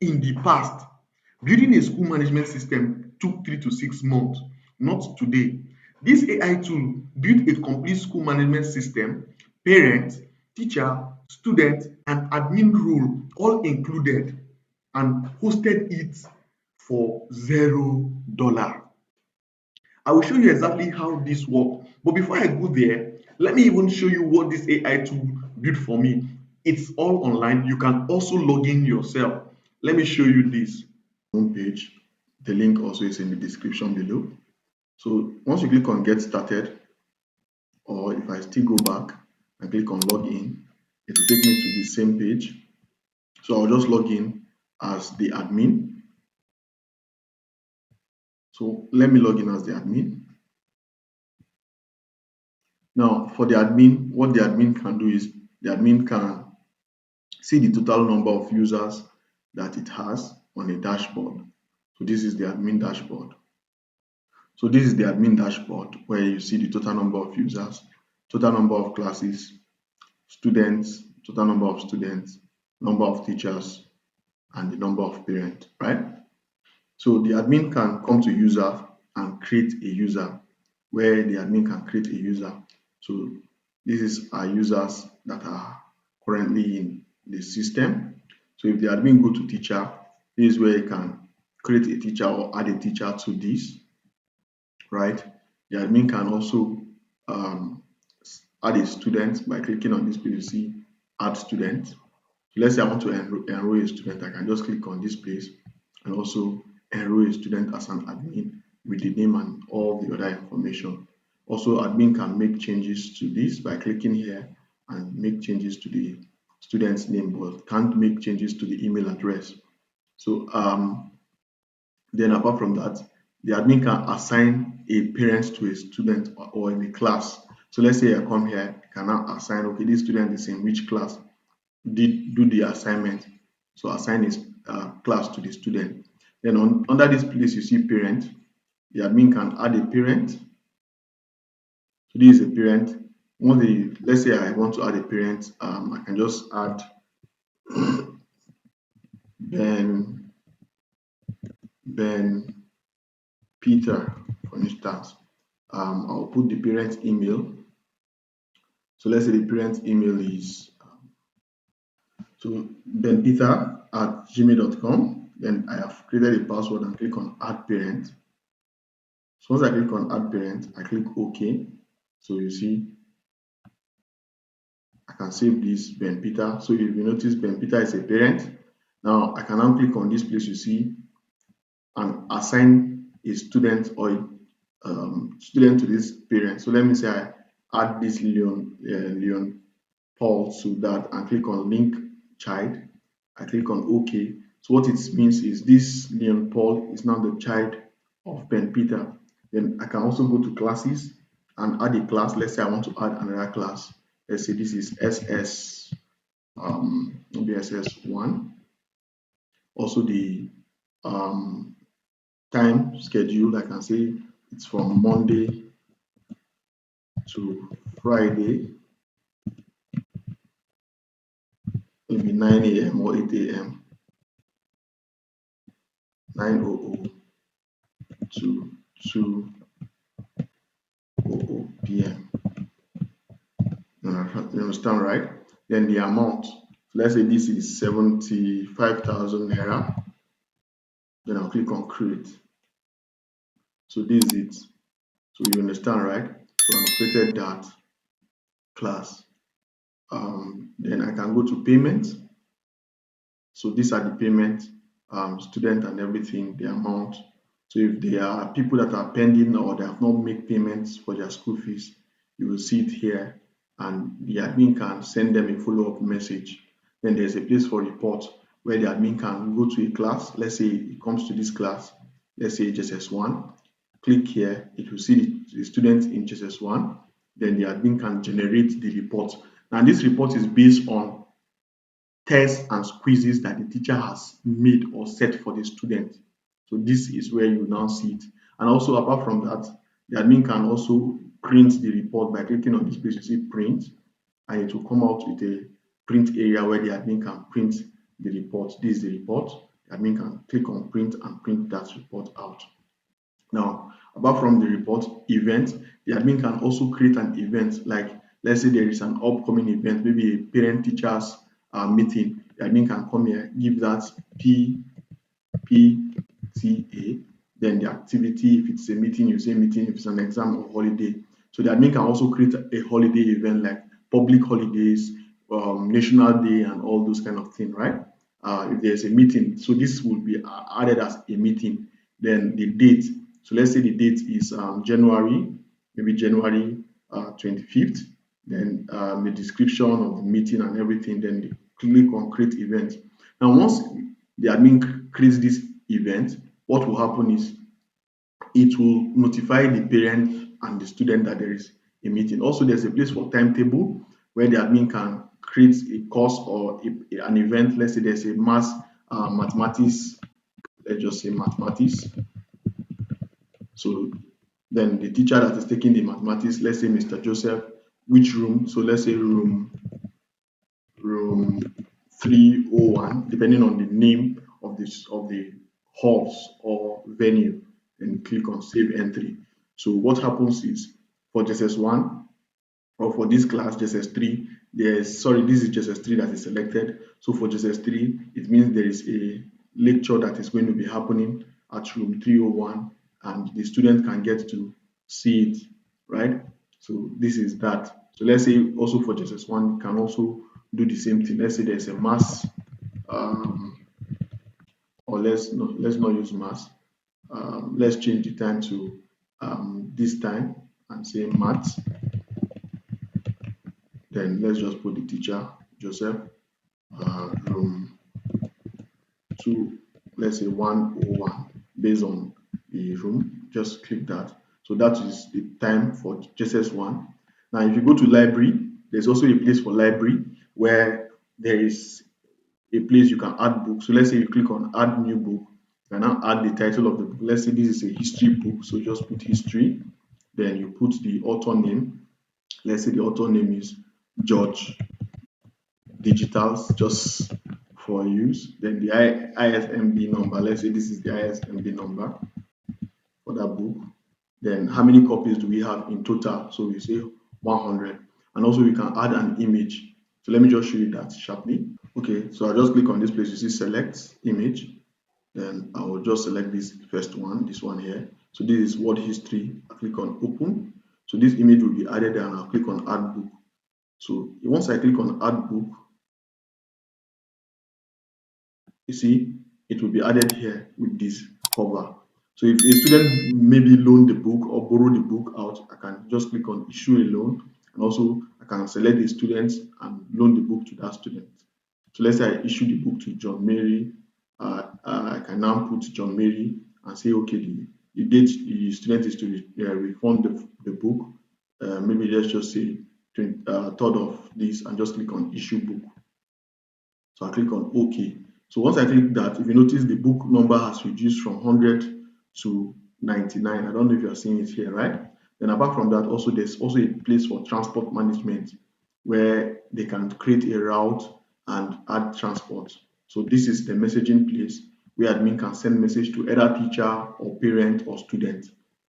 In the past, building a school management system took 3 to 6 months, not today. This AI tool built a complete school management system, parent, teacher, student, and admin role all included, and hosted it for $0. I will show you exactly how this works. But before I go there, let me even show you what this AI tool built for me. It's all online. You can also log in yourself. Let me show you this homepage. The link also is in the description below. So once you click on get started, or if I still go back and click on login, it will take me to the same page. So I'll just log in as the admin. So let me log in as the admin. Now for the admin, what the admin can do is the admin can see the total number of users that it has on a dashboard. So this is the admin dashboard. So this is the admin dashboard where you see the total number of users, total number of classes, students, total number of students, number of teachers, and the number of parents, right? So the admin can come to user and create a user where the admin can create a user. So this is our users that are currently in the system. So if the admin go to teacher, this is where you can create a teacher or add a teacher to this, right? The admin can also add a student by clicking on this place. You see add student. So let's say I want to enroll a student, I can just click on this place and also enroll a student as an admin with the name and all the other information. Also, admin can make changes to this by clicking here and make changes to the student's name, but can't make changes to the email address. So then apart from that, the admin can assign a parent to a student or in a class. So let's say I come here, I can now assign, okay, this student is in which class, do the assignment. So assign his class to the student. Then under this place, you see parent. The admin can add a parent. So this is a parent. Let's say I want to add a parent, I can just add Ben Peter, for instance. I'll put the parent email. So let's say the parent email is benpeter@gmail.com. Then I have created a password and click on add parent. So once I click on add parent, I click OK. So you see, I can save this Ben Peter. So if you notice, Ben Peter is a parent. Now I can now click on this place you see and assign a student or a student to this parent. So let me say I add this Leon Paul to that and click on link child. I click on OK. So what it means is this Leon Paul is now the child of Ben Peter. Then I can also go to classes and add a class. Let's say I want to add another class. Let's say this is SS, maybe SS1. Also the time schedule, I can say it's from Monday to Friday, maybe 9 a.m. or 8 a.m. 9:00 to 2:00 p.m. You understand, right? Then the amount, let's say this is 75,000 naira. Then I'll click on create. So this is it. So you understand, right? So I've created that class. Then I can go to payment. So these are the payment, student and everything, the amount. So if there are people that are pending or they have not made payments for their school fees, you will see it here and the admin can send them a follow-up message. Then there's a place for report where the admin can go to a class. Let's say it comes to this class, let's say JSS1. Click here, it will see the students in JSS1. Then the admin can generate the report. Now this report is based on tests and quizzes that the teacher has made or set for the student. So this is where you now see it. And also apart from that, the admin can also print the report by clicking on this place. You see print, and it will come out with a print area where the admin can print the report. This is the report. admin can click on print and print that report out. Now, apart from the report event, the admin can also create an event. Like, let's say there is an upcoming event, maybe a parent teachers meeting. The admin can come here, give that PTA, then the activity. If it's a meeting, you say meeting. If it's an exam or holiday, so the admin can also create a holiday event like public holidays, national day, and all those kind of things, right? If there's a meeting, so this will be added as a meeting. Then the date. So let's say the date is January, maybe January 25th. Then the description of the meeting and everything. Then they click on create event. Now, once the admin creates this event, what will happen is it will notify the parent and the student that there is a meeting. Also, there's a place for timetable where the admin can create a course or an event. Let's say there's a mathematics, let's just say mathematics. So then the teacher that is taking the mathematics, let's say Mr. Joseph, which room? So let's say room 301, depending on the name of the halls or venue, and click on save entry. So what happens is for JSS1 or for this class JSS3, this is JSS3 that is selected. So for JSS3, it means there is a lecture that is going to be happening at room 301 and the student can get to see it, right? So this is that. So let's say also for JSS1, you can also do the same thing. Let's say there's a mass, um, or let's not use mass. Let's change the time to this time and say maths. Then let's just put the teacher Joseph, room 2, let's say 101, based on the room. Just click that. So that is the time for JSS1. Now, if you go to library, there's also a place for library where there is a place you can add books. So let's say you click on add new book, you can now add the title of the book. Let's say this is a history book, so just put history. Then you put the author name. Let's say the author name is George Digitals, just for use. Then the ISMB number. Let's say this is the ISMB number for that book. Then how many copies do we have in total? So we say 100. And also we can add an image. So let me just show you that sharply. Okay, so I just click on this place. You see select image. Then I will just select this first one, this one here. So this is word history. I click on open. So this image will be added and I'll click on add book. So once I click on add book, you see it will be added here with this cover. So if a student maybe loan the book or borrow the book out, I can just click on issue a loan, and also I can select the students and loan the book to that student. So let's say I issue the book to John Mary. I can now put John Mary and say, okay, the date the student is to refund the book. Maybe let's just say 3rd of this, and just click on issue book. So I click on OK. So once I click that, if you notice the book number has reduced from 100 to 99. I don't know if you're seeing it here, right? Then apart from that, also there's also a place for transport management where they can create a route and add transport. So this is the messaging place where admin can send message to either teacher or parent or student.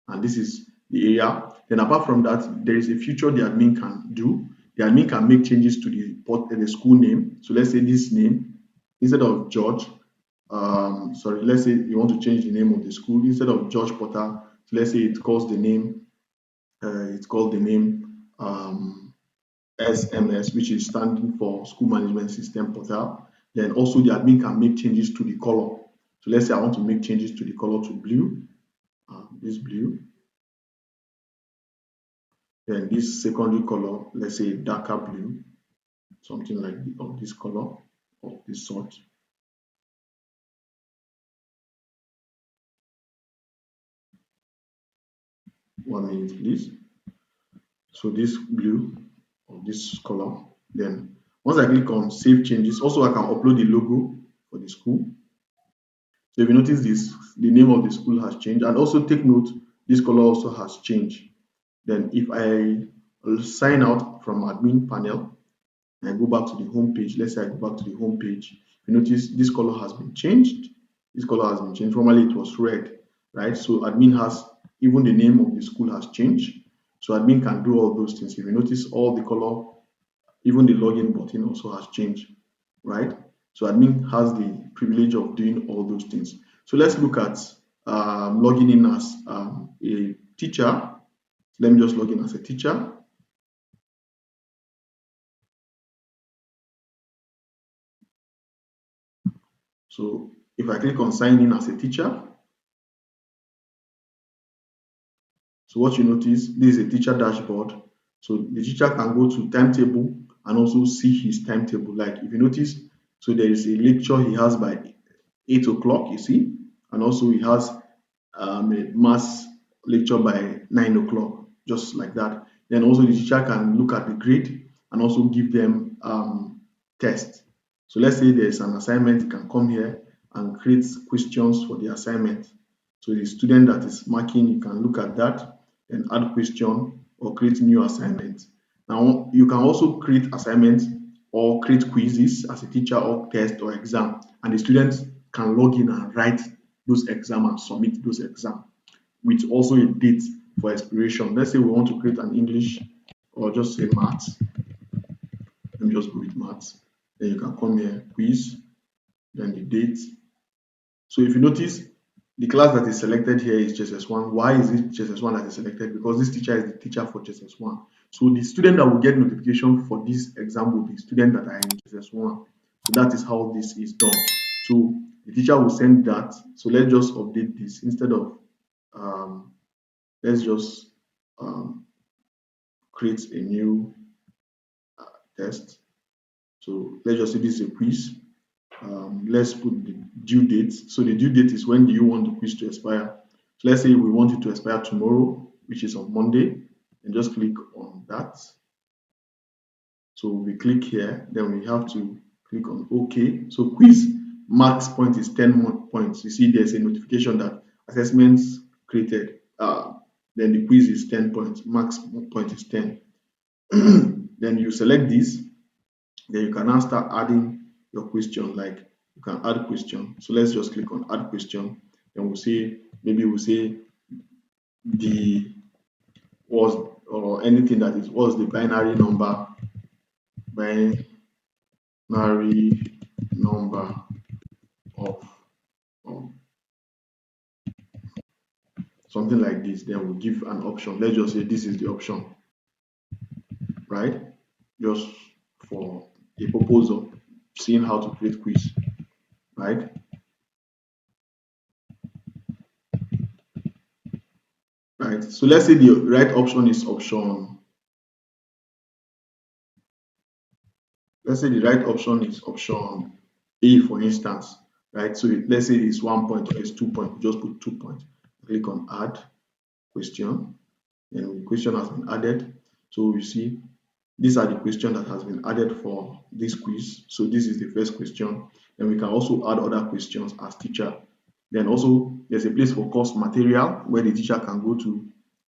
And this is the area. Then apart from that, there is a feature the admin can do. The admin can make changes to the school name. So let's say this name, instead of George, sorry, let's say you want to change the name of the school. Instead of George Potter, so let's say it's called the name SMS, which is standing for School Management System Portal. Then also the admin can make changes to the color. So let's say I want to make changes to the color to blue, this blue. Then this secondary color, let's say darker blue, something like of this color, of this sort. 1 minute, please. So this blue of this color. Then once I click on save changes, also I can upload the logo for the school. So if you notice this, the name of the school has changed, and also take note, this color also has changed. Then if I sign out from admin panel and I go back to the home page, let's say I go back to the home page, you notice this color has been changed This color has been changed. Formerly it was red, right? So admin has, even the name of the school has changed. So admin can do all those things. If you notice, all the color, even the login button also has changed, right? So admin has the privilege of doing all those things. So let's look at logging in as a teacher. Let me just log in as a teacher. So if I click on sign in as a teacher, so what you notice, this is a teacher dashboard. So the teacher can go to timetable and also see his timetable. Like if you notice, so there is a lecture he has by 8 o'clock, you see, and also he has a mass lecture by 9 o'clock, just like that. Then also the teacher can look at the grade and also give them tests. So let's say there's an assignment, you can come here and create questions for the assignment. So the student that is marking, you can look at that and add question or create new assignment. Now you can also create assignments or create quizzes as a teacher or test or exam, and the students can log in and write those exam and submit those exam with also a date for expiration. Let's say we want to create an English or just say maths. Let me just go with maths. Then you can come here, quiz, then the date. So if you notice, the class that is selected here is JSS1. Why is it JSS1 that is selected? Because this teacher is the teacher for JSS1. So the student that will get notification for this exam will be students that are in JSS1. So that is how this is done. So the teacher will send that. So let's just update this instead of let's just um, create a new test. So let's just say this is a quiz. Let's put the due date. So the due date is when do you want the quiz to expire. So let's say we want it to expire tomorrow, which is on Monday, and just click on that. So we click here, then we have to click on OK. So quiz max point is 10 points. You see there's a notification that assessments created. Then the quiz is 10 points, max point is 10. Then you select this, then you can now start adding your question. Like you can add question. So let's just click on add question. Then we'll say, maybe we'll say the was, or anything that is, was the binary number of, um, something like this. Then we'll give an option. Let's just say this is the option, right? Just for the purpose of seeing how to create quiz, right? Right. So let's say the right option is option. Let's say the right option is option A, for instance, right? So let's say it's 1 point or it's 2 points. Just put 2 points. Click on add question, and the question has been added. So you see, these are the questions that has been added for this quiz. So this is the first question, and we can also add other questions as teacher. Then also there's a place for course material where the teacher can go to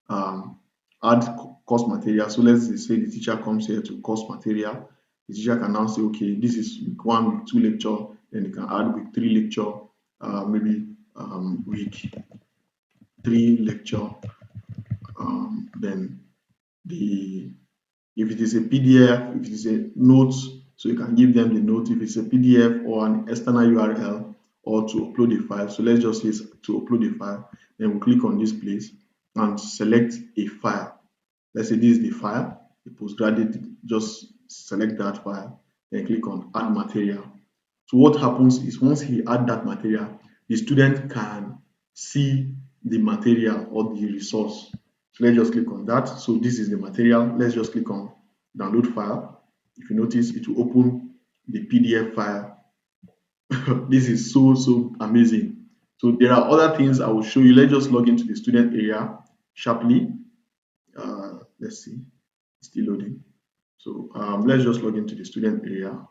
um, add course material. So let's say the teacher comes here to course material. The teacher can now say, okay, this is week 1, week 2 lecture, then you can add week 3 lecture, maybe week 3 lecture, then the, if it is a PDF, if it is a note, so you can give them the note. If it's a PDF or an external URL, or to upload a file. So let's just say to upload a file. Then we'll click on this place and select a file. Let's say this is the file, the postgraduate, just select that file, then click on add material. So what happens is once he add that material, the student can see the material or the resource. So let's just click on that. So this is the material. Let's just click on download file. If you notice, it will open the PDF file. This is so amazing. So there are other things I will show you. Let's just log into the student area sharply. Let's see, it's still loading. So let's just log into the student area.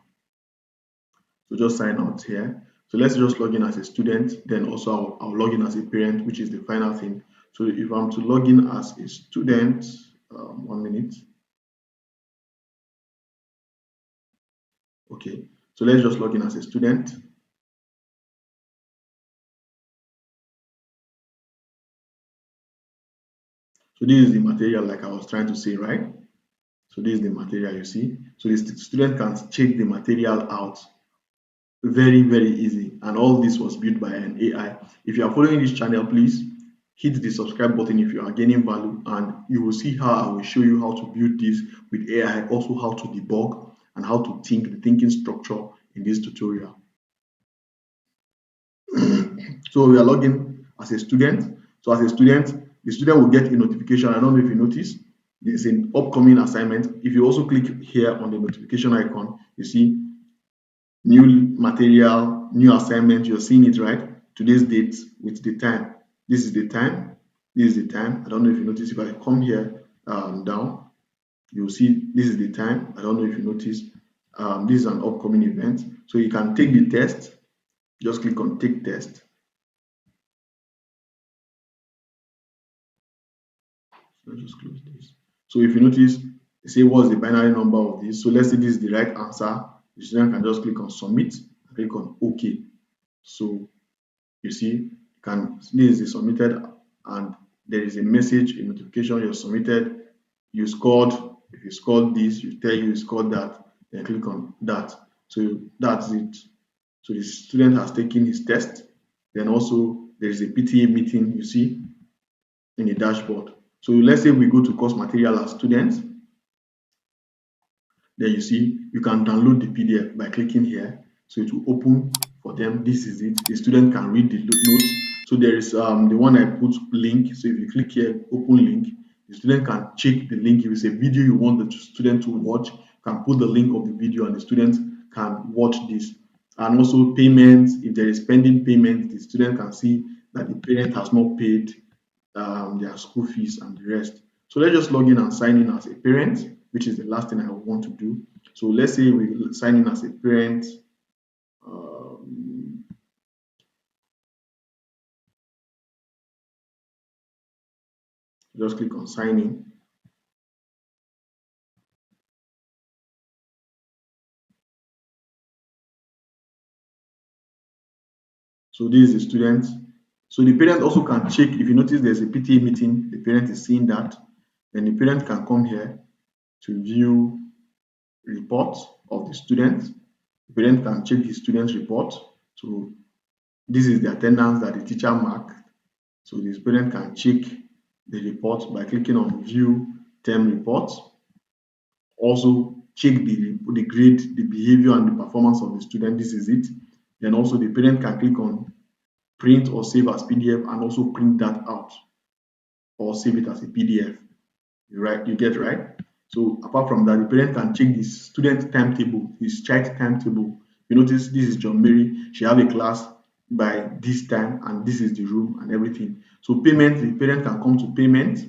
So just sign out here. So let's just log in as a student. Then also I'll log in as a parent, which is the final thing. So if I'm to log in as a student, 1 minute. Okay, so let's just log in as a student. So this is the material like I was trying to say, right? So this is the material you see. So the student can check the material out very, very easy. And all this was built by an AI. If you are following this channel, please hit the subscribe button if you are gaining value, and you will see how I will show you how to build this with AI, also how to debug and how to think, the thinking structure in this tutorial. So we are logging as a student. So as a student, the student will get a notification. I don't know if you notice, there's an upcoming assignment. If you also click here on the notification icon, you see new material, new assignment. You're seeing it, right? Today's date with the time. This is the time. This is the time. I don't know if you notice. If I come here down, you'll see this is the time. I don't know if you notice. This is an upcoming event. So you can take the test. Just click on take test. Let's just close this. So if you notice, they say what's the binary number of this. So let's say this is the right answer. The student can just click on submit and click on OK. So you see, this is submitted, and there is a message, a notification you're submitted, you scored. If you scored this, you tell you scored that, then click on that. So that's it. So the student has taken his test. Then also there is a PTA meeting you see in the dashboard. So let's say we go to course material as students. Then you see you can download the PDF by clicking here. So it will open for them. This is it. The student can read the notes. So there is the one I put link. So if you click here, open link, the student can check the link. If it's a video you want the student to watch, you can put the link of the video and the student can watch this. And also payments, if there is pending payment, the student can see that the parent has not paid their school fees and the rest. So let's just log in and sign in as a parent, which is the last thing I want to do. So let's say we sign in as a parent. Um, just click on sign in. So this is the student. So the parent also can check, if you notice there's a PTA meeting, the parent is seeing that. Then the parent can come here to view reports of the student. The parent can check the student's report. So this is the attendance that the teacher marked. So the parent can check the report by clicking on view term reports. Also check the grade, the behavior and the performance of the student. This is it. Then also the parent can click on print or save as PDF and also print that out or save it as a PDF. Right, you get right. So apart from that, the parent can check the student timetable, his child timetable. You notice this is John Mary. She have a class by this time, and this is the room and everything. So payment, the parent can come to payment.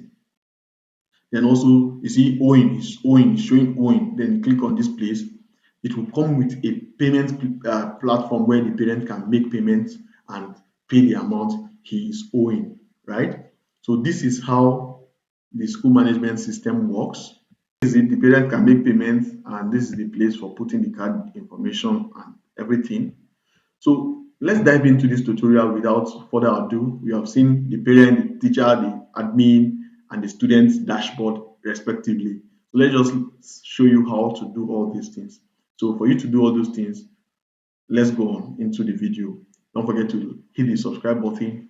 Then also you see owing is owing, showing owing. Then you click on this place. It will come with a payment platform where the parent can make payments and pay the amount he is owing. Right. So this is how the school management system works. This is it. The parent can make payments, and this is the place for putting the card information and everything. So let's dive into this tutorial without further ado. We have seen the parent, the teacher, the admin, and the student's dashboard respectively. So let's just show you how to do all these things. So for you to do all those things, let's go on into the video. Don't forget to hit the subscribe button.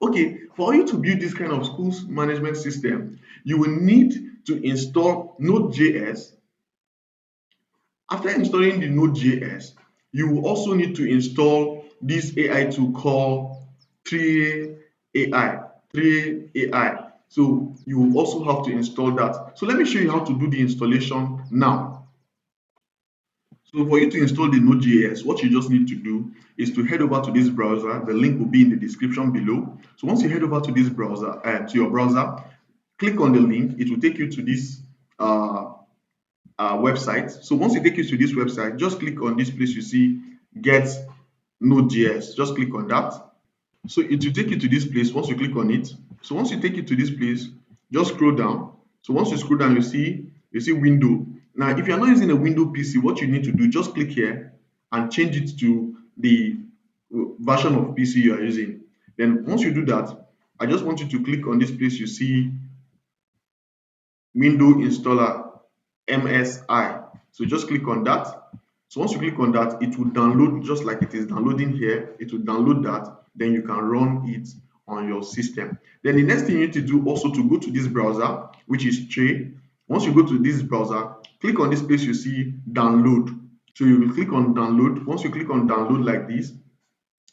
Okay, for you to build this kind of schools management system, you will need to install Node.js. After installing the Node.js, you will also need to install this AI tool called Trae AI. Trae AI. So you will also have to install that. So let me show you how to do the installation now. So for you to install the Node.js, what you just need to do is to head over to this browser. The link will be in the description below. So once you head over to this browser, to your browser, click on the link. It will take you to this website. So once it takes you to this website, just click on this place you see get Node.js. Just click on that. So it will take you to this place once you click on it. So once you take it to this place, just scroll down. So once you scroll down, you see window. Now, if you're not using a window PC, what you need to do, just click here and change it to the version of PC you are using. Then once you do that, I just want you to click on this place you see window installer MSI. So just click on that. So once you click on that, it will download just like it is downloading here. It will download that, then you can run it on your system. Then the next thing you need to do also to go to this browser, which is Trae. Once you go to this browser, click on this place you see download. So you will click on download. Once you click on download like this,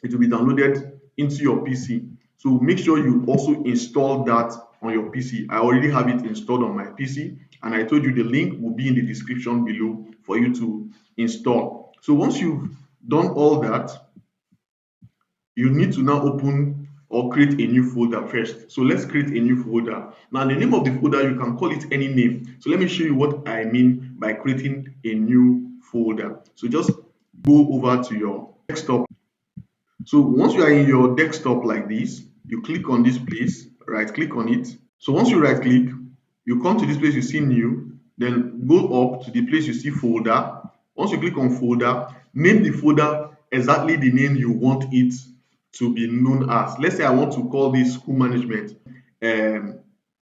it will be downloaded into your PC. So make sure you also install that on your PC. I already have it installed on my PC, and I told you the link will be in the description below for you to install. So once you've done all that, you need to now open or create a new folder first. So let's create a new folder. Now the name of the folder, you can call it any name. So let me show you what I mean by creating a new folder. So just go over to your desktop. So once you are in your desktop like this, you click on this place, right click on it. So once you right click, you come to this place you see new, then go up to the place you see folder. Once you click on folder, name the folder exactly the name you want it to be known as. Let's say I want to call this school management, um,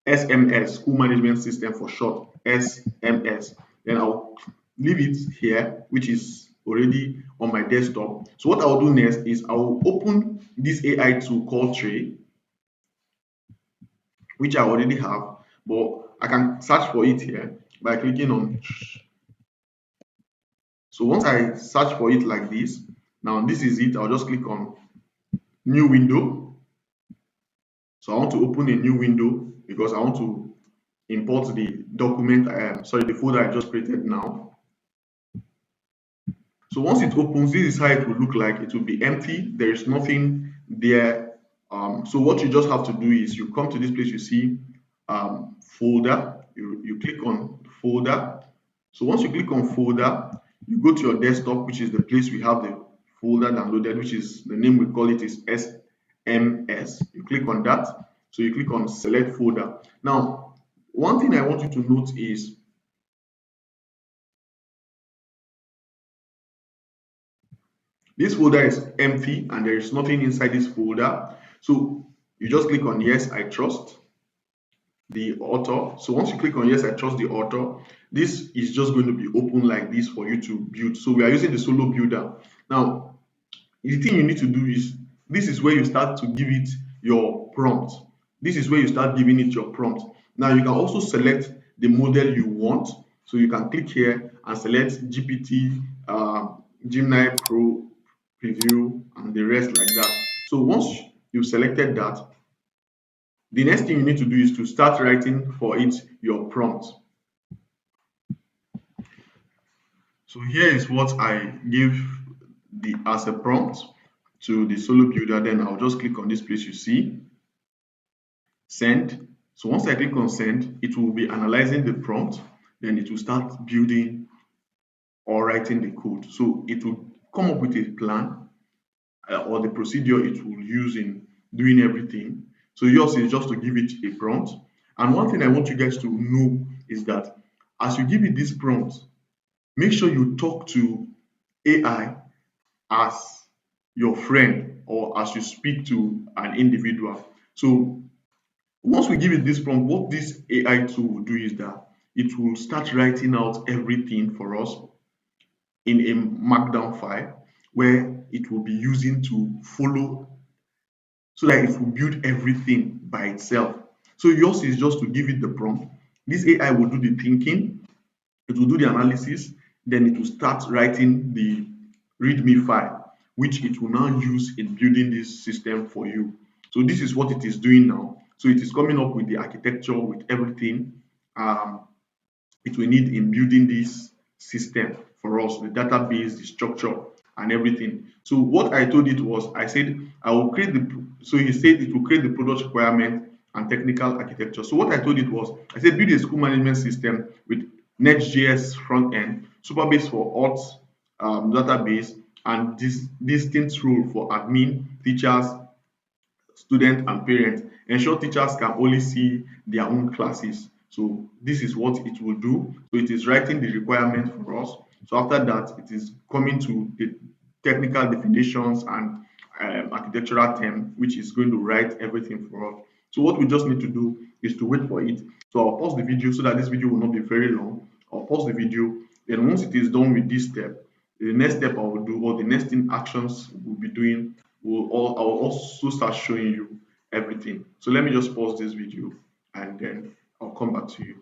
SMS, school management system for short, SMS. Then I'll leave it here, which is already on my desktop. So what I'll do next is I'll open this AI tool called Trae, which I already have, but I can search for it here by clicking on. So once I search for it like this, now this is it. I'll just click on new window. So I want to open a new window because I want to import the document, sorry, the folder I just created now. So once it opens, this is how it will look like. It will be empty. There is nothing there. So what you just have to do is you come to this place you see folder. You click on folder. So once you click on folder, you go to your desktop, which is the place we have the folder downloaded, which is the name we call it is SMS. You click on that. So you click on select folder. Now, one thing I want you to note is this folder is empty and there is nothing inside this folder. So you just click on yes, I trust the author. So once you click on yes, I trust the author, this is just going to be open like this for you to build. So we are using the solo builder. Now, the thing you need to do is this is where you start to give it your prompt. This is where you start giving it your prompt. Now you can also select the model you want. So you can click here and select GPT, Gemini Pro, Preview, and the rest like that. So once you've selected that, the next thing you need to do is to start writing for it your prompt. So here is what I give the as a prompt to the solo builder. Then I'll just click on this place you see, send. So once I click on send, it will be analyzing the prompt, then it will start building or writing the code. So it will come up with a plan or the procedure it will use in doing everything. So yours is just to give it a prompt. And one thing I want you guys to know is that as you give it this prompt, make sure you talk to AI as your friend or as you speak to an individual. So once we give it this prompt, what this AI tool will do is that it will start writing out everything for us in a markdown file where it will be using to follow so that it will build everything by itself. So yours is just to give it the prompt. This AI will do the thinking, it will do the analysis, then it will start writing the README file, which it will now use in building this system for you. So this is what it is doing now. So it is coming up with the architecture, with everything it will need in building this system for us, the database, the structure, and everything. So what I told it was, I said I will create the. So he said it will create the product requirement and technical architecture. So what I told it was, I said build a school management system with Next.js front end, Superbase for auth database, and this distinct rule for admin, teachers, students and parents. Ensure teachers can only see their own classes. So this is what it will do. So it is writing the requirement for us. So after that, it is coming to the technical definitions and architectural term, which is going to write everything for us. So what we just need to do is to wait for it. So I'll pause the video so that this video will not be very long. I'll pause the video. Then once it is done with this step, the next step I will do, or the next thing actions we'll be doing, I'll also start showing you everything. So let me just pause this video and then I'll come back to you.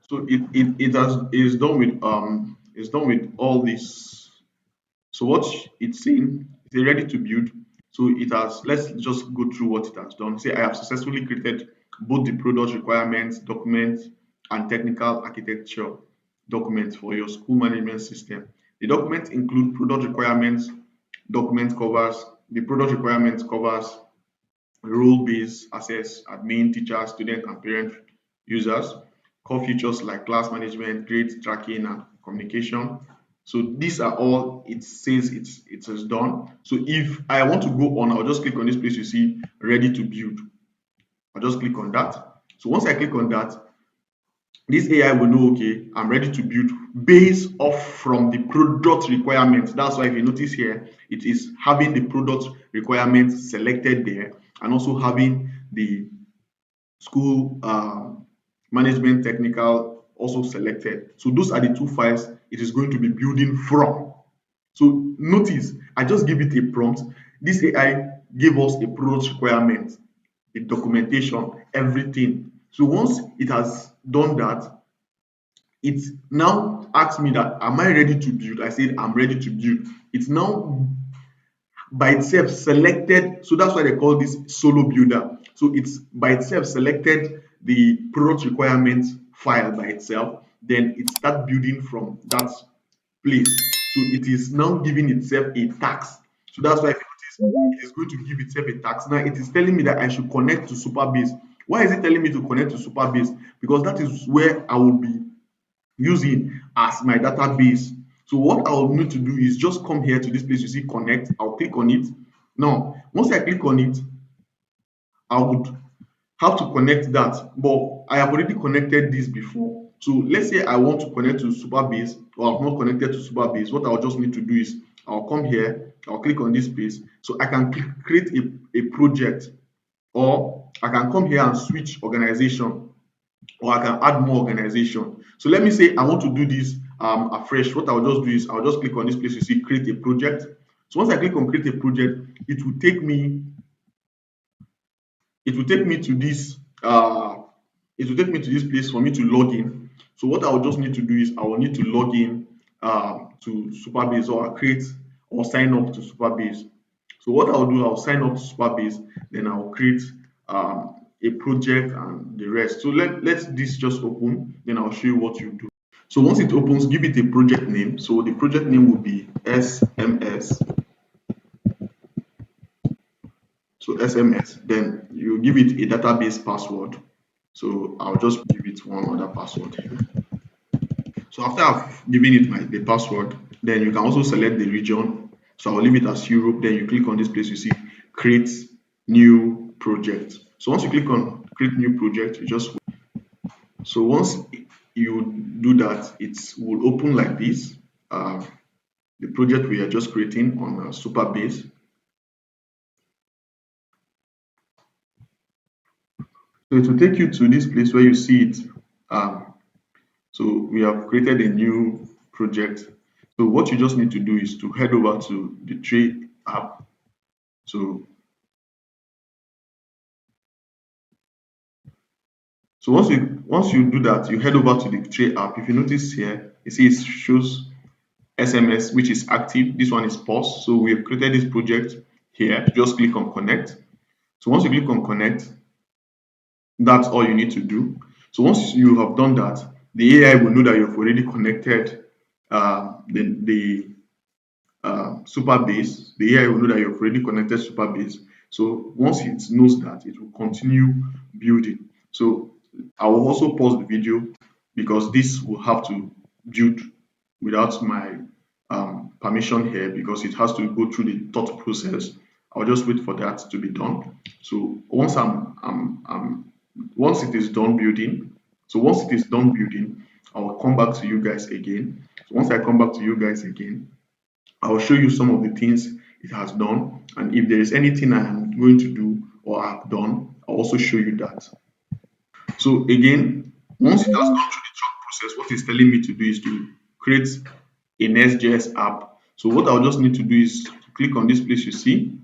So it is done with all this. So what it's saying, it's ready to build. So it has, let's just go through what it has done. Say I have successfully created both the product requirements document and technical architecture documents for your school management system. The documents include product requirements, document covers, the product requirements covers role-based access, admin, teachers, student, and parent users. Core features like class management, grade tracking, and communication. So these are all it says it is done. So if I want to go on, I'll just click on this place you see ready to build. I'll just click on that. So once I click on that, this AI will know, okay, I'm ready to build based off from the product requirements. That's why if you notice here, it is having the product requirements selected there and also having the school management technical also selected. So those are the two files it is going to be building from. So notice, I just give it a prompt. This AI gave us a product requirement, the documentation, everything. So once it has done that, it now asks me that, am I ready to build? I said, I'm ready to build. It's now by itself selected, so that's why they call this solo builder. So it's by itself selected the product requirements file by itself, then it start building from that place. So it is now giving itself a task. So that's why if you notice, it is going to give itself a task. Now it is telling me that I should connect to Superbase. Why is it telling me to connect to Superbase? Because that is where I will be using as my database. So what I'll need to do is just come here to this place you see connect. I'll click on it. Now, once I click on it, I would have to connect that, but I have already connected this before. So let's say I want to connect to Superbase, or I've not connected to Superbase. What I'll just need to do is I'll come here, I'll click on this place, so I can create a project, or I can come here and switch organization, or I can add more organization. So let me say I want to do this afresh. What I'll just do is I'll just click on this place you see create a project. So once I click on create a project, it will take me to this place for me to log in. So what I will just need to do is I will need to log in to Superbase, or create or sign up to Superbase. So what I'll do, I'll sign up to Superbase, then I'll create a project and the rest. So let this just open, then I'll show you what you do. So once it opens, give it a project name. So the project name will be SMS. So SMS, then you give it a database password. So I'll just give it one other password here. So after I've given it the password, then you can also select the region. So I'll leave it as Europe. Then you click on this place, you see create new project. So once you click on create new project, you just, so once you do that, it will open like this. The project we are just creating on Superbase. So it will take you to this place where you see it. So we have created a new project. So what you just need to do is to head over to the Trae app. So once you do that, you head over to the Trae app. If you notice here, you see it shows SMS, which is active. This one is paused. So we have created this project here. Just click on connect. So once you click on connect, that's all you need to do. So once you have done that, the AI will know that you've already connected the Superbase. The AI will know that you've already connected Superbase. So once it knows that, it will continue building. So I will also pause the video because this will have to build without my permission here, because it has to go through the thought process. I'll just wait for that to be done. So once it is done building, once it is done building, I will come back to you guys again. So once I come back to you guys again, I will show you some of the things it has done, and if there is anything I am going to do or have done, I'll also show you that. So again, once it has gone through the chalk process, what it's telling me to do is to create a Next.js app. So what I'll just need to do is to click on this place you see,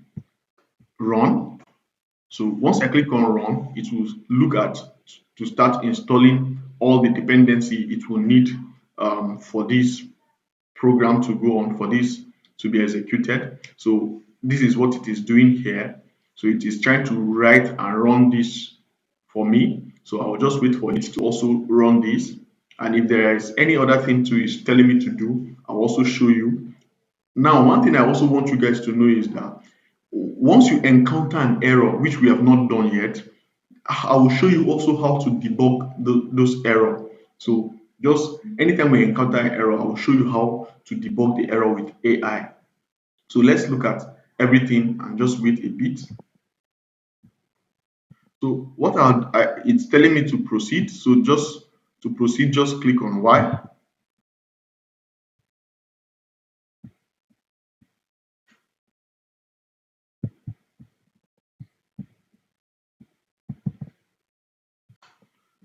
run. So once I click on run, it will look at to start installing all the dependency it will need for this program to go on, for this to be executed. So this is what it is doing here. So it is trying to write and run this for me. So I will just wait for it to also run this. And if there is any other thing to is telling me to do, I'll also show you. Now, one thing I also want you guys to know is that once you encounter an error, which we have not done yet, I will show you also how to debug those error. So just anytime we encounter an error, I will show you how to debug the error with AI. So let's look at everything and just wait a bit. So it's telling me to proceed. So just to proceed, just click on Y.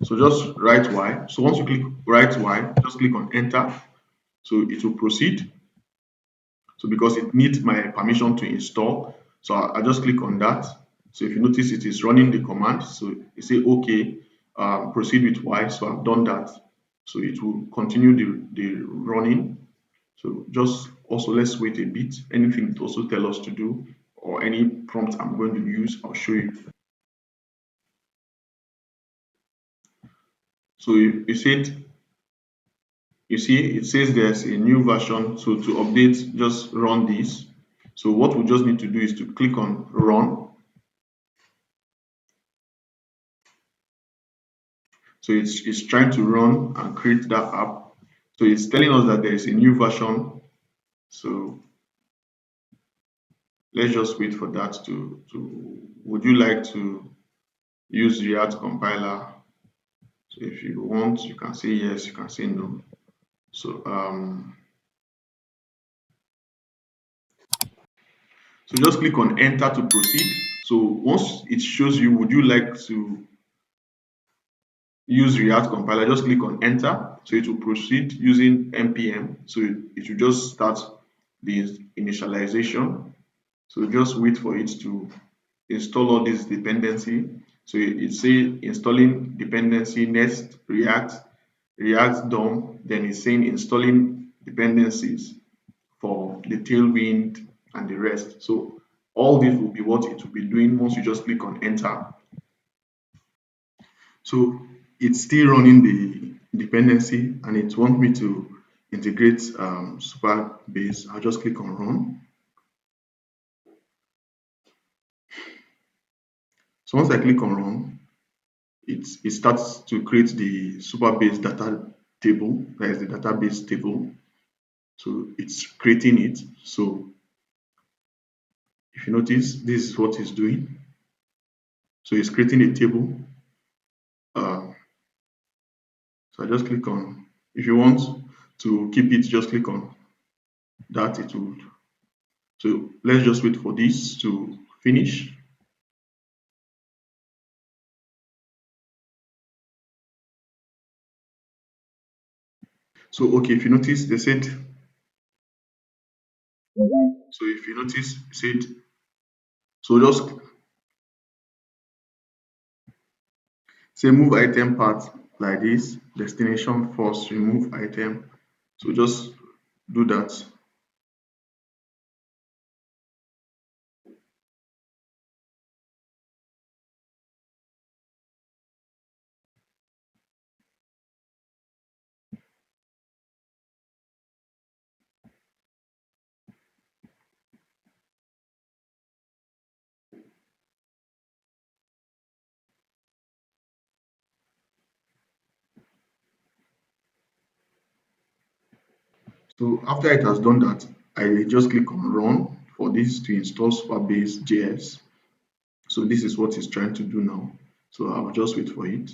So just write Y. So once you click write Y, just click on enter. So it will proceed. So because it needs my permission to install, so I just click on that. So if you notice, it is running the command. So you say okay, proceed with Y. So I've done that. So it will continue the running. So just also let's wait a bit. Anything it also tell us to do or any prompt I'm going to use, I'll show you. So you said you see it says there's a new version. So to update, just run this. So what we just need to do is to click on run. So it's trying to run and create that app. So it's telling us that there is a new version. So let's just wait for that to would you like to use React compiler? So if you want, you can say yes, you can say no. So so just click on enter to proceed. So once it shows you, would you like to use React compiler, just click on enter. So it will proceed using npm. So it will just start the initialization. So just wait for it to install all these dependency. So it say installing dependency next React DOM, then it's saying installing dependencies for the tailwind and the rest. So all this will be what it will be doing once you just click on enter. So it's still running the dependency and it wants me to integrate Supabase. I'll just click on run. So once I click on run, it starts to create the Supabase data table. That is the database table. So it's creating it. So if you notice, this is what it's doing. So it's creating a table. Uh, so I just click on, if you want to keep it, just click on that. It will. So let's just wait for this to finish. So okay, if you notice, they said, so if you notice, it said, so just say move item path like this, destination first, remove item. So just do that. So after it has done that, I just click on run for this to install Supabase JS. So this is what it's trying to do now. So I'll just wait for it.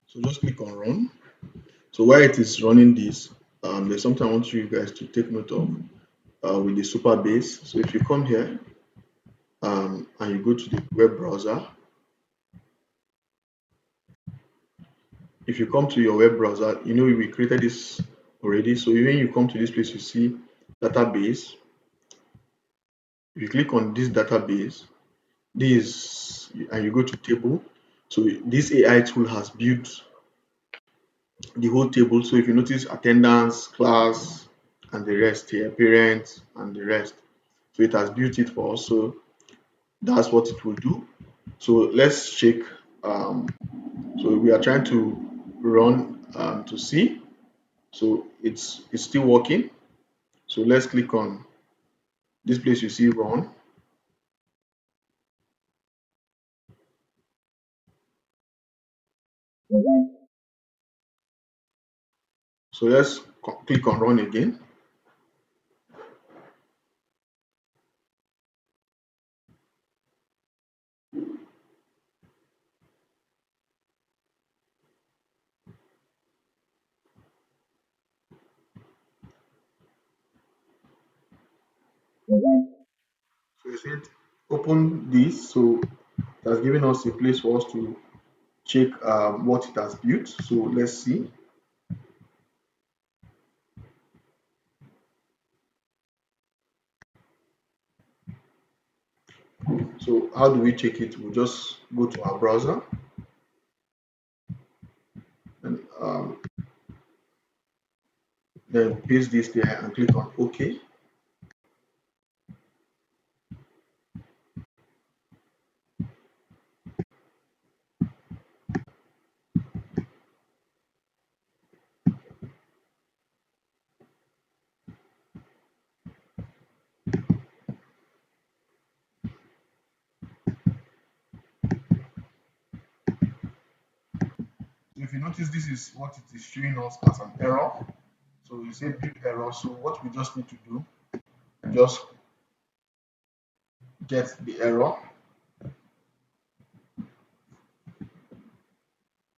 So just click on run. So while it is running this, there's something I want you guys to take note of with the Supabase. So if you come here, and you go to the web browser. If you come to your web browser, you know we created this already. So when you come to this place, you see database. If you click on this database, this and you go to table. So this AI tool has built the whole table. So if you notice attendance, class, and the rest here, parents, and the rest. So it has built it for us. So that's what it will do. So let's check. Um, so we are trying to run to see. So it's still working. So let's click on this place you see run. So let's click on run again. So you said open this. So it has given us a place for us to check what it has built. So let's see. So how do we check it? We'll just go to our browser and then paste this there and click on OK. So if you notice, this is what it is showing us as an error. So you say big error. So what we just need to do, just get the error,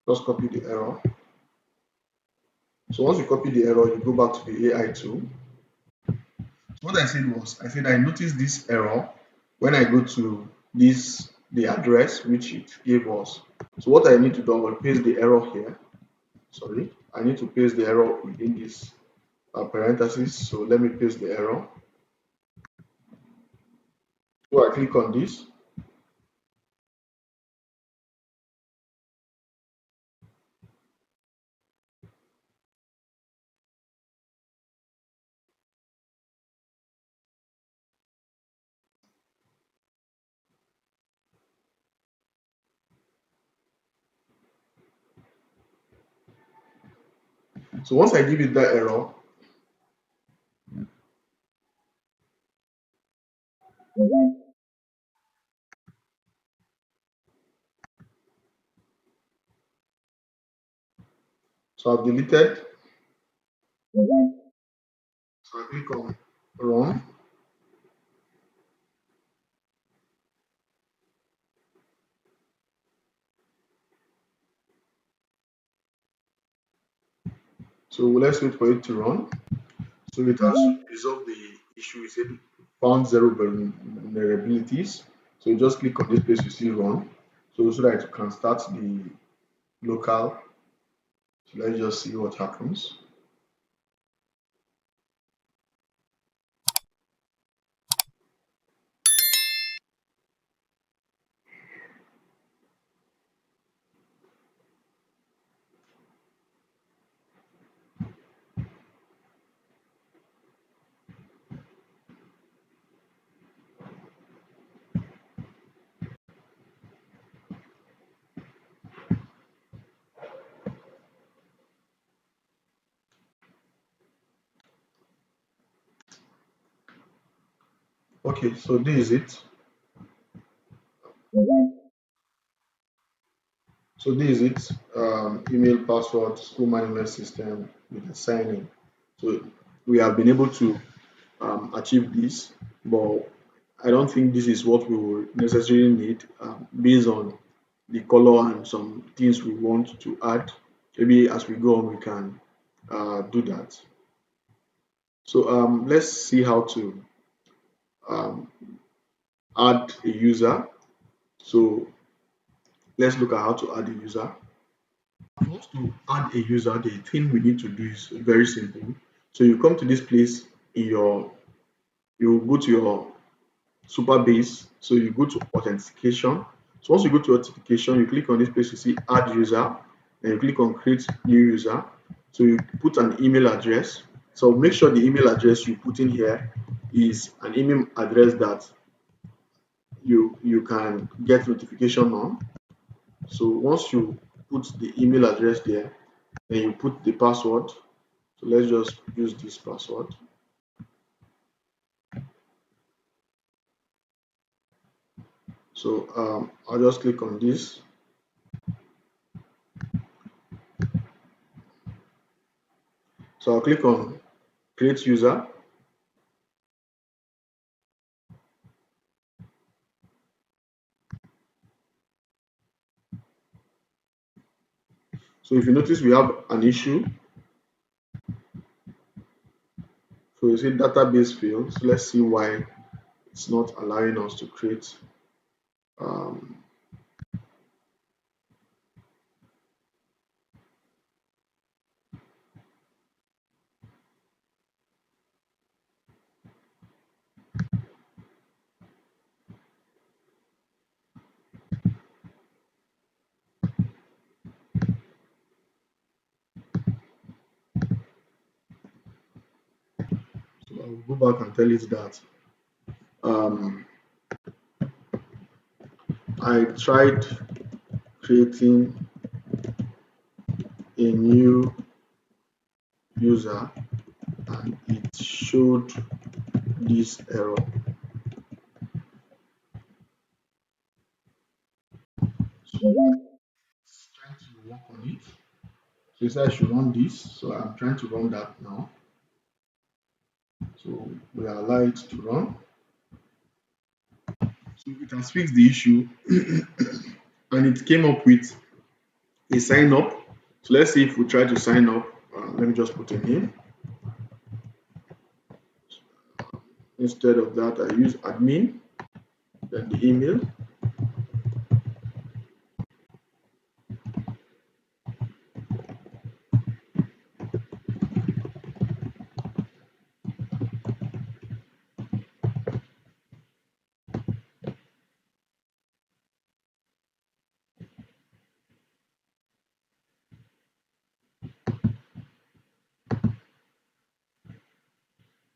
just copy the error. So once you copy the error, you go back to the AI tool. So what I said was, I said I noticed this error when I go to this the address which it gave us. So what I need to do, I will paste the error here. Sorry, I need to paste the error within this parentheses. So let me paste the error. So I click on this. So once I give it that error, so I've deleted. So I click on run. So let's wait for it to run. So it has resolved the issue. It said found zero vulnerabilities. So you just click on this place you see run. So that you can start the local. So let's just see what happens. Okay, so this is it. So this is it. Email, password, school management system with the sign in. So we have been able to achieve this, but I don't think this is what we will necessarily need based on the color and some things we want to add. Maybe as we go on, we can do that. So let's see how to um, add a user. So let's look at how to add a user. For us to add a user, the thing we need to do is very simple. So you come to this place in your, you go to your super base. So you go to authentication. So once you go to authentication, you click on this place, you see add user, and you click on create new user. So you put an email address. So make sure the email address you put in here is an email address that you can get notification on. So once you put the email address there, then you put the password. So let's just use this password. So I'll just click on this. So I'll click on create user. So if you notice we have an issue. So you see database failed. So let's see why it's not allowing us to create. Um, so I'll go back and tell it that um, I tried creating a new user and it showed this error. So I'm trying to work on it. So you said I should run this. So I'm trying to run that now. So we allow it to run. So it has fixed the issue and it came up with a sign up. So let's see if we try to sign up. Let me just put a name. Instead of that, I use admin, then the email.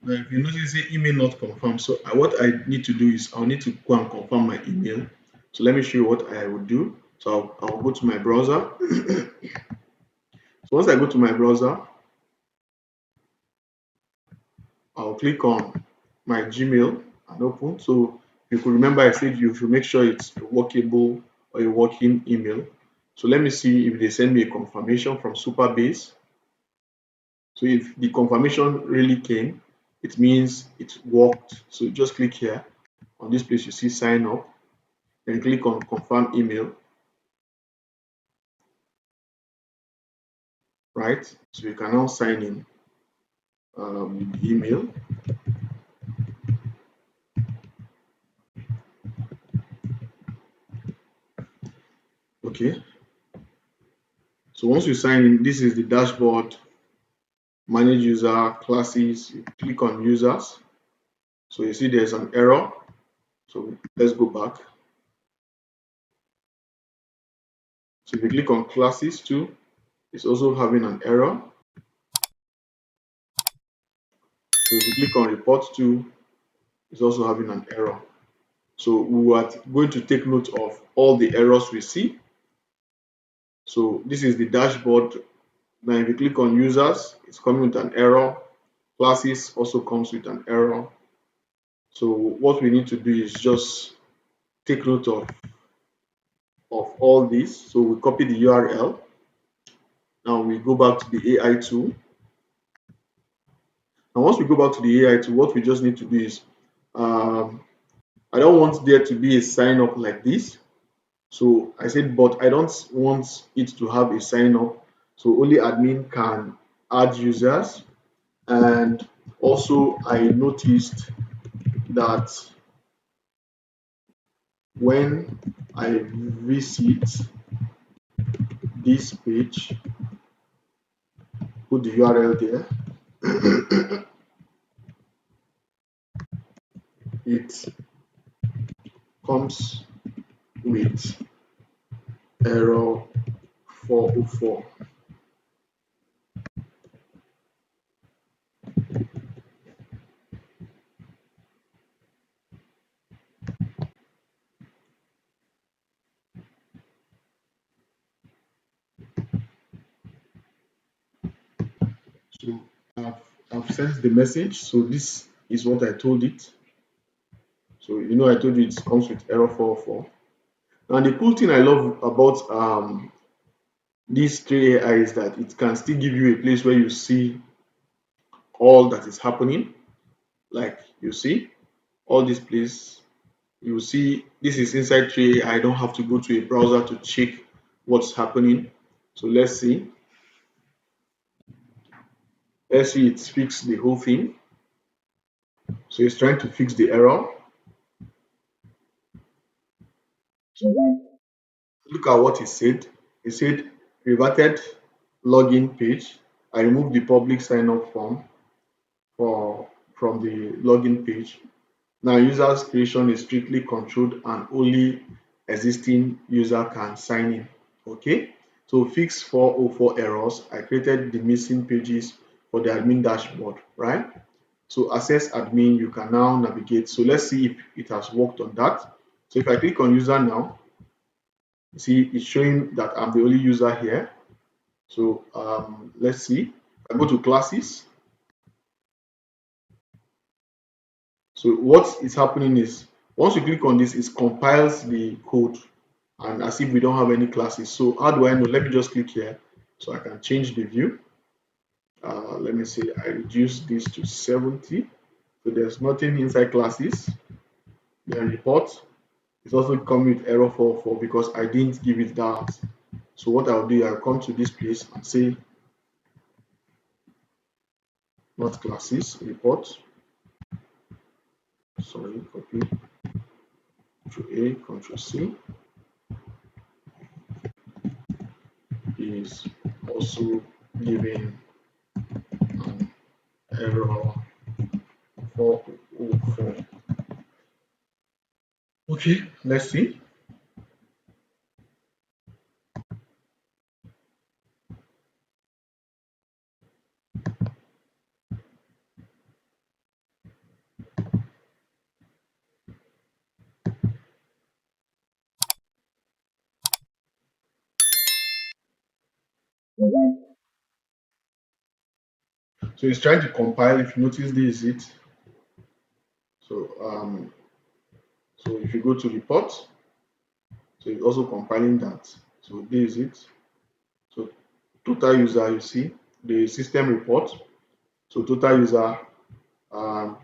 Now, if you notice, say email not confirmed. So what I need to do is I'll need to go and confirm my email. So let me show you what I would do. So I'll go to my browser. So once I go to my browser, I'll click on my Gmail and open. So you could remember I said you should make sure it's a workable or a working email. So let me see if they send me a confirmation from Superbase. So if the confirmation really came, it means it worked. So just click here on this place, you see sign up, then click on confirm email, right? So you can now sign in with the email. Okay. So once you sign in, this is the dashboard, manage user, classes, you click on users. So you see there's an error. So let's go back. So if you click on classes too, it's also having an error. So if you click on report too, it's also having an error. So we are going to take note of all the errors we see. So this is the dashboard. Now if you click on users, it's coming with an error. Classes also comes with an error. So what we need to do is just take note of all this. So we copy the URL. Now we go back to the AI tool. And once we go back to the AI tool, what we just need to do is I don't want there to be a sign up like this. So I said, but I don't want it to have a sign up. So only admin can add users. And also I noticed that when I visit this page, put the URL there, it comes with error 404. So I've, I've sent the message. So this is what I told it. So I told you it comes with error 404. And the cool thing I love about this Trae AI is that it can still give you a place where you see all that is happening. Like you see all this place, you see this is inside Trae AI. I don't have to go to a browser to check what's happening. So let's see. Let's see it fix the whole thing. So it's trying to fix the error. Look at what he said. He said reverted login page. I removed the public sign up form for from the login page. Now users creation is strictly controlled and only existing user can sign in. Okay. So fix 404 errors. I created the missing pages for the admin dashboard, right? So access admin, you can now navigate. So let's see if it has worked on that. So if I click on user now, you see it's showing that I'm the only user here. So let's see. I go to classes. So what is happening is once you click on this, it compiles the code and as if we don't have any classes. So how do I know? Let me just click here so I can change the view. Let me say I reduce this to 70. So there's nothing inside classes. Then report. It's also coming with error 404 because I didn't give it that. So what I'll do, I'll come to this place and say not classes, report. Sorry, copy, Ctrl A, Ctrl C is also giving an error 404. Okay, let's see. So it's trying to compile. If you notice, this is it. So so if you go to report, so it's also compiling that. So this is it. So total user, you see the system report. So total user,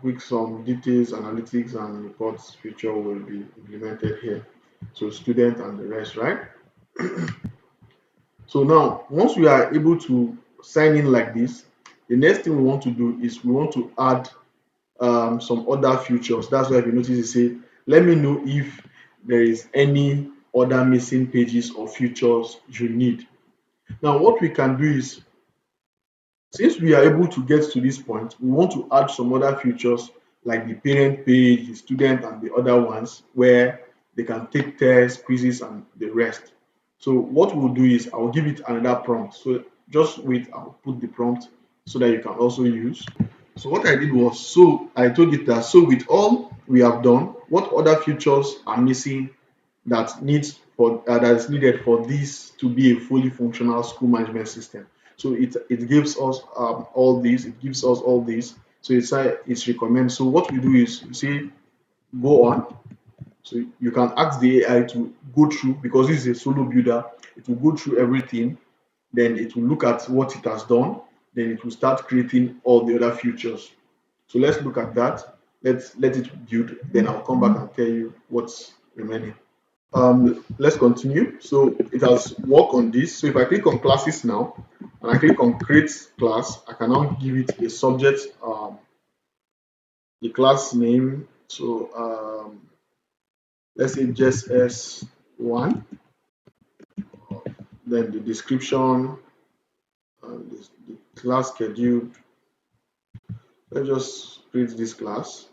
with some details, analytics, and reports feature will be implemented here. So student and the rest, right? So now, once we are able to sign in like this, the next thing we want to do is we want to add some other features. That's why if you notice it say, let me know if there is any other missing pages or features you need. Now, what we can do is, since we are able to get to this point, we want to add some other features like the parent page, the student, and the other ones where they can take tests, quizzes, and the rest. So what we'll do is I'll give it another prompt. So just wait, I'll put the prompt so that you can also use. So what I did was, so I told it that, so with all we have done, what other features are missing that is needed for this to be a fully functional school management system. So it gives us all these, it gives us all these. So it's recommend. So what we do is you say go on. So you can ask the AI to go through because this is a solo builder. It will go through everything, then it will look at what it has done, then it will start creating all the other features. So let's look at that. Let's let it build. Then I'll come back and tell you what's remaining. Let's continue. So it has worked on this. So if I click on classes now and I click on create class, I can now give it a subject, the class name. So let's say just S1, then the description, the class schedule. Let's just create this class.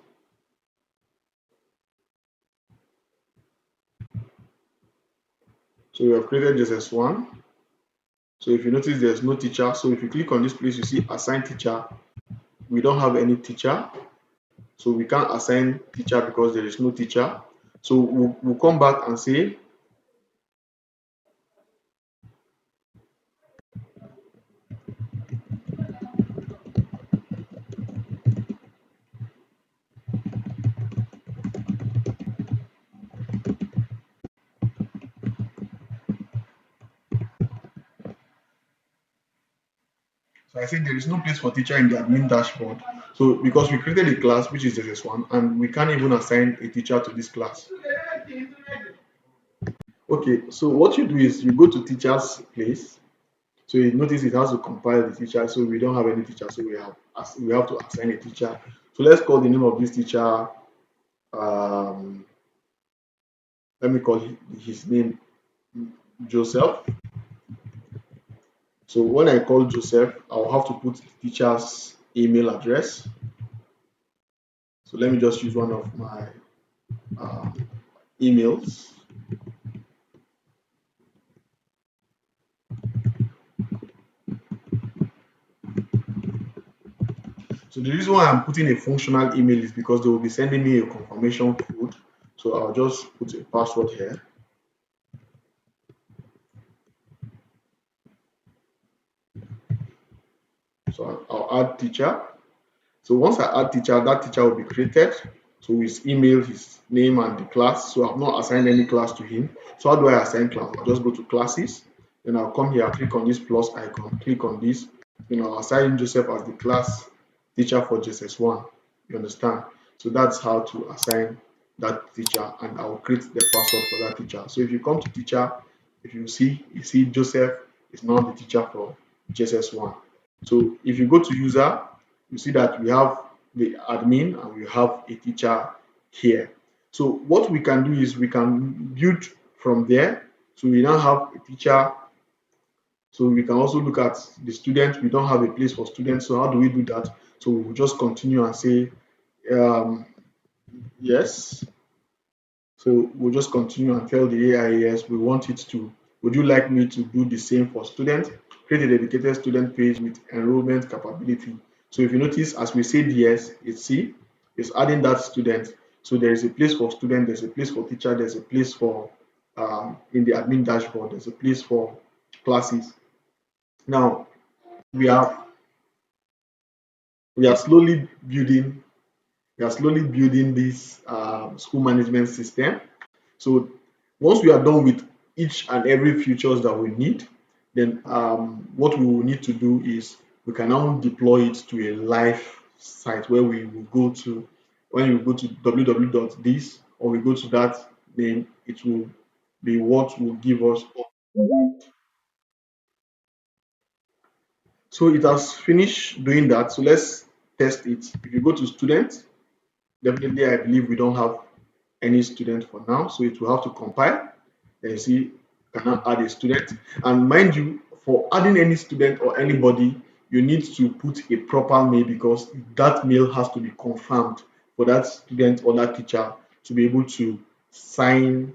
So we have created just S1. So if you notice there's no teacher, so if you click on this place, you see assign teacher. We don't have any teacher, so we can't assign teacher because there is no teacher. So we'll come back and say, so I said there is no place for teacher in the admin dashboard. So because we created a class which is SS1 and we can't even assign a teacher to this class. Okay, so what you do is you go to teacher's place. So you notice it has to compile the teacher. So we don't have any teacher. So we have to assign a teacher. So let's call the name of this teacher. Um, Let me call his name Joseph. So when I call Joseph, I'll have to put the teacher's email address. So let me just use one of my uh, emails. So the reason why I'm putting a functional email is because they will be sending me a confirmation code. So I'll just put a password here. So I'll add teacher. So once I add teacher, that teacher will be created. So his email, his name, and the class. So I've not assigned any class to him. So how do I assign class? I'll just go to classes. Then I'll come here, click on this plus icon, click on this. Then I'll assign Joseph as the class teacher for JSS1. You understand? So that's how to assign that teacher, and I will create the password for that teacher. So if you come to teacher, if you see Joseph is now the teacher for JSS1. So if you go to user, you see that we have the admin and we have a teacher here. So what we can do is we can build from there. So we now have a teacher. So we can also look at the student. We don't have a place for students. So how do we do that? So we will just continue and say um, yes. So we'll just continue and tell the AI, yes, we want it to. Would you like me to do the same for students? Create a dedicated student page with enrollment capability. So if you notice, as we said yes, it's adding that student. So there is a place for student, there's a place for teacher, there's a place for in the admin dashboard, there's a place for classes. Now we are we are slowly building we are slowly building this school management system. So once we are done with each and every features that we need, then what we will need to do is we can now deploy it to a live site where we will go to when you go to www.this or we go to that name, it will be what will give us. So it has finished doing that. So let's test it. If you go to students, definitely I believe we don't have any student for now. So it will have to compile. Then you see, you can now add a student. And mind you, for adding any student or anybody, you need to put a proper mail because that mail has to be confirmed for that student or that teacher to be able to sign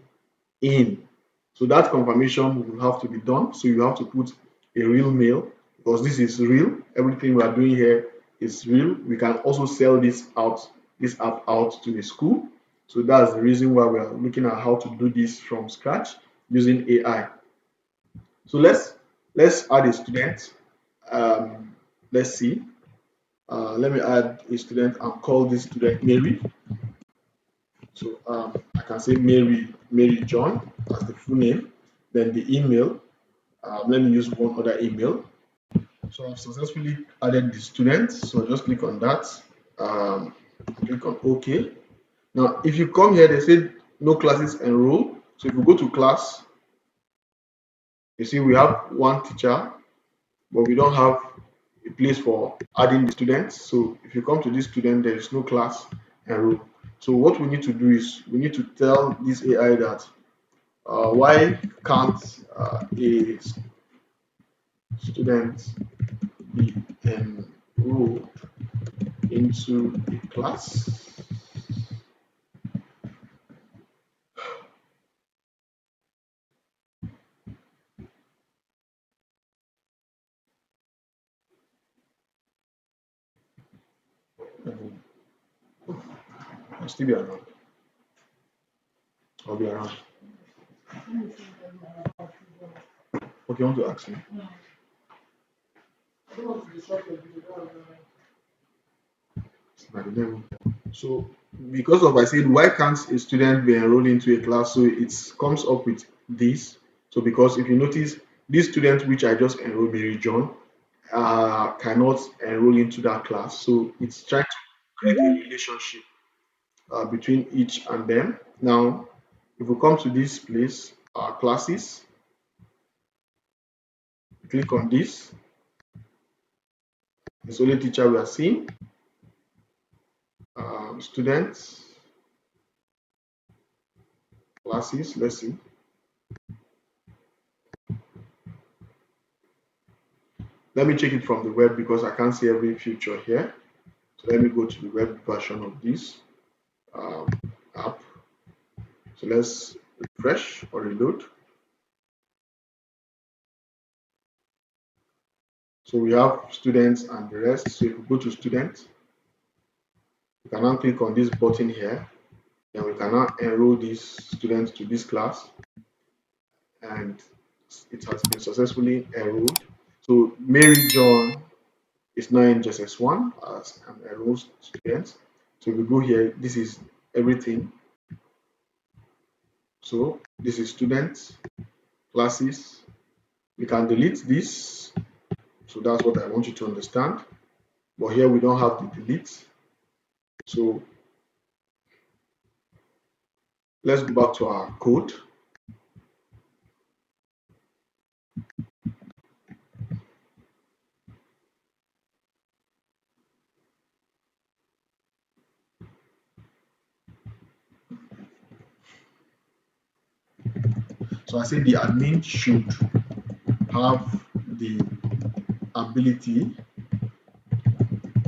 in. So that confirmation will have to be done. So you have to put a real mail because this is real. Everything we are doing here is real. We can also sell this app out to a school. So that's the reason why we are looking at how to do this from scratch using AI. So let's add a student. Um, let's see. Let me add a student and call this student Mary. So I can say Mary John as the full name. Then the email. Let me use one other email. So I've successfully added the student. So just click on that. Um, Click on OK. Now, if you come here, they say no classes enroll. So if you go to class, you see we have one teacher, but we don't have a place for adding the students. So if you come to this student, there is no class enroll. So what we need to do is we need to tell this AI that why can't a student be enrolled into a class? I'll still be around. I'll be around. Okay, you want to ask me? By the level. So because of I said why can't a student be enrolled into a class? So it comes up with this. So because if you notice, this student which I just enrolled, Mary John, cannot enroll into that class. So it's trying to create a relationship between each and them. Now, if we come to this place, classes, click on this. It's only teacher we are seeing. Students, classes. Let's see. Let me check it from the web because I can't see every feature here. So let me go to the web version of this um, app. So let's refresh or reload. So we have students and the rest. So if we go to students, we can now click on this button here. Then we can now enroll these students to this class, and it has been successfully enrolled. So Mary John is now in JSS1 as an enrolled student. So if we go here, this is everything. So this is students, classes. We can delete this. So that's what I want you to understand. But here we don't have the delete. So let's go back to our code. So I say the admin should have the ability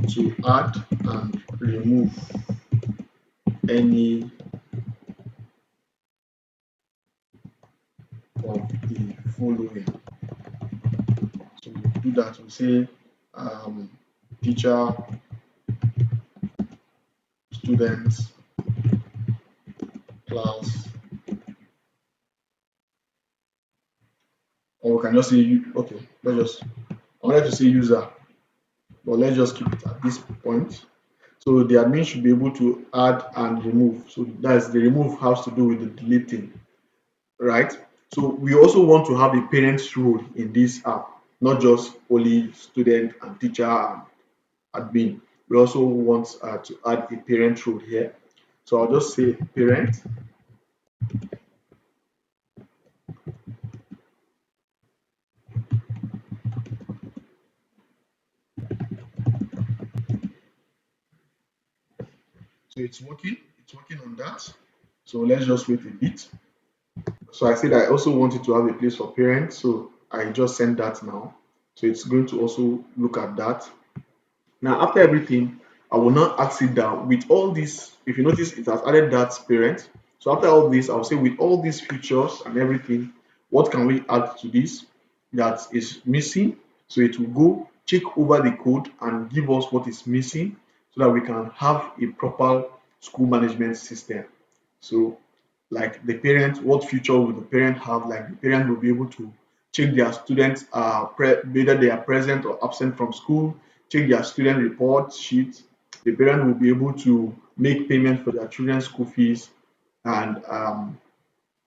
to add and remove any of the following. So we do that. We say teacher, students, class, or we can just say okay. Let's just I wanted to say user, but let's just keep it at this point. So the admin should be able to add and remove. So that's the remove has to do with the deleting, right? So we also want to have a parent's role in this app, not just only student and teacher and admin. We also want to add a parent role here. So I'll just say parent. So it's working. It's working on that. So let's just wait a bit. So I said I also wanted to have a place for parents. So I just sent that now. So it's going to also look at that. Now, after everything, I will now ask it down with all this. If you notice, it has added that parent. So after all this, I'll say with all these features and everything, what can we add to this that is missing? So it will go check over the code and give us what is missing so that we can have a proper school management system. So like the parent, what future will the parent have? Like the parent will be able to check their students whether they are present or absent from school, check their student report sheet. The parent will be able to make payment for their children's school fees and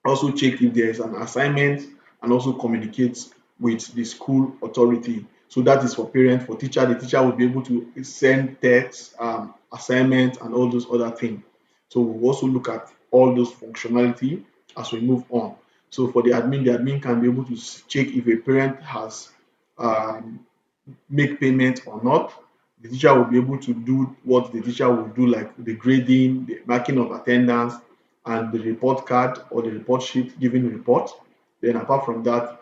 also check if there is an assignment and also communicate with the school authority. So that is for parent. For teacher, the teacher will be able to send text, assignment, and all those other things. So we'll also look at all those functionality as we move on. So for the admin can be able to check if a parent has um, make payment or not. The teacher will be able to do what the teacher will do, like the grading, the marking of attendance, and the report card or the report sheet giving the report. Then apart from that,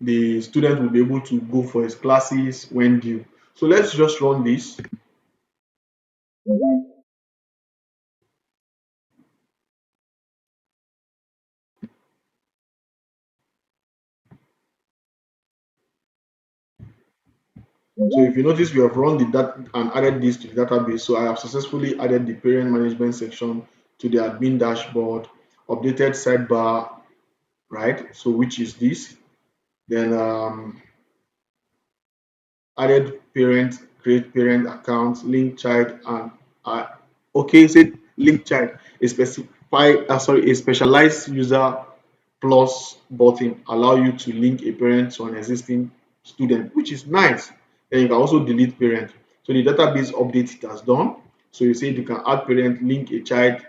the student will be able to go for his classes when due. So let's just run this. So if you notice, we have run the that and added this to the database. So I have successfully added the parent management section to the admin dashboard, updated sidebar, right? So which is this. Then added parent, create parent account, link child, and uh, okay, say link child, a specialized user plus button allow you to link a parent to an existing student, which is nice. Then you can also delete parent. So the database update it has done. So you say you can add parent, link a child,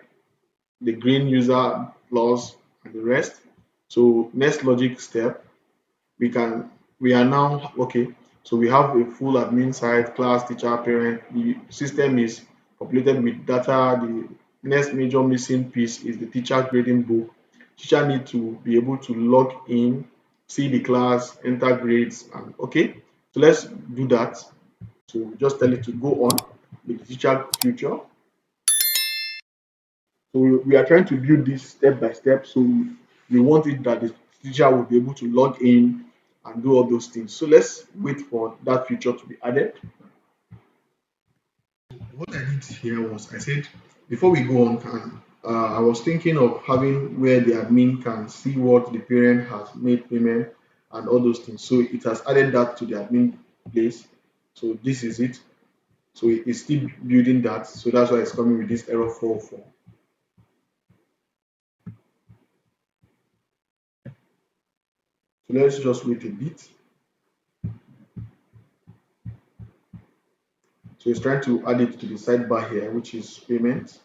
the green user plus, and the rest. So next logic step, we can we are now okay. So we have a full admin site, class, teacher, parent. The system is populated with data. The next major missing piece is the teacher grading book. Teacher need to be able to log in, see the class, enter grades, and okay. So let's do that. So just tell it to go on with the teacher future. So we are trying to build this step by step. So we want it that the teacher will be able to log in and do all those things. So let's wait for that feature to be added. What I did here was I said before we go on, I was thinking of having where the admin can see what the parent has made payment and all those things. So it has added that to the admin place. So this is it. So it's still building that. So that's why it's coming with this error 404. So let's just wait a bit. So it's trying to add it to the sidebar here, which is payment.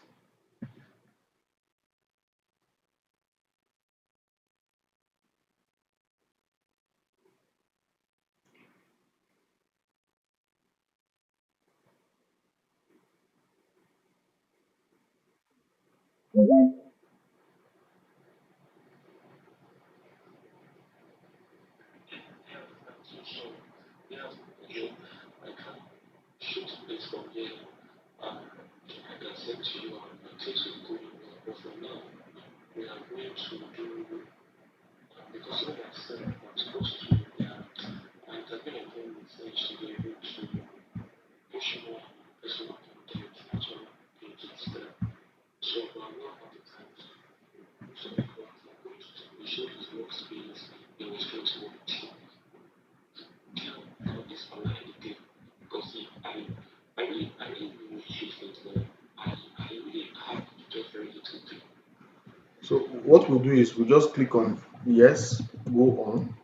So what we'll do is we'll just click on yes, go on.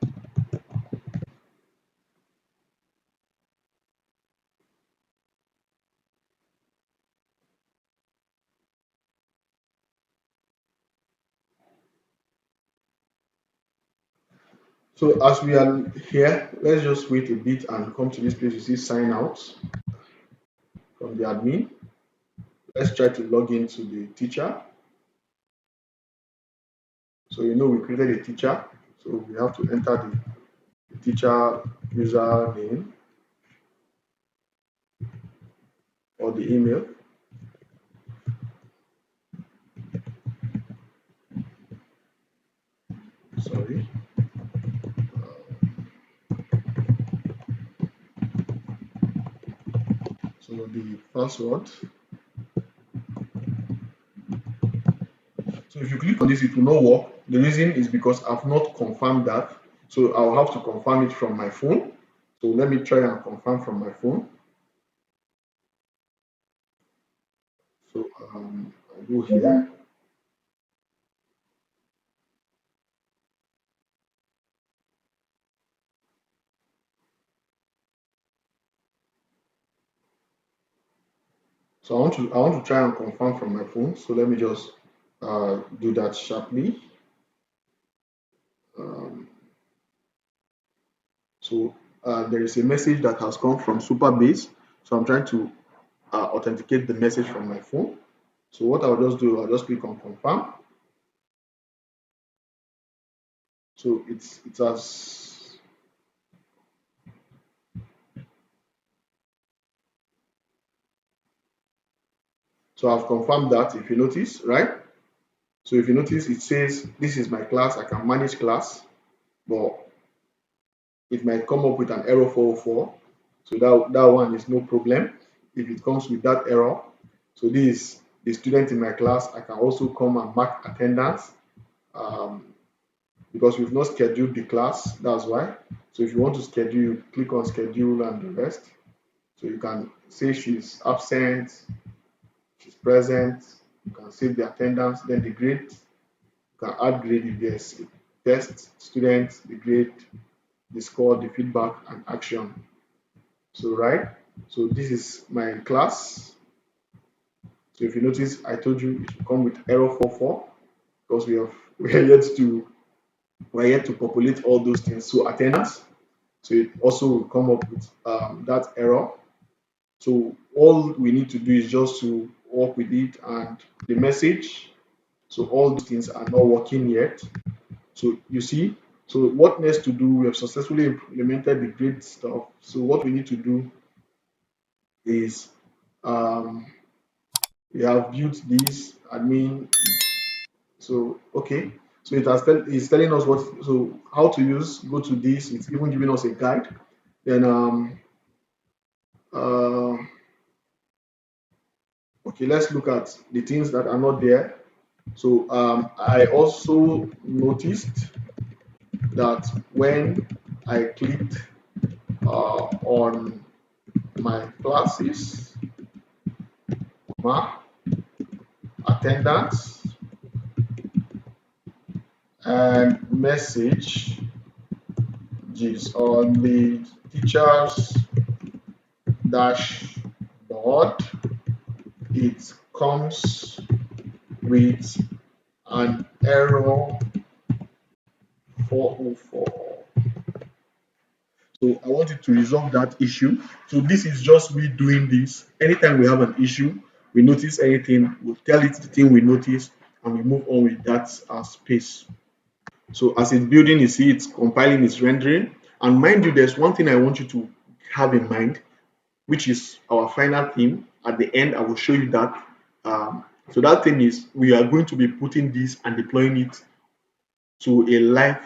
So as we are here, let's just wait a bit and come to this place. You see sign out from the admin. Let's try to log into the teacher. So you know we created a teacher. So we have to enter the teacher username or the email. Sorry. So the password. So if you click on this, it will not work. The reason is because I've not confirmed that. So I'll have to confirm it from my phone. So let me try and confirm from my phone. So I'll go here. So I want to try and confirm from my phone. So let me just do that sharply. Um, so there is a message that has come from Superbase. So I'm trying to authenticate the message from my phone. So what I'll just do, I'll just click on confirm. So it has, so I've confirmed that, if you notice, right? So if you notice, it says this is my class. I can manage class, but it might come up with an error 404. So that one is no problem if it comes with that error. So this is the student in my class. I can also come and mark attendance, um, because we've not scheduled the class. That's why. So if you want to schedule, you click on schedule and the rest. So you can say she's absent, she's present. You can save the attendance, then the grade. You can add grade if there's a test, student, the grade, the score, the feedback, and action. So right. So this is my class. So if you notice, I told you it will come with error 44 because we are yet to populate all those things. So attendance. So it also will come up with that error. So all we need to do is just to work with it and the message. So all those things are not working yet. So you see, so what next to do? We have successfully implemented the grade stuff. So what we need to do is um, we have built this admin. So okay, so it's telling us what, so how to use. Go to this. It's even giving us a guide. Then uh, okay, let's look at the things that are not there. So I also noticed that when I clicked on my classes, my attendance, and messages on the teacher's dashboard, it comes with an error 404. So I wanted to resolve that issue. So this is just we doing this. Anytime we have an issue, we notice anything, we'll tell it the thing we notice, and we move on with that space. So as it's building, you see it's compiling, it's rendering. And mind you, there's one thing I want you to have in mind, which is our final theme. At the end, I will show you that. So that thing is we are going to be putting this and deploying it to a live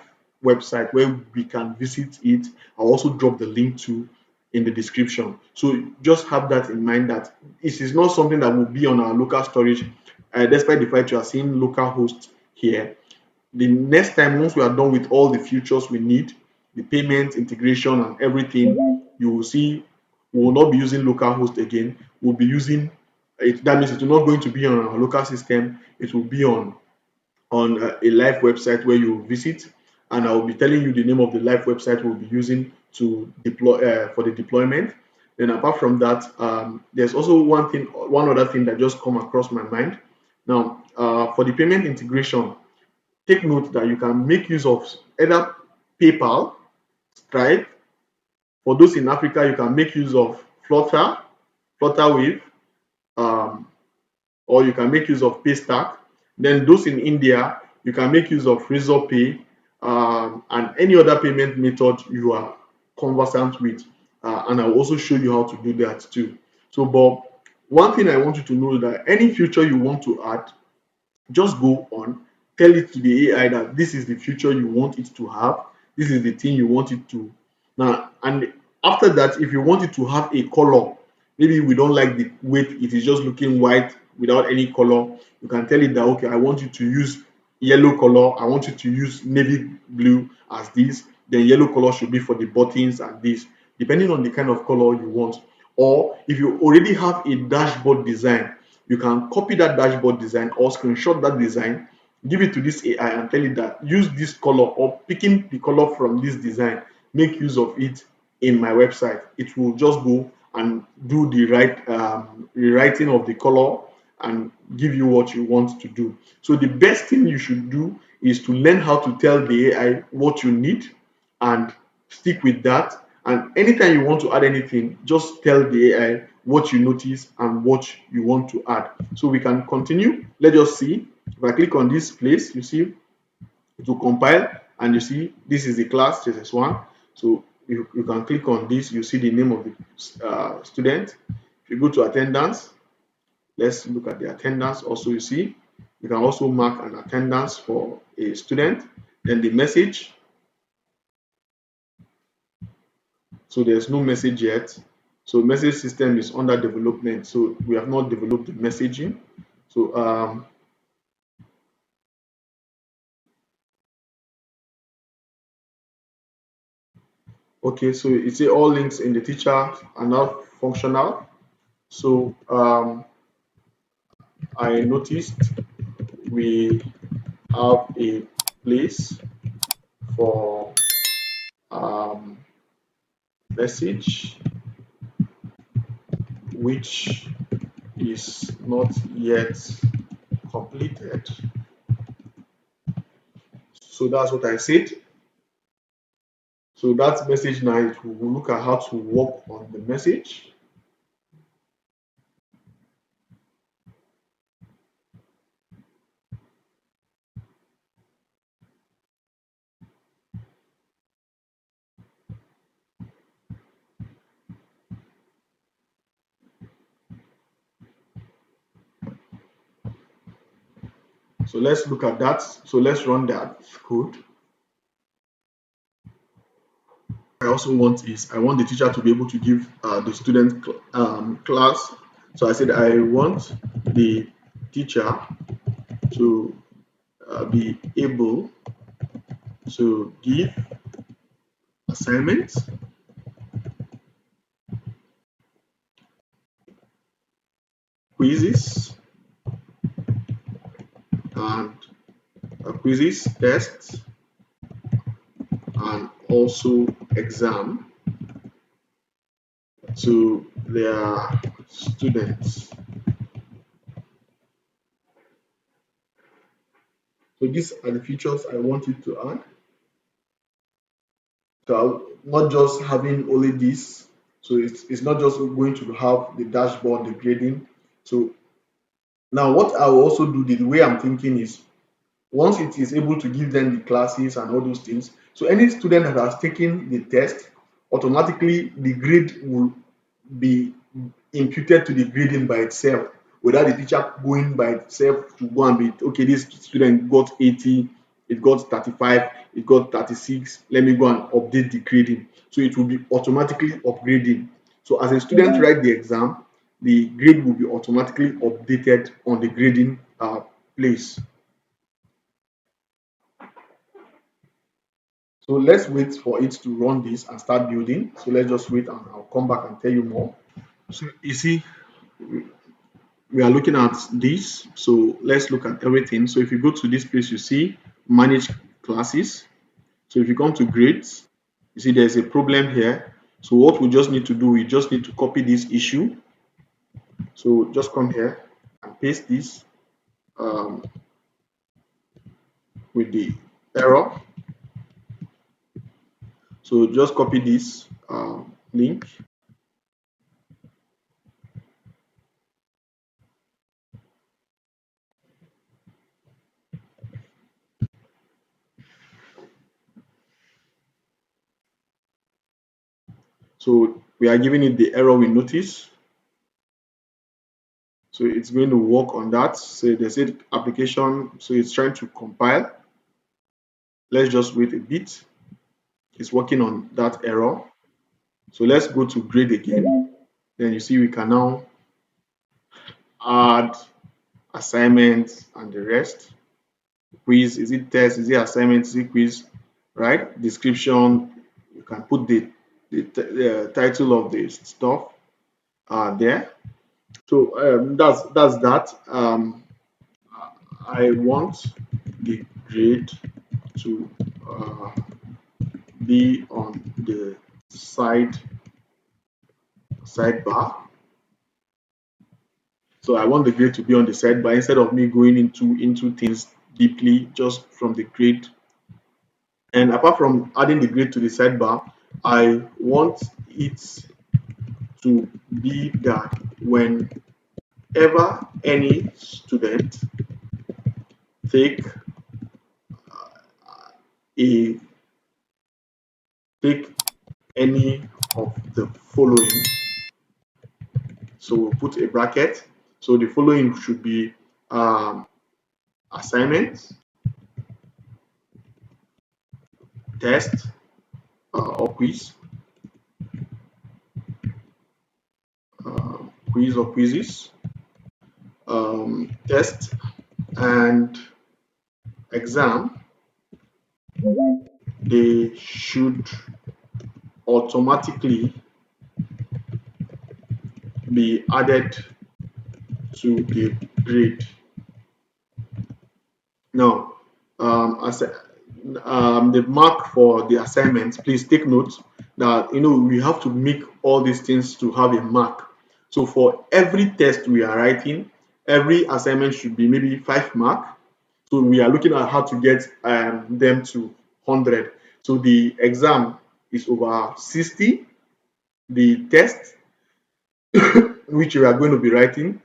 website where we can visit it. I'll also drop the link to in the description. So just have that in mind that it is not something that will be on our local storage, despite the fact you are seeing local host here. The next time, once we are done with all the features we need, the payment, integration, and everything, you will see we will not be using local host again. We'll be using it. That means it will not going to be on our local system. It will be on a live website where you visit, and I will be telling you the name of the live website we'll be using to deploy for the deployment. Then apart from that, there's also one other thing that just come across my mind. Now, for the payment integration, take note that you can make use of either PayPal, Stripe. For those in Africa, you can make use of Flutterwave, um, or you can make use of Paystack. Then those in India, you can make use of Razorpay, and any other payment method you are conversant with. And I'll also show you how to do that too. So, but one thing I want you to know is that any feature you want to add, just go on, tell it to the AI that this is the future you want it to have, this is the thing you want it to. Now, and after that, if you want it to have a color, maybe we don't like the way it is just looking white without any color, you can tell it that, okay, I want you to use yellow color, I want you to use navy blue as this, then yellow color should be for the buttons and this, depending on the kind of color you want. Or if you already have a dashboard design, you can copy that dashboard design or screenshot that design, give it to this AI and tell it that use this color or picking the color from this design, make use of it in my website. It will just go and do the right rewriting of the color and give you what you want to do. So the best thing you should do is to learn how to tell the AI what you need and stick with that, And anytime you want to add anything, just tell the AI what you notice and what you want to add. So we can continue. Let us see. If I click on this place, you see it will compile, and you see this is the class JSS1. So you can click on this, you see the name of the student. If you go to attendance, let's look at the attendance. Also, you see you can also mark an attendance for a student. Then the message, so there's no message yet. So message system is under development, so we have not developed the messaging. So okay, so it say all links in the teacher are now functional. So I noticed we have a place for um, message which is not yet completed. So that's what I said. So that message now, it will look at how to work on the message. So let's look at that. So let's run that code. I also want is I want the teacher to be able to give the student class. So I said I want the teacher to be able to give assignments, quizzes, and quizzes, tests, and also exam to their students. So these are the features I want you to add. So not just having only this. So it's not just going to have the dashboard, the grading. So now what I will also do, the way I'm thinking is once it is able to give them the classes and all those things, so any student that has taken the test, automatically the grade will be imputed to the grading by itself without the teacher going by itself to go and be okay, this student got 80, it got 35, it got 36, let me go and update the grading. So it will be automatically upgrading. So as a student write the exam, the grade will be automatically updated on the grading place. So let's wait for it to run this and start building. So let's just wait and I'll come back and tell you more. So you see, we are looking at this. So let's look at everything. So if you go to this place, you see manage classes. So if you come to grades, you see there's a problem here. So what we just need to do, we just need to copy this issue. So just come here and paste this um, with the error. So just copy this link. So we are giving it the error we notice. So it's going to work on that. So they said application, so it's trying to compile. Let's just wait a bit. It's working on that error. So let's go to grade again. Then you see we can now add assignments and the rest. Quiz, is it test, is it assignment, is it quiz, right? Description, you can put the title of the stuff there. So that's that. I want the grade to uh, be on the sidebar. So I want the grade to be on the sidebar instead of me going into things deeply just from the grade. And apart from adding the grade to the sidebar, I want it to be that whenever any student take a take any of the following, so we'll put a bracket. So the following should be assignment, test, or quiz, quiz or quizzes, test, and exam. They should automatically be added to the grade. Now, as the mark for the assignment, please take note that we have to make all these things to have a mark. So for every test we are writing, every assignment should be maybe 5 mark. So we are looking at how to get them to 100. So the exam is over 60. The test, which we are going to be writing,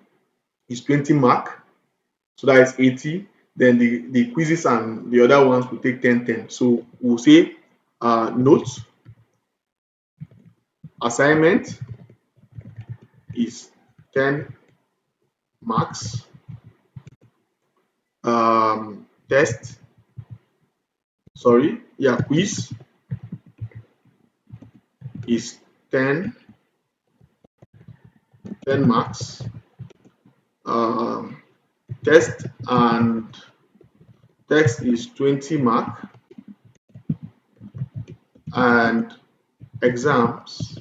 is 20 mark. So that is 80. Then the quizzes and the other ones will take 10, 10. So we'll say notes, assignment is 10 marks. Test, sorry, yeah, quiz is 10 marks. Test and text is 20 mark, and exams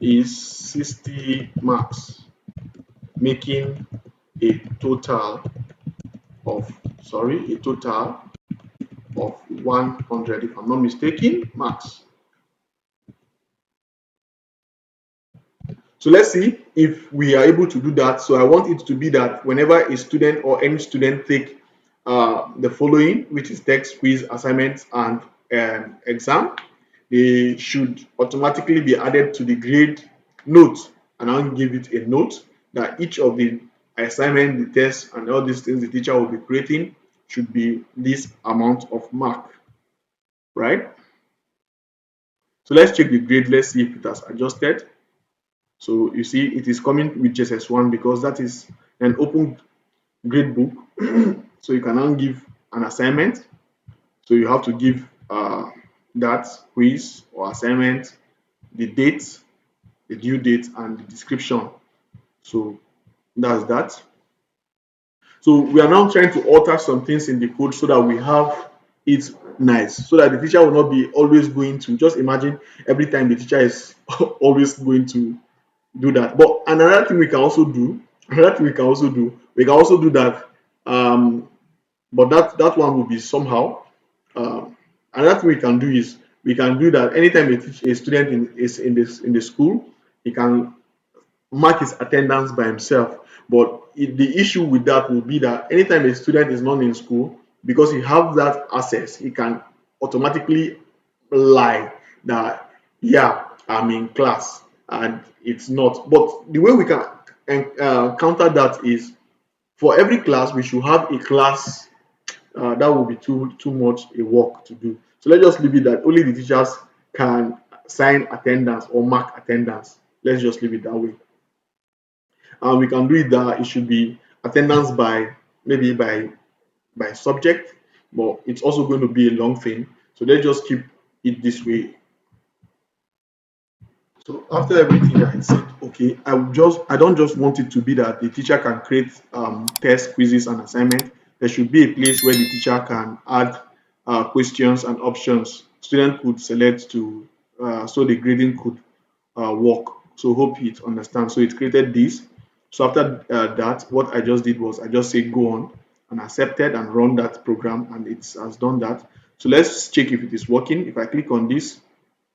is 60 marks, making a total of 100, if I'm not mistaken, marks. So let's see if we are able to do that. So I want it to be that whenever a student or any student take the following, which is text, quiz, assignment, and exam, they should automatically be added to the grade note. And I'll give it a note that each of the assignment, the test, and all these things the teacher will be creating should be this amount of mark, right? So let's check the grade. Let's see if it has adjusted. So you see it is coming with JSS1 because that is an open grade book. So you can now give an assignment. So you have to give that quiz or assignment, the date, the due date, and the description. So that's that. So we are now trying to alter some things in the code so that we have it nice, so that the teacher will not be always going to just imagine every time the teacher is always going to do that. But another thing we can also do, we can also do that. But that one will be somehow. Another thing we can do is we can do that anytime a student is in the school, he can mark his attendance by himself. But the issue with that will be that anytime a student is not in school, because he has that access, he can automatically lie that, yeah, I'm in class, and it's not. But the way we can counter that is, for every class we should have a class. That will be too much a work to do. So let's just leave it that only the teachers can sign attendance or mark attendance. Let's just leave it that way. And we can do it that it should be attendance by maybe by subject, but it's also going to be a long thing. So let's just keep it this way. So after everything I said, okay, I don't just want it to be that the teacher can create test, quizzes, and assignment. There should be a place where the teacher can add questions and options. Student could select to so the grading could work. So hope it understands. So it created this. So after that, what I just did was I just say go on and accepted and run that program, and it has done that. So let's check if it is working. If I click on this,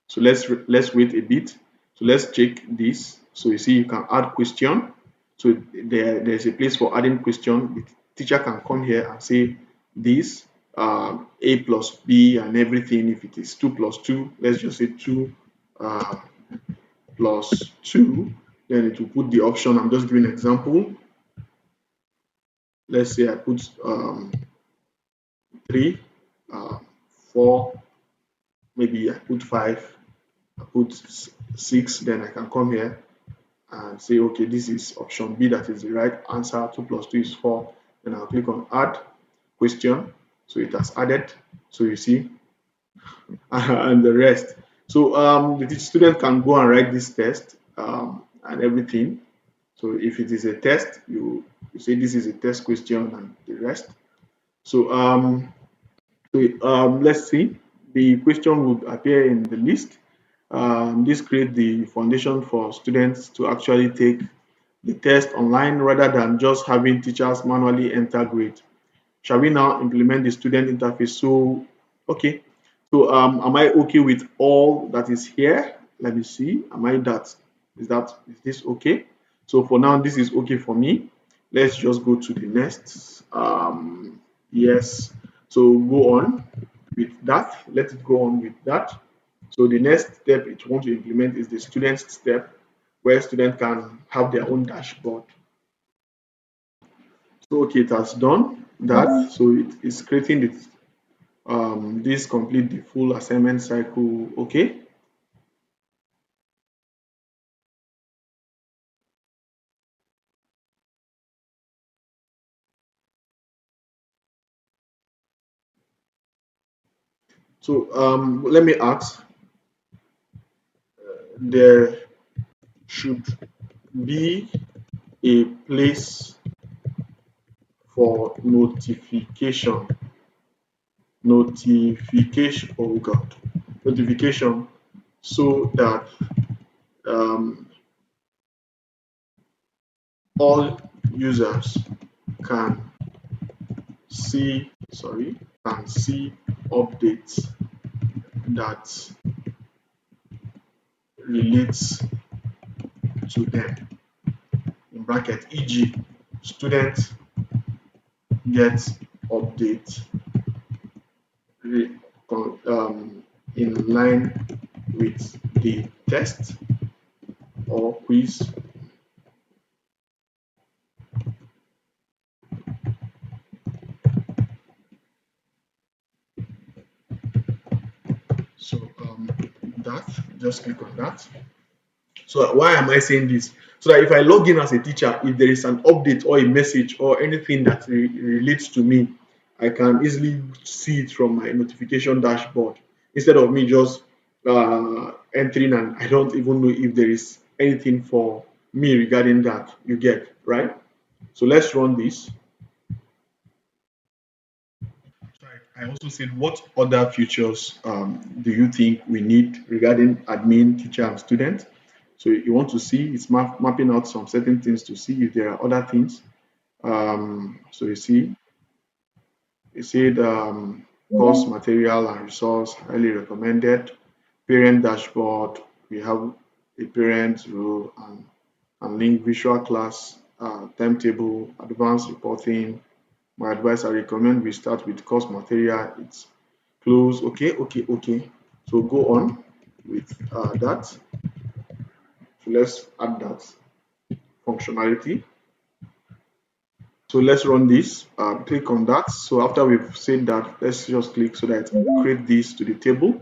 so let's wait a bit. So let's check this. So you see you can add question. So there's a place for adding question. The teacher can come here and say this a plus b and everything. If it is 2 plus 2, let's just say 2 uh, plus 2, then it will put the option. I'm just giving an example. Let's say I put 3, uh, 4, maybe I put 5, I put 6, then I can come here and say, okay, this is option B, that is the right answer. 2 plus 2 is 4. Then I'll click on add question. So it has added. So you see, and the rest. So the student can go and write this test and everything. So if it is a test, you say this is a test question and the rest. So let's see. The question would appear in the list. This creates the foundation for students to actually take the test online rather than just having teachers manually enter grade. Shall we now implement the student interface? So, okay. So, am I okay with all that is here? Let me see. Am I that? Is this okay? So for now, this is okay for me. Let's just go to the next. Yes. So go on with that. Let it go on with that. So the next step it want to implement is the student step, where students can have their own dashboard. So okay, it has done that. So it is creating this complete the full assignment cycle. Okay. So let me ask, there should be a place for notification, oh god, notification, so that um, all users can see updates that relates to them, in bracket, e.g. student get update re- in line with the test or quiz. So that, just click on that. So why am I saying this? So that if I log in as a teacher, if there is an update or a message or anything that relates to me, I can easily see it from my notification dashboard instead of me just entering and I don't even know if there is anything for me regarding that. You get right? So let's run this. I also said, what other features do you think we need regarding admin, teacher, and student? So you want to see, it's mapping out some certain things to see if there are other things. So you see, it said course material and resource highly recommended. Parent dashboard, we have a parent role and link visual class, timetable, advanced reporting. My advice, I recommend we start with course material. It's close. Okay, okay, okay. So go on with that. So let's add that functionality. So let's run this. Click on that. So after we've said that, let's just click so that create this to the table.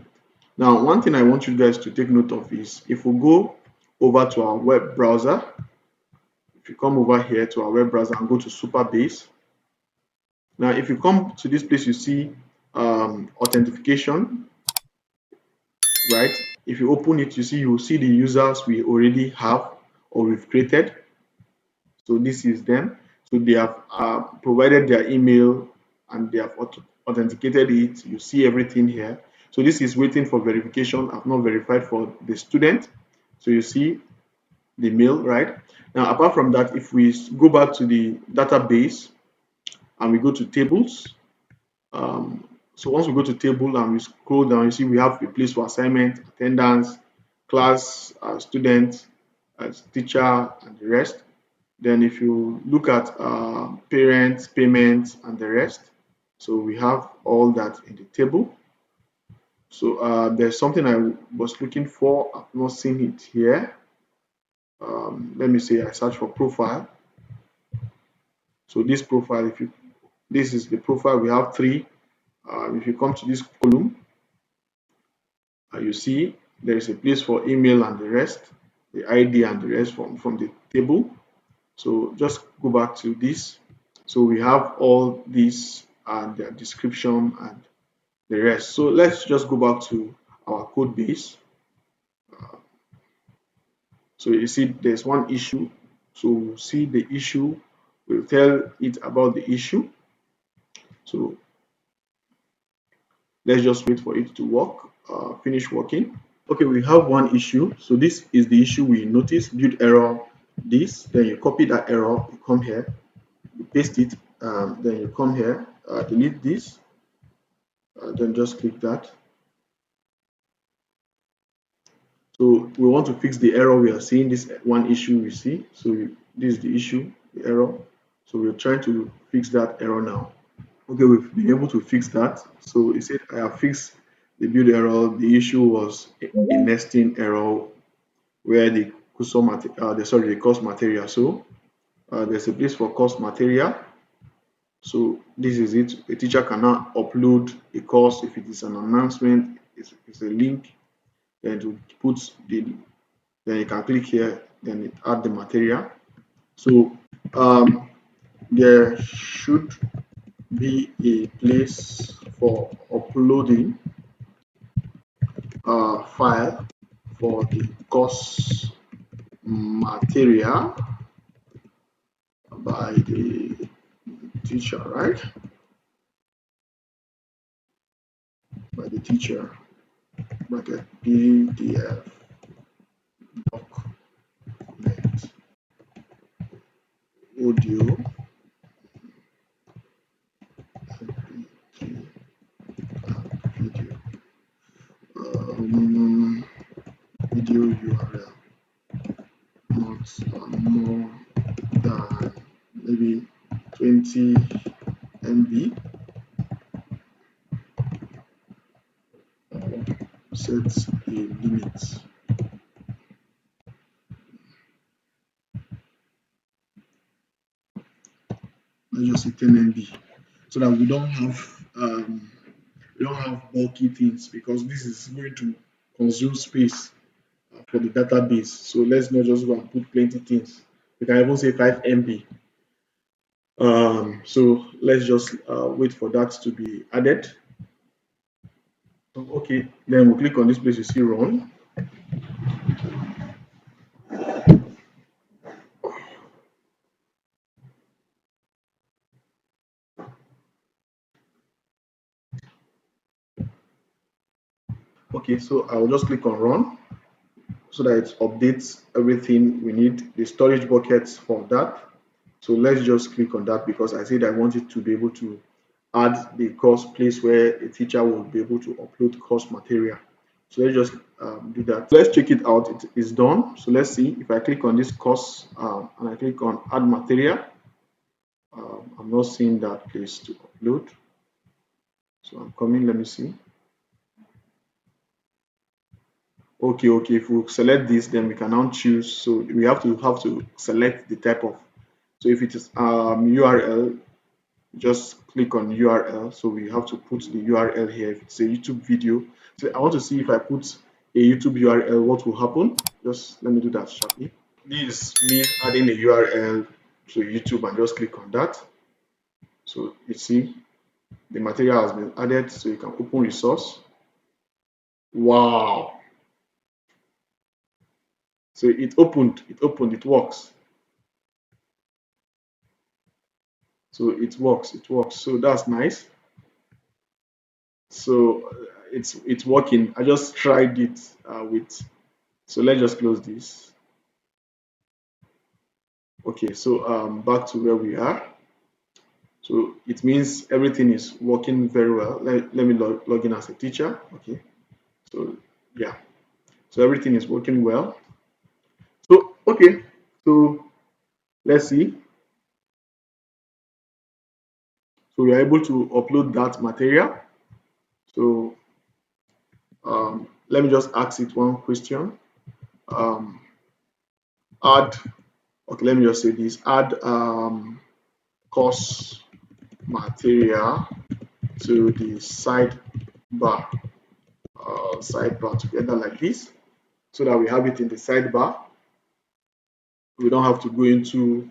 Now, one thing I want you guys to take note of is if we go over to our web browser, if you come over here to our web browser and go to Superbase. Now, if you come to this place, you see authentication, right? If you open it, you will see the users we already have or we've created. So this is them. So they have provided their email and they have authenticated it. You see everything here. So this is waiting for verification. I've not verified for the student. So you see the mail, right? Now, apart from that, if we go back to the database and we go to tables, so once we go to table and we scroll down, you see we have a place for assignment, attendance, class, student, teacher, and the rest. Then if you look at parents, payments, and the rest, so we have all that in the table. So there's something I was looking for. I've not seen it here. Let me say I search for profile. So this profile, if you this is the profile, we have three. If you come to this column, you see there is a place for email and the rest, the ID and the rest from the table. So just go back to this. So we have all these and their description and the rest. So let's just go back to our code base. So you see there's one issue. So see the issue, we'll tell it about the issue. So let's just wait for it to work, finish working. Okay, we have one issue. So this is the issue we noticed, build error this. Then you copy that error, you come here, you paste it, then you come here, delete this, then just click that. So we want to fix the error we are seeing, this one issue we see. So this is the issue, the error. So we're trying to fix that error now. Okay, we've been able to fix that. So it said I have fixed the build error. The issue was a nesting error where the custom the course material. So there's a place for course material. So this is it. A teacher cannot upload a course if it is an announcement, it's a link, then to put the then you can click here, then it add the material. So there should be a place for uploading a file for the course material by the teacher, right? By the teacher, bracket PDF document audio video um, video URL not more than maybe 20 MB. Set a limit. Let's just say 10 MB so that we don't have bulky things because this is going to consume space for the database. So let's not just go and put plenty things. We can even say 5 MB. So let's just wait for that to be added. So, okay, then we'll click on this place you see run. Okay, so I'll just click on run so that it updates everything we need, the storage buckets for that. So let's just click on that because I said I wanted to be able to add the course place where a teacher will be able to upload course material. So let's just do that. Let's check it out. It is done. So let's see if I click on this course and I click on add material. I'm not seeing that place to upload. So I'm coming. Let me see. Okay. If we select this, then we can now choose. So we have to select the type of. So if it is URL, just click on URL. So we have to put the URL here. If it's a YouTube video, so I want to see if I put a YouTube URL, what will happen. Just let me do that sharply. This is me adding a URL to YouTube and just click on that. So you see the material has been added, so you can open resource. Wow. So it works. So it works. So that's nice. So it's working. I just tried it with. So let's just close this. Okay, so back to where we are. So it means everything is working very well. Let me log in as a teacher. Okay, so yeah, so everything is working well. So okay, so let's see. So we are able to upload that material. So Let me just ask it one question. Um, add, okay, let me just say this, add course material to the sidebar together like this, so that we have it in the sidebar. We don't have to go into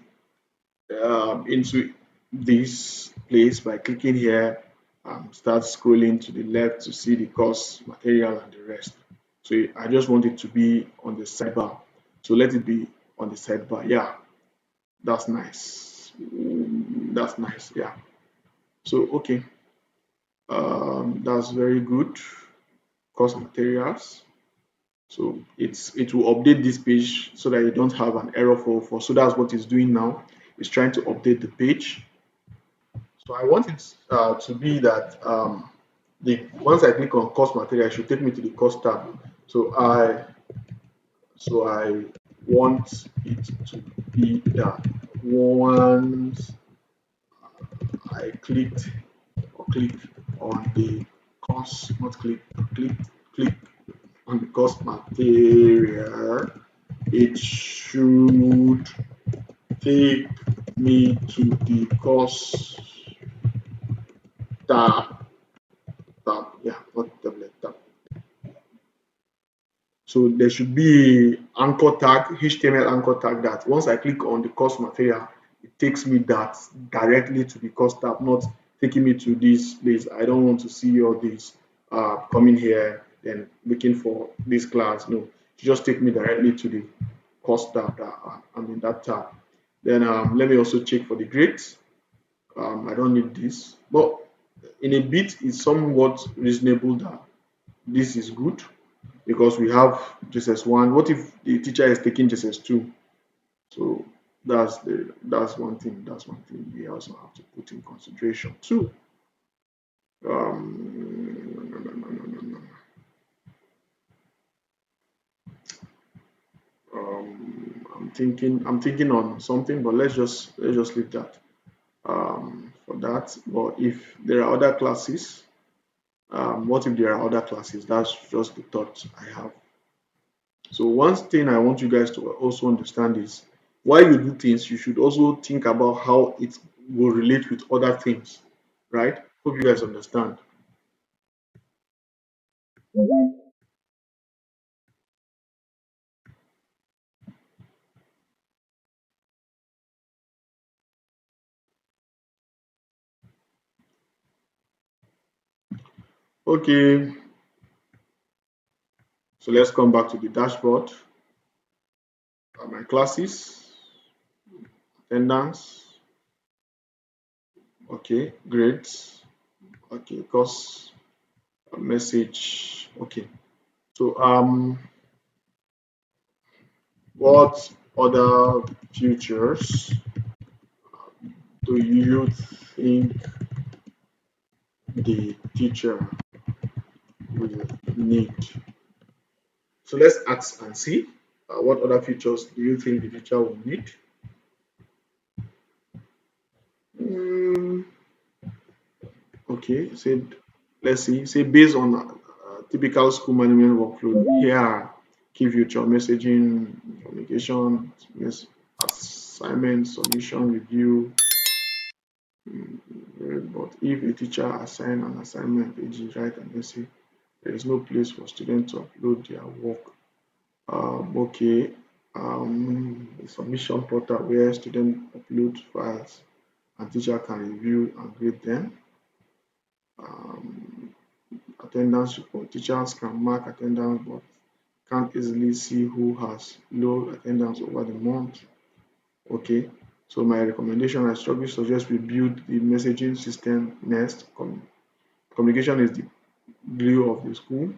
this place by clicking here and start scrolling to the left to see the course material and the rest. So I just want it to be on the sidebar. So let it be on the sidebar. Yeah, that's nice. That's nice. Yeah. So okay, that's very good. Course materials. So it will update this page so that you don't have an error for. So that's what it's doing now. It's trying to update the page. So I want it to be that the once I click on course material, it should take me to the course tab. So I want it to be that once I click on the course, not click on the course material, it should take me to the course tab, yeah, not tablet tab. So there should be anchor tag, HTML anchor tag that once I click on the course material, it takes me that directly to the course tab, not taking me to this place. I don't want to see all this coming here and looking for this class. No, just take me directly to the course tab that I'm in that tab. Then let me also check for the grades. I don't need this, but in a bit, it's somewhat reasonable that this is good because we have JSS1. What if the teacher is taking JSS2? So that's one thing. That's one thing we also have to put in consideration too. No, no, no, no, no, no. I'm thinking on something, but let's just leave that for that. But if there are other classes, what if there are other classes? That's just the thought I have. So one thing I want you guys to also understand is while you do things, you should also think about how it will relate with other things, right? Hope you guys understand. Okay, so let's come back to the dashboard. My classes, attendance, okay, grades, okay, course, message, okay. So what other features do you think the teacher will need? So let's ask and see what other features do you think the teacher will need? Mm, okay, say let's see. Say based on typical school management workflow, here are key feature messaging, communication, assignment, submission, review. But if a teacher assign an assignment, e.g., write an essay, there is no place for students to upload their work. Okay, the submission portal where students upload files and teacher can review and grade them. Um, attendance report. Teachers can mark attendance but can't easily see who has low attendance over the month. Okay, so my recommendation, I strongly suggest we build the messaging system next. Communication is the glue of the school.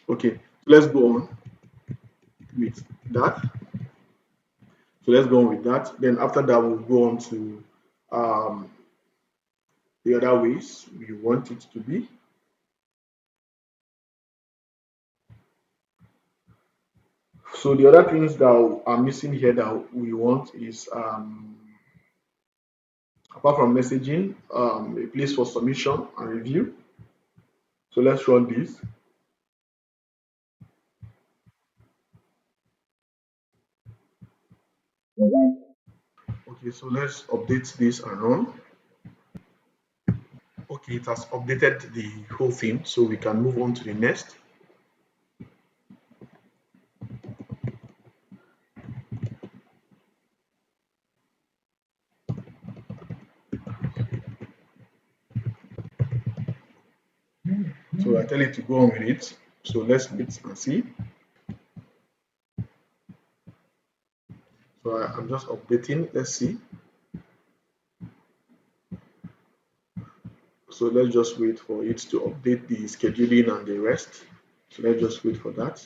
Okay, let's go on with that. So let's go on with that. Then after that, we'll go on to um, the other ways we want it to be. So the other things that are missing here that we want is apart from messaging, a place for submission and review. So let's run this. Okay, so let's update this and run. Okay, it has updated the whole thing, so we can move on to the next. So I tell it to go on with it. So let's wait and see. So I'm just updating. Let's see. So let's just wait for it to update the scheduling and the rest. So let's just wait for that.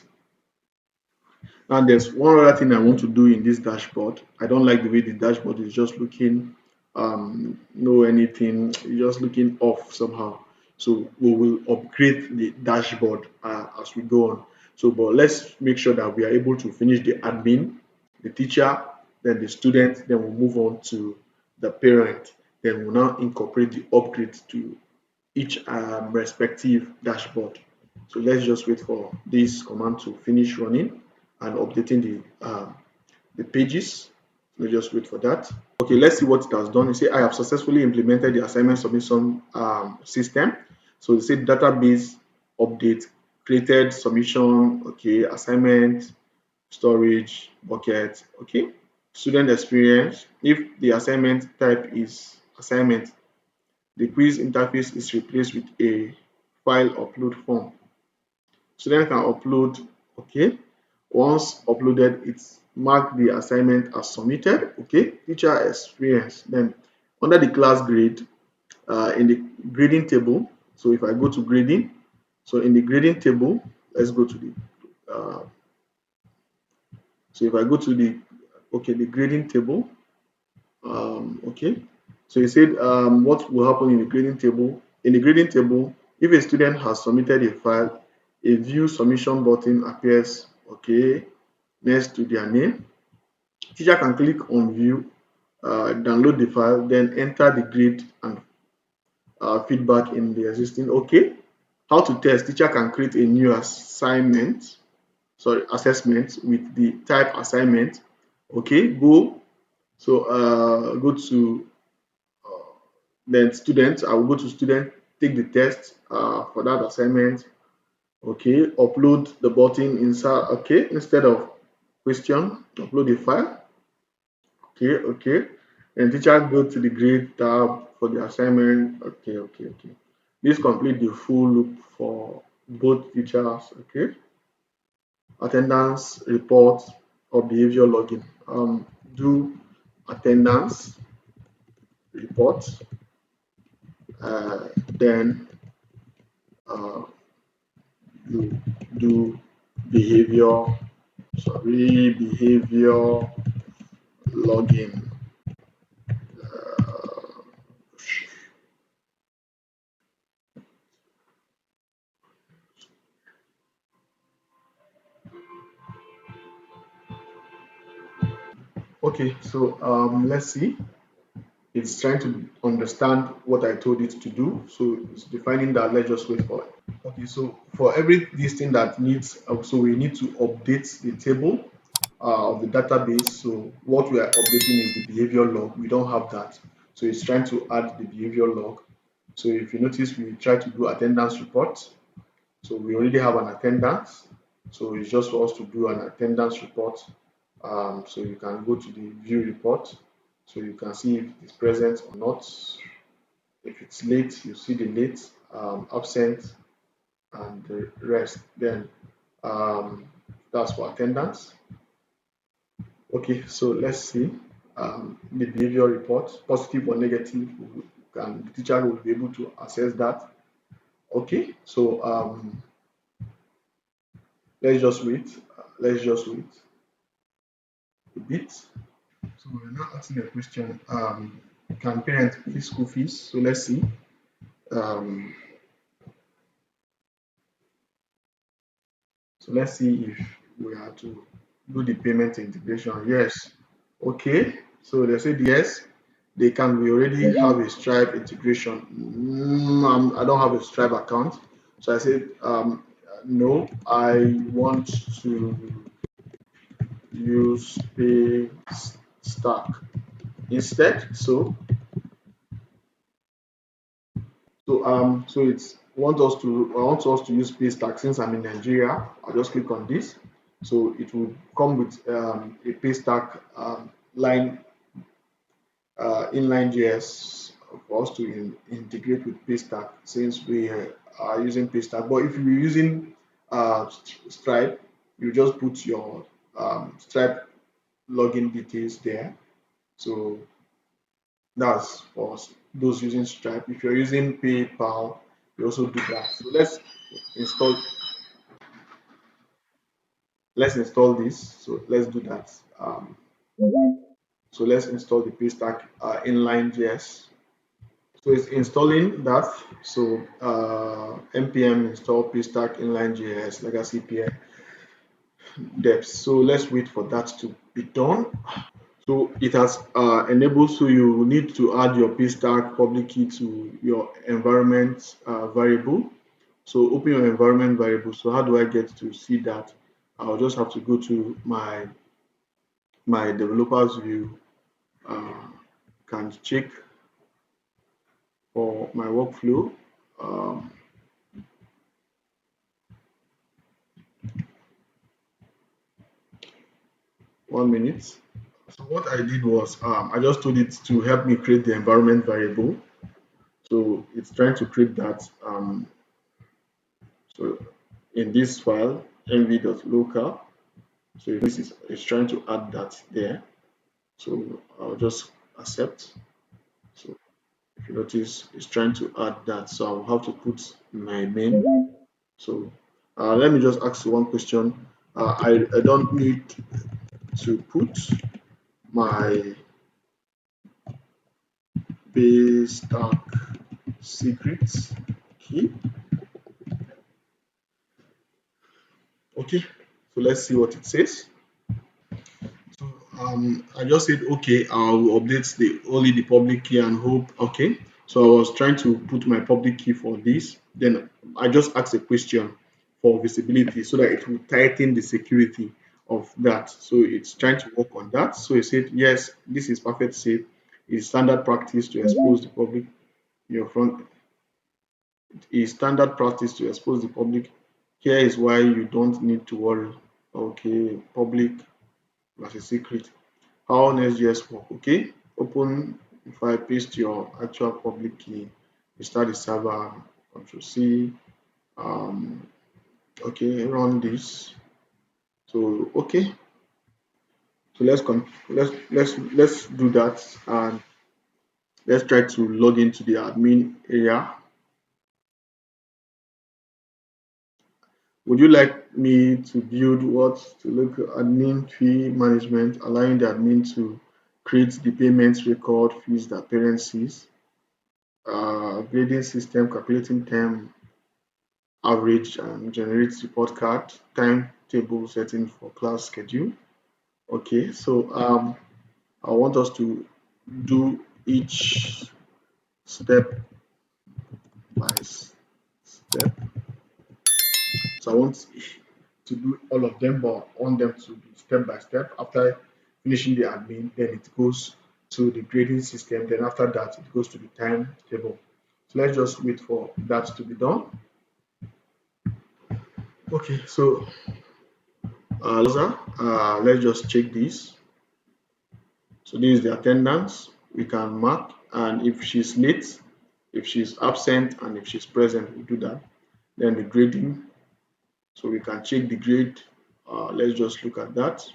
And there's one other thing I want to do in this dashboard. I don't like the way the dashboard is just looking, no anything, it's just looking off somehow. So we will upgrade the dashboard as we go on. So, but let's make sure that we are able to finish the admin, the teacher, then the student, then we'll move on to the parent. Then we'll now incorporate the upgrade to each respective dashboard. So let's just wait for this command to finish running and updating the pages. Let's just wait for that. Okay, let's see what it has done. You say I have successfully implemented the assignment submission system. So you say database update, created submission, okay, assignment, storage, bucket, okay. Student experience, if the assignment type is assignment, the quiz interface is replaced with a file upload form. Student can upload, okay. Once uploaded, it's mark the assignment as submitted, okay. Teacher experience. Then under the class grade, in the grading table, so if I go to grading, so in the grading table, let's go to the, so if I go to the, okay, the grading table, okay. So you said what will happen in the grading table? In the grading table, if a student has submitted a file, a view submission button appears, okay, next to their name. Teacher can click on view, download the file, then enter the grade and feedback in the existing. Okay. How to test? Teacher can create a new assignment, sorry, assessment with the type assignment. Okay, go. So go to then student, I will go to student, take the test for that assignment. Okay, upload the button inside. Okay, instead of question, upload the file. Okay, okay. And teacher go to the grade tab for the assignment. Okay, okay, okay. This complete the full loop for both teachers. Okay, attendance report or behavior logging. Do attendance report, then uh, you do behavior, sorry, behavior logging. Okay, so let's see. It's trying to understand what I told it to do. So it's defining that. Let's just wait for it. Okay, so for every this thing that needs, so we need to update the table of the database. So what we are updating is the behavior log. We don't have that. So it's trying to add the behavior log. So if you notice, we try to do attendance report. So we already have an attendance. So it's just for us to do an attendance report. So you can go to the view report. So you can see if it's present or not. If it's late, you see the late, absent, and the rest. Then um, that's for attendance. Okay, so let's see the behavior report, positive or negative. The teacher will be able to assess that. Okay, so let's just wait. Let's just wait a bit. So we're now asking a question. Can parents pay school fees? So let's see. Um, so let's see if we are to do the payment integration. Yes. Okay. So they said yes. They can. We already have a Stripe integration. I don't have a Stripe account. So I said no. I want to use pay stack instead. So it's want us to I want us to use pay stack. Since I'm in Nigeria, I'll just click on this. So it will come with a pay stack line inline JS for us to integrate with Paystack since we are using Paystack. But if you're using Stripe, you just put your Stripe login details there. So that's for those using Stripe. If you're using PayPal, you also do that. So install let's install this. So let's do that. So let's install the Paystack inline JS. So it's installing that. So npm install pstack inline.js legacy PI depth. So let's wait for that to be done. So it has enabled. So you need to add your pstack public key to your environment variable. So open your environment variable. So how do I get to see that? I'll just have to go to my developers view. Uh, can check for my workflow. Um, 1 minute. So what I did was I just told it to help me create the environment variable. So it's trying to create that. So in this file, nv.local. So this is it's trying to add that there. So I'll just accept. So if you notice, it's trying to add that. So I'll have to put my main. So let me just ask you one question. I don't need to put my base stack secrets key. Okay, so let's see what it says. So I just said okay, I'll update the only the public key and hope. Okay, so I was trying to put my public key for this. Then I just asked a question for visibility so that it will tighten the security of that. So it's trying to work on that. So it said yes, this is perfect safe. It's standard practice to expose the public your front is standard practice to expose the public. Here is why you don't need to worry. Okay, public versus secret. How NSGS work? Okay, open. If I paste your actual public key, you start the server. Control C. Um, okay, run this. So okay, so let's do that and let's try to log into the admin area. Would you like me to build what to look at admin fee management, allowing the admin to create the payments record fees that parent sees, grading system, calculating time average and generates report card, timetable setting for class schedule. Okay, so I want us to do each step by step. So I want to do all of them, but I want them to be step by step. After finishing the admin, then it goes to the grading system. Then after that, it goes to the timetable. So let's just wait for that to be done. Okay, so let's just check this. So this is the attendance. We can mark, and if she's late, if she's absent, and if she's present, we do that. Then the grading. So we can check the grade. Let's just look at that.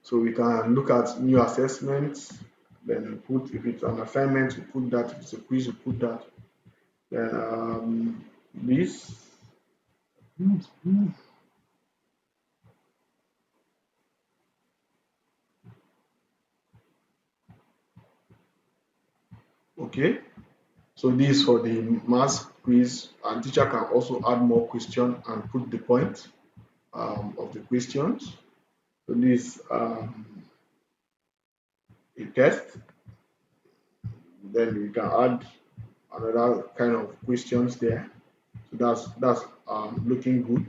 So we can look at new assessments, then put if it's an assignment, we put that, if it's a quiz, we put that. Then this, okay. So this for the mass quiz, and teacher can also add more question and put the point of the questions. So this a test, then we can add another kind of questions there. So that's looking good.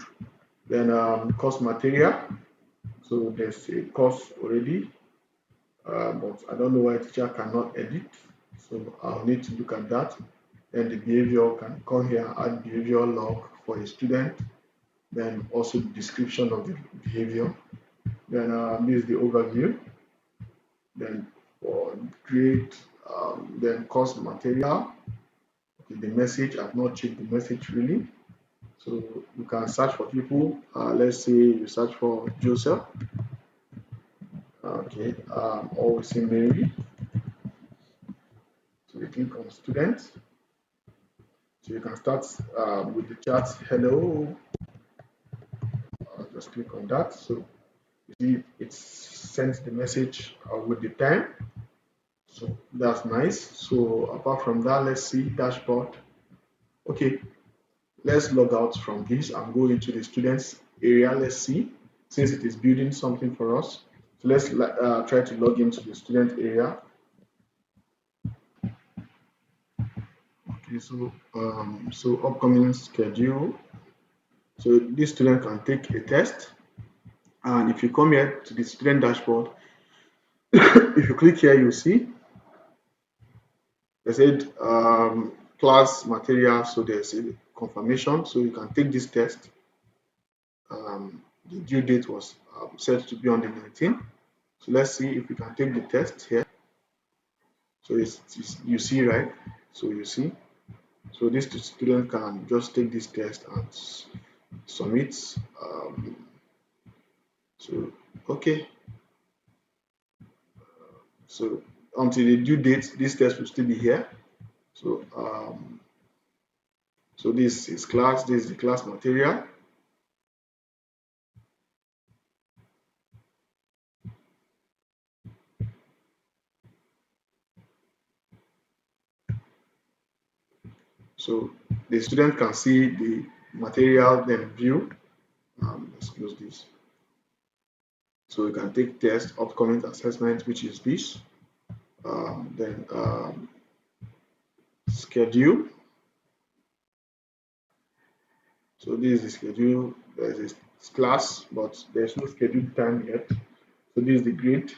Then course material. So there's a course already, but I don't know why teacher cannot edit. So I'll need to look at that. Then the behavior can come here, add behavior log for a student. Then also the description of the behavior. Then this is the overview. Then for grade, then course material. Okay, the message, I've not checked the message really. So you can search for people. Let's say you search for Joseph. Okay, or we say Mary. So you click on students. So you can start with the chat. Hello. Just click on that. So you see it sends the message with the time. So that's nice. So apart from that, let's see dashboard. Okay, let's log out from this and go into the students area. Let's see, since it is building something for us. So let's try to log into the student area. Okay, so upcoming schedule. So this student can take a test, and if you come here to the student dashboard, if you click here, you see they said class material. So there's a confirmation. So you can take this test. The due date was set to be on the 19th. So let's see if we can take the test here. So you see, right? So you see. So this student can just take this test and submit. So okay. So until the due date, this test will still be here. So so this is class. This is the class material. So the student can see the material, then view. Let's close this. So you can take test, upcoming assessment, which is this. Then schedule. So this is the schedule. There's a class, but there's no scheduled time yet. So this is the grade.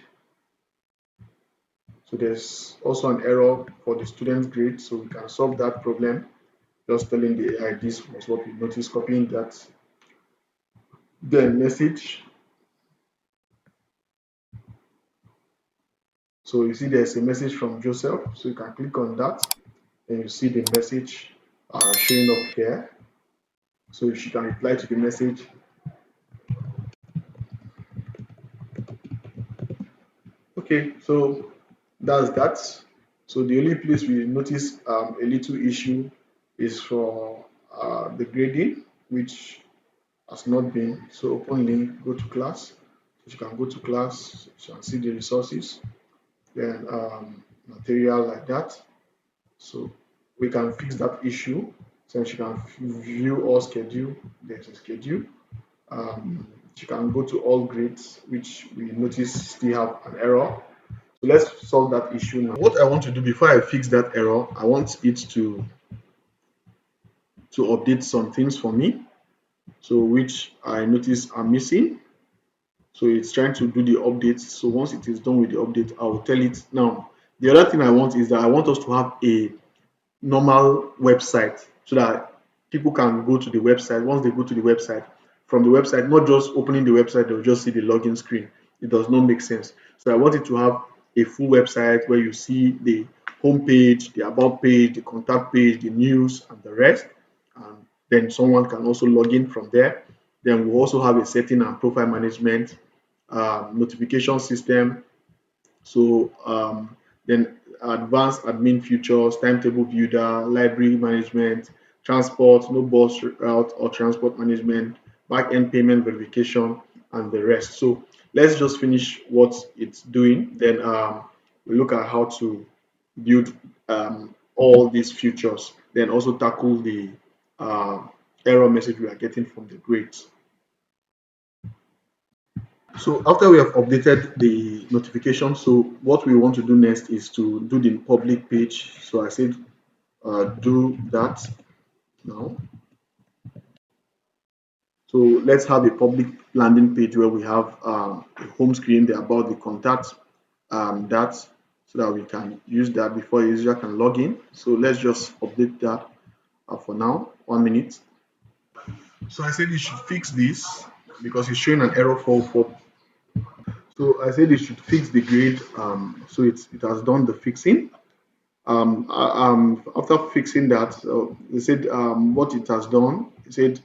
So there's also an error for the student's grade. So we can solve that problem just telling the AI this was what we noticed, copying that. Then message. So you see there's a message from Joseph. So you can click on that and you see the message showing up here. So she can reply to the message. Okay, so that's that. So the only place we notice a little issue is for the grading, which has not been. So open link, go to class. So you can go to class, you can see the resources, then material like that. So we can fix that issue. So you can view all schedule. There's a schedule. You can go to all grades, which we notice still have an error. So let's solve that issue now. What I want to do before I fix that error, I want it to update some things for me. So which I notice are missing. So it's trying to do the update. So once it is done with the update, I will tell it now. The other thing I want is that I want us to have a normal website so that people can go to the website. Once they go to the website, from the website, not just opening the website, they'll just see the login screen. It does not make sense. So I want it to have a full website where you see the home page, the about page, the contact page, the news, and the rest. And then someone can also log in from there. Then we'll also have a setting and profile management, notification system, so then advanced admin features, timetable builder, library management, transport, no bus route or transport management, back-end payment verification, and the rest. So let's just finish what it's doing. Then we look at how to build all these features. Then also tackle the uh, error message we are getting from the grades. So after we have updated the notification, so what we want to do next is to do the public page. So I said do that now. So let's have a public landing page where we have a home screen there about the contact that so that we can use that before a user can log in. So let's just update that for now. 1 minute. So I said you should fix this because it's showing an error 404. So I said it should fix the grade. So it has done the fixing. After fixing that, they said what it has done. It said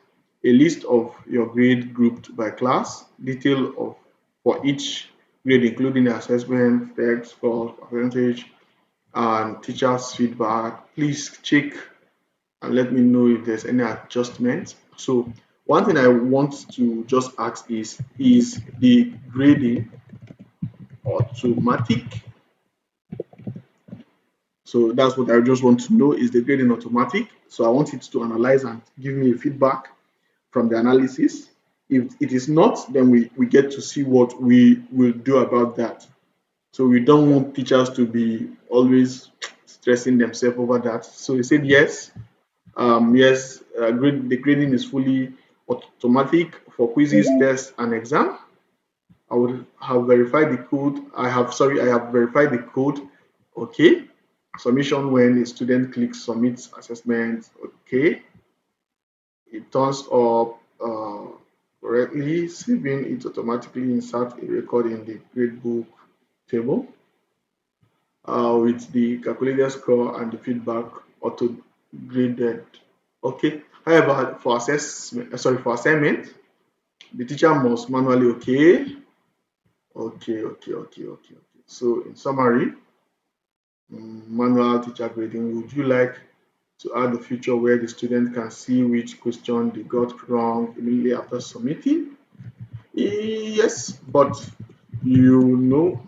a list of your grade grouped by class, detail of for each grade, including the assessment, text, score, percentage, and teachers' feedback. Please check and let me know if there's any adjustment. So one thing I want to just ask is the grading automatic? So that's what I just want to know. Is the grading automatic? So I want it to analyze and give me a feedback from the analysis. If it is not, then we get to see what we will do about that. So we don't want teachers to be always stressing themselves over that. So he said yes, yes, the grading is fully automatic for quizzes, tests, and exam. I would have verified the code. I have verified the code. Okay. Submission when a student clicks submit assessment. Okay. It turns up correctly, saving it automatically insert a record in the gradebook table with the calculated score and the feedback auto graded. Okay. However, for assignment, the teacher must manually okay. So in summary, manual teacher grading, would you like to add a feature where the student can see which question they got wrong immediately after submitting? Yes, but you know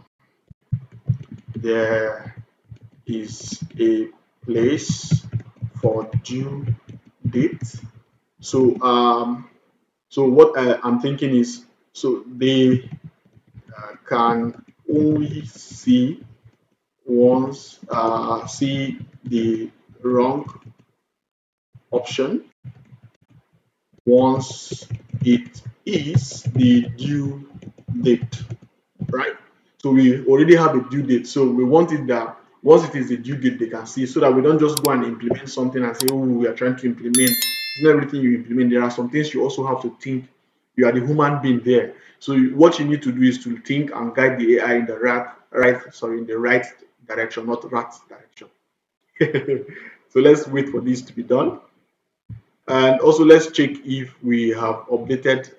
there is a place for due date. So so what I'm thinking is so they can only see the wrong option once it is the due date, right? So we already have a due date. So we want it that once it is the due date, they can see so that we don't just go and implement something and say, oh, we are trying to implement. It's not everything you implement. There are some things you also have to think. You are the human being there. So what you need to do is to think and guide the AI in the in the right direction, not rat direction. So let's wait for this to be done. And also let's check if we have updated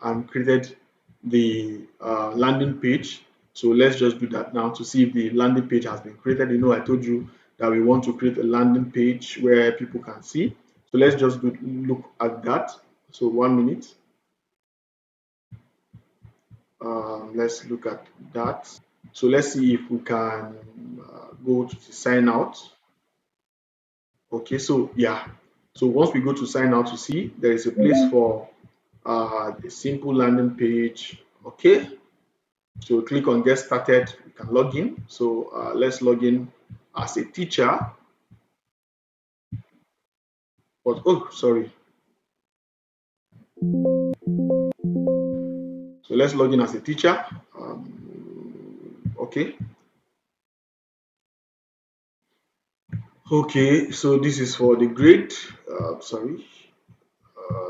and created the landing page. So let's just do that now to see if the landing page has been created. You know, I told you that we want to create a landing page where people can see. So let's just look at that. So 1 minute. Let's look at that. So let's see if we can go to the sign out. Okay, so yeah. So once we go to sign out, you see there is a place for the simple landing page. Okay, so click on get started. You can log in. So let's log in as a teacher. But oh, sorry. So let's log in as a teacher. Okay. Okay. So this is for the grade. Sorry.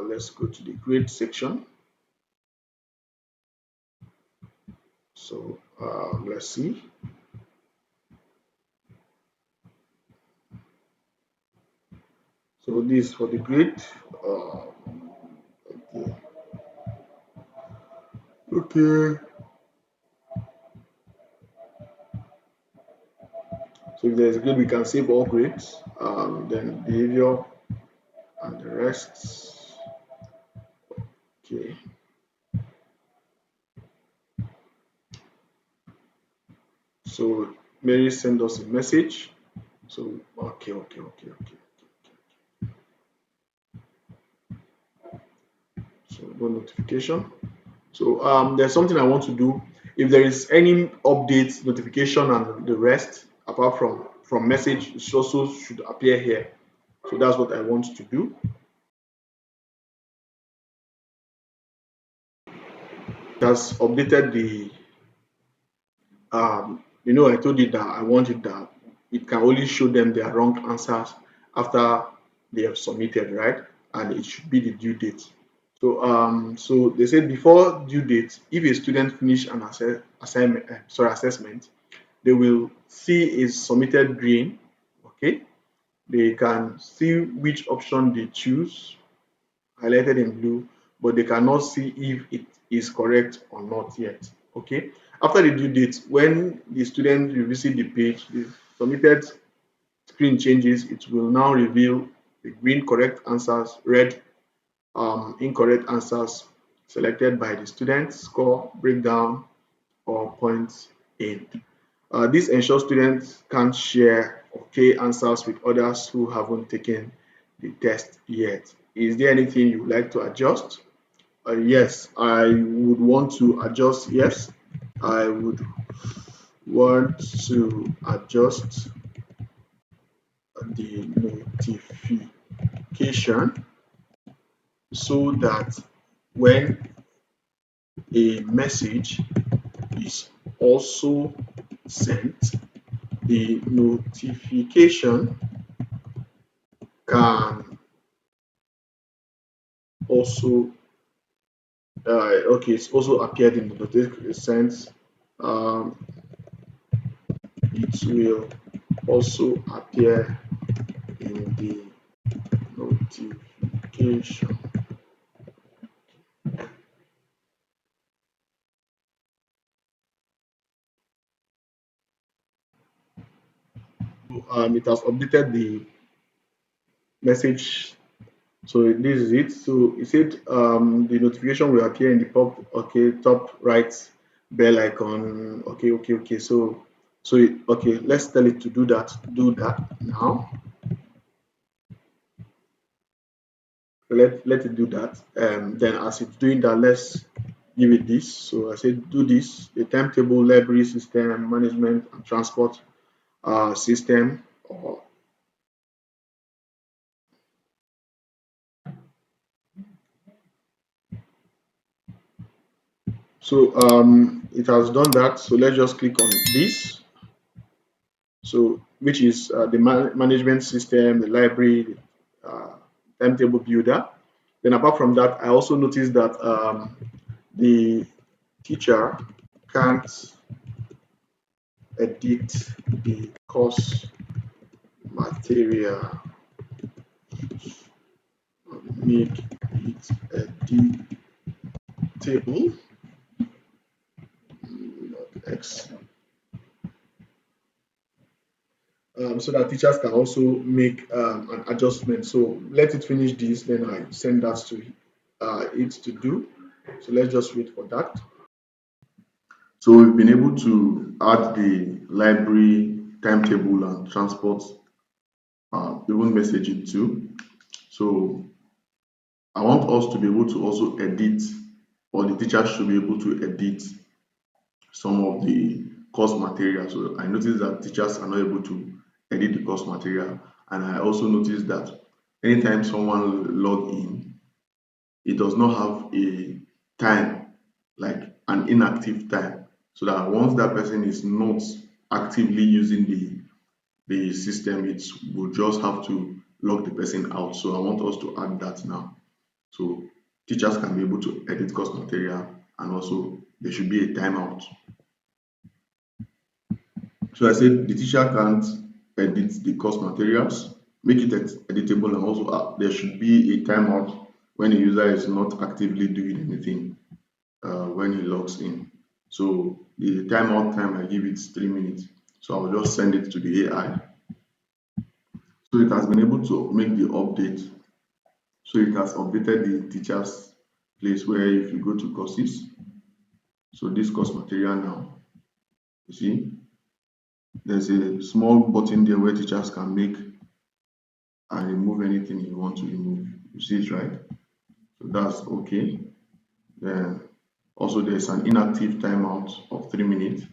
Let's go to the grade section. So let's see. So this is for the grade. Okay. Okay. So if there's a grade, we can save all grades. Then behavior and the rest. Okay. So Mary sent us a message. So okay. So no notification. So there's something I want to do. If there is any update, notification, and the rest, apart from message, it also should appear here. So that's what I want to do. has updated the I told you that I wanted that it can only show them their wrong answers after they have submitted, right? And it should be the due date. So they said before due date, if a student finish an assessment, they will see is submitted green. Okay, they can see which option they choose highlighted in blue, but they cannot see if it is correct or not yet. Okay. After the due date, when the student revisit the page, the submitted screen changes, it will now reveal the green correct answers, red incorrect answers selected by the student, score, breakdown, or points in. This ensures students can share okay answers with others who haven't taken the test yet. Is there anything you would like to adjust? Yes, I would want to adjust. Yes, I would want to adjust the notification so that when a message is also sent, the notification can also okay, it's also appeared in the notification sense. Um, it will also appear in the notification. It has updated the message. So this is it. So it said the notification will appear in the top right bell icon. Okay. Okay, let's tell it to do that. Do that now. Let it do that. Then as it's doing that, let's give it this. So I said do this. The timetable, library system, management, and transport system. So it has done that. So let's just click on this. So which is the management system, the library, uh, timetable builder. Then apart from that, I also noticed that the teacher can't edit the course material, make it editable, X, so that teachers can also make an adjustment. So let it finish this, then I send that to it to do. So let's just wait for that. So we've been able to add the library timetable and transport, even message it too. So I want us to be able to also edit, or the teacher should be able to edit some of the course material. So I noticed that teachers are not able to edit the course material, and I also noticed that anytime someone log in, it does not have a time, like an inactive time, so that once that person is not actively using the system, it will just have to log the person out. So I want us to add that now. So teachers can be able to edit course material, and also there should be a timeout. So I said the teacher can't edit the course materials, make it editable, and also there should be a timeout when a user is not actively doing anything when he logs in. So the timeout time I give it 3 minutes. So I'll just send it to the AI. So it has been able to make the update. So it has updated the teacher's place where if you go to courses, so this course material now, you see, there's a small button there where teachers can make and remove anything you want to remove. You see it, right? So that's okay. Then also there's an inactive timeout of 3 minutes.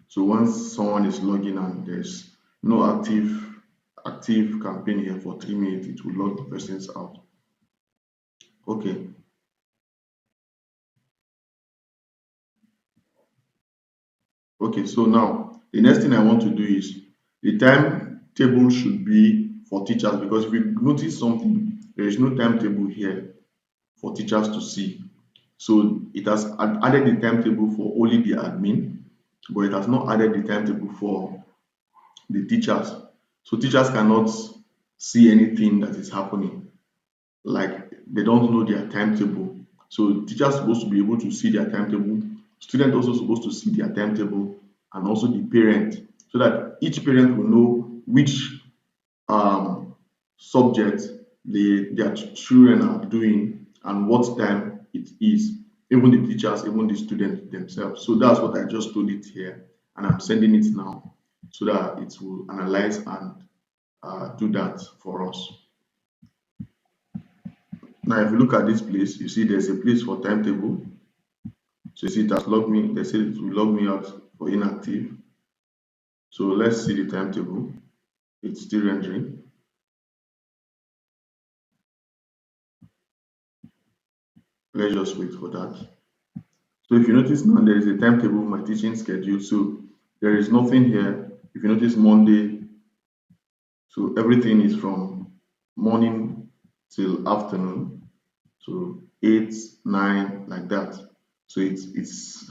So once someone is logging and there's no active campaign here for 3 minutes, it will log the persons out. Okay. Okay, so now the next thing I want to do is the timetable should be for teachers, because if you notice something, there is no timetable here for teachers to see. So it has added the timetable for only the admin, but it has not added the timetable for the teachers. So teachers cannot see anything that is happening, like they don't know their timetable. So teachers supposed to be able to see their timetable, student also supposed to see their timetable, and also the parent, so that each parent will know which um, subject their children are doing and what time it is, even the teachers, even the students themselves. So that's what I just told it here, and I'm sending it now so that it will analyze and do that for us. Now, if you look at this place, you see there's a place for timetable. So you see it has logged me, they say it will log me out for inactive. So let's see the timetable. It's still rendering. Let's just wait for that. So if you notice now, there is a timetable, my teaching schedule. So there is nothing here. If you notice Monday, so everything is from morning till afternoon. So 8, 9, like that. So it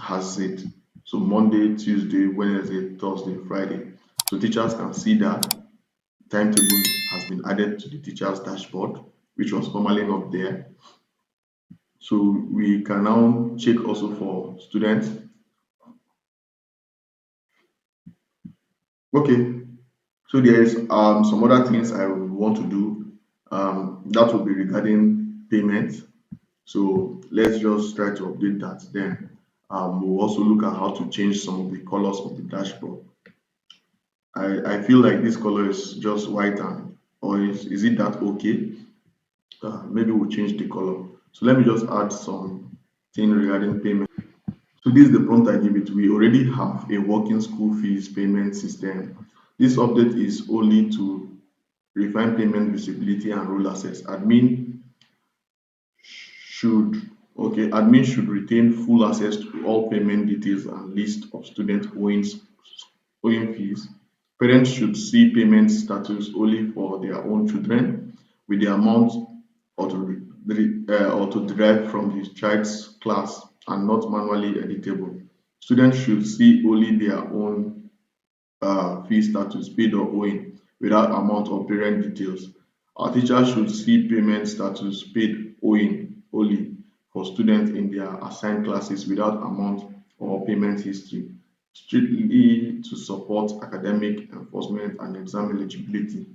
has it. So Monday, Tuesday, Wednesday, Thursday, Friday. So teachers can see that timetable has been added to the teacher's dashboard, which was formerly not there. So we can now check also for students. Okay, so there is some other things I would want to do. That will be regarding payment. So let's just try to update that. Then we'll also look at how to change some of the colors of the dashboard. I feel like this color is just white, and or is it that okay? Maybe we'll change the color. So let me just add some thing regarding payment. So this is the prompt I give it. We already have a working school fees payment system. This update is only to refine payment visibility and role access. Should admin should retain full access to all payment details and list of student owing fees. Parents should see payment status only for their own children, with the amount or to derive from the child's class and not manually editable. Students should see only their own fee status, paid or owing, without amount or parent details. Our teachers should see payment status, paid owing only, for students in their assigned classes without amount or payment history, strictly to support academic enforcement and exam eligibility.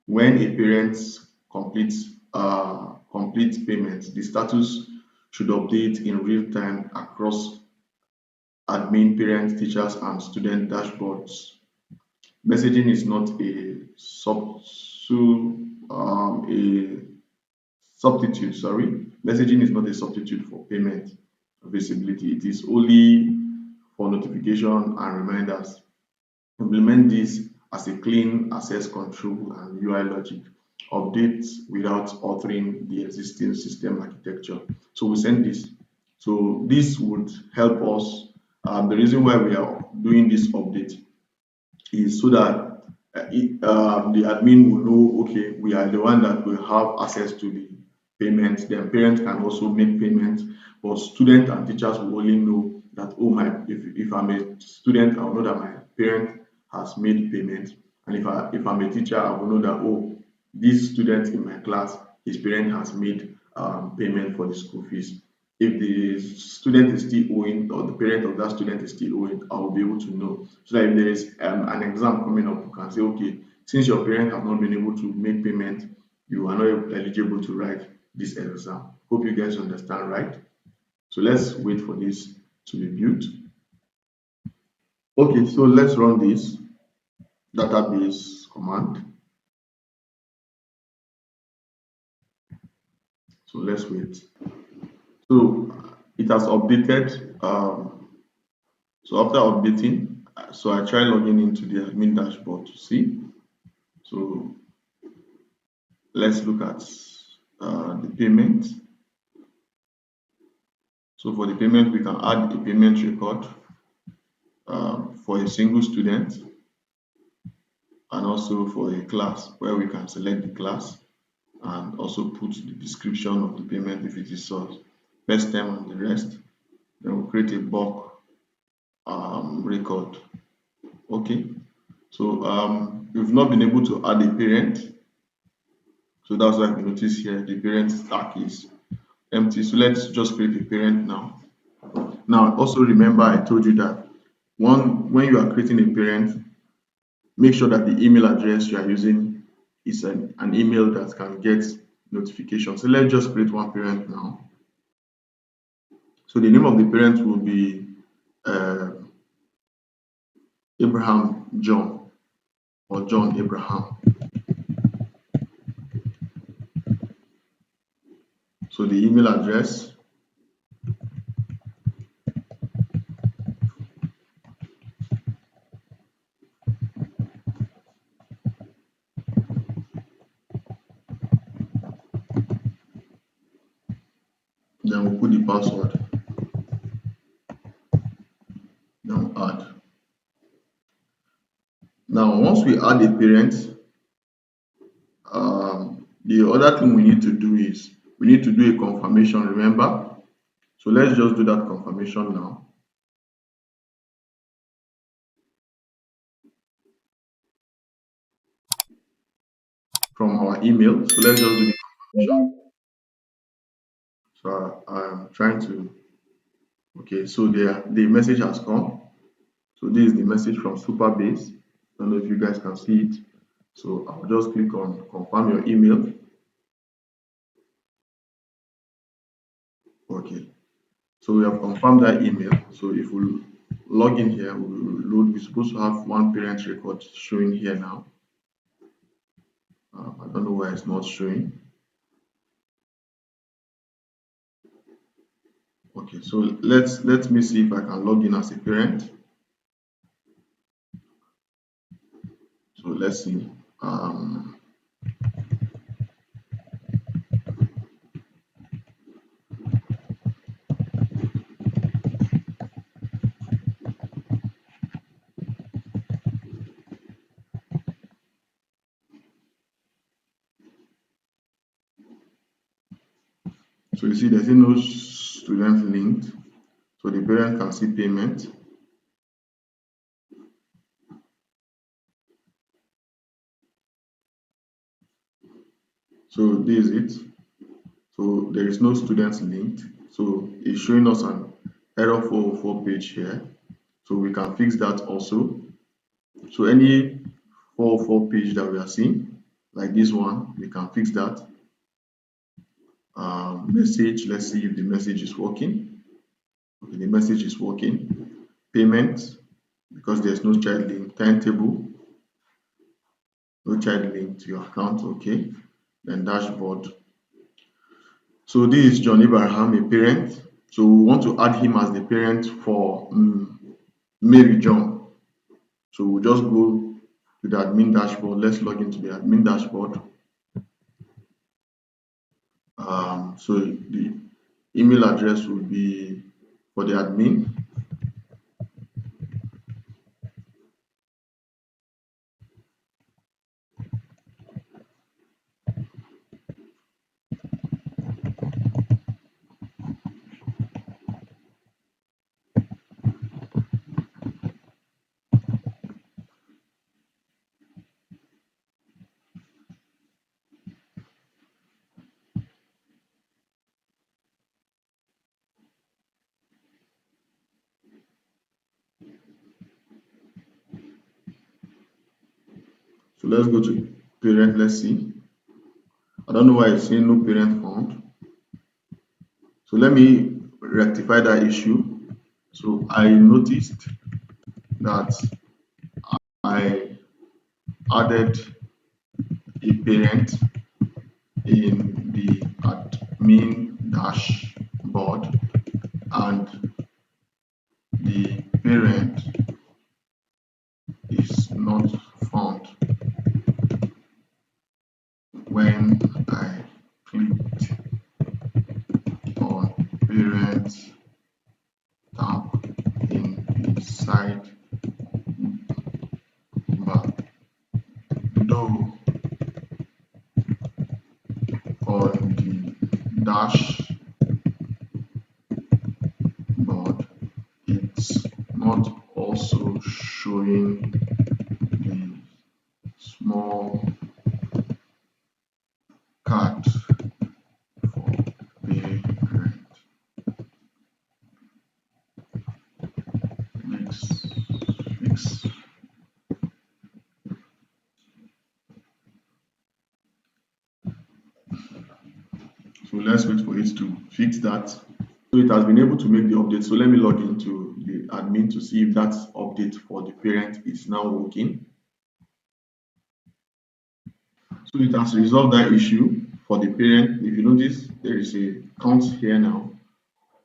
When a parent completes payment, the status should update in real time across admin, parent, teachers, and student dashboards. Messaging is not a substitute. Sorry, messaging is not a substitute for payment visibility. It is only for notification and reminders. Implement this as a clean access control and UI logic. Update without altering the existing system architecture. So we send this. So this would help us. The reason why we are doing this update is so that the admin will know, okay, we are the one that will have access to the payment. Then parents can also make payments, but students and teachers will only know that, oh my, if I'm a student, I'll know that my parent has made payment, and if I'm a teacher, I will know that, oh, this student in my class, his parent has made payment for the school fees. If the student is still owing, or the parent of that student is still owing, I will be able to know. So that if there is an exam coming up, you can say, okay, since your parent have not been able to make payment, you are not eligible to write this exam. Hope you guys understand, right? So let's wait for this to be built. Okay, so let's run this database command. So let's wait. So it has updated. So after updating, so I try logging into the admin dashboard to see. So let's look at the payment. So for the payment, we can add a payment record. for a single student and also for a class where we can select the class and also put the description of the payment if it is so first time and the rest. Then we'll create a bulk record. Okay, so we've not been able to add a parent, so that's why you notice here the parent stack is empty. So let's just create a parent now. Now also remember I told you that when you are creating a parent, make sure that the email address you are using is an email that can get notifications. So let's just create one parent now. So the name of the parent will be uh, Abraham John or John Abraham. So the email address, then we'll put the password, then we'll add. Now once we add a parent, the other thing we need to do is we need to do a confirmation, remember? So let's just do that confirmation now. From our email. So let's just do the confirmation. So I'm trying to, okay, so the message has come. So this is the message from Superbase. I don't know if you guys can see it. So I'll just click on confirm your email. Okay, so we have confirmed that email. So if we log in here, we're supposed to have one parent record showing here now. I don't know why it's not showing. Okay, so let me see if I can log in as a parent. So let's see. So you see there's no student linked. So the parent can see payment. So this is it. So there is no students linked. So it's showing us an error 404 page here. So we can fix that also. So any 404 page that we are seeing, like this one, we can fix that. Message, let's see if the message is working. Okay, the message is working. Payment, because there's no child link. Timetable, no child link to your account. Okay, then dashboard. So this is John Abraham, a parent. So we want to add him as the parent for Mary John. So we'll just go to the admin dashboard. Let's log into the admin dashboard. So the email address will be for the admin. So let's go to parent. Let's see. I don't know why it's saying no parent found. So let me rectify that issue. So I noticed that I added a parent in the admin dashboard and the parent is not found when I clicked on parent tab in the site dashboard, it's not also showing the small card for parent. Next, fix. So let's wait for it to fix that. So it has been able to make the update. So let me log into the admin to see if that update for the parent is now working. So it has resolved that issue for the parent. If you notice, there is a count here now,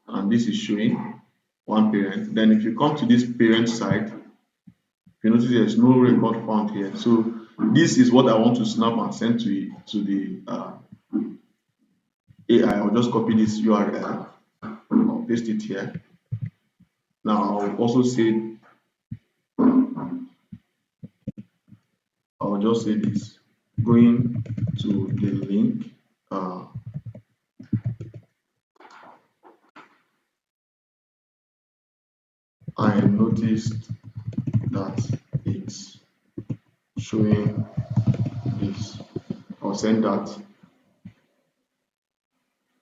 and this is showing one parent. Then if you come to this parent side, you notice there's no record found here. So this is what I want to snap and send to the AI. I'll just copy this URL. I'll paste it here. Now I'll also say, I'll just say this, going to the link. I noticed that it's showing this. I'll send that.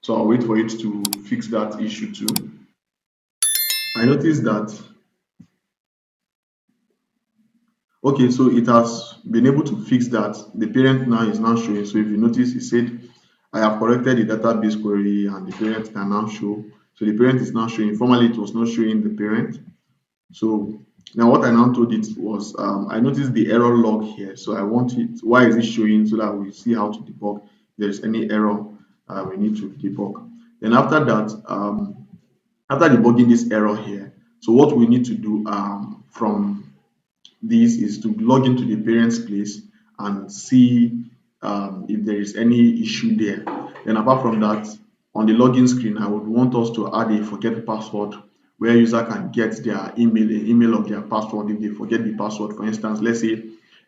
So I'll wait for it to fix that issue too. I noticed that, okay, so it has been able to fix that. The parent now is now showing. So if you notice, it said, I have corrected the database query and the parent can now show. So the parent is now showing. Formerly, it was not showing the parent. So now what I now told it was, I noticed the error log here. So I want it, why is it showing, so that we see how to debug. If there's any error, we need to debug. Then after that, after debugging this error here, so what we need to do from this is to log into the parents place and see if there is any issue there. Then apart from that, on the login screen, I would want us to add a forget password where user can get their email, an email of their password if they forget the password. For instance, let's say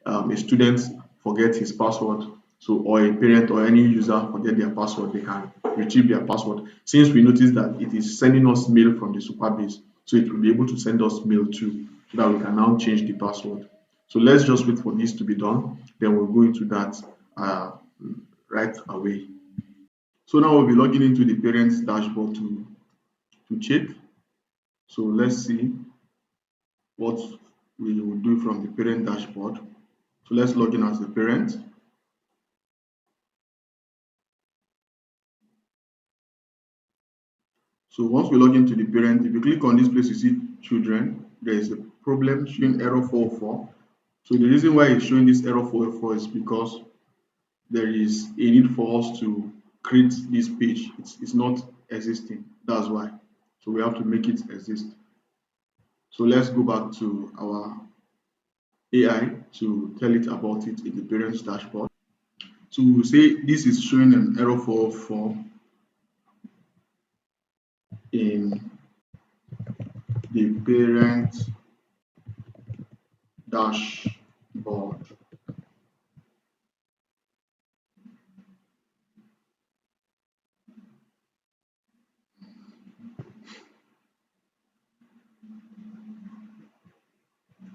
a student forgets his password, so or a parent or any user forget their password, they can retrieve their password. Since we notice that it is sending us mail from the Superbase, so it will be able to send us mail too, so that we can now change the password. So let's just wait for this to be done, then we'll go into that right away. So now we'll be logging into the parents dashboard to check. So let's see what we will do from the parent dashboard. So let's log in as the parent. So once we log into the parent, if you click on this place, you see children, there is a problem showing error 404. So the reason why it's showing this error 404 is because there is a need for us to create this page. It's not existing. That's why. So we have to make it exist. So let's go back to our AI to tell it about it in the parents dashboard. So we say this is showing an error 404 in the parent dashboard.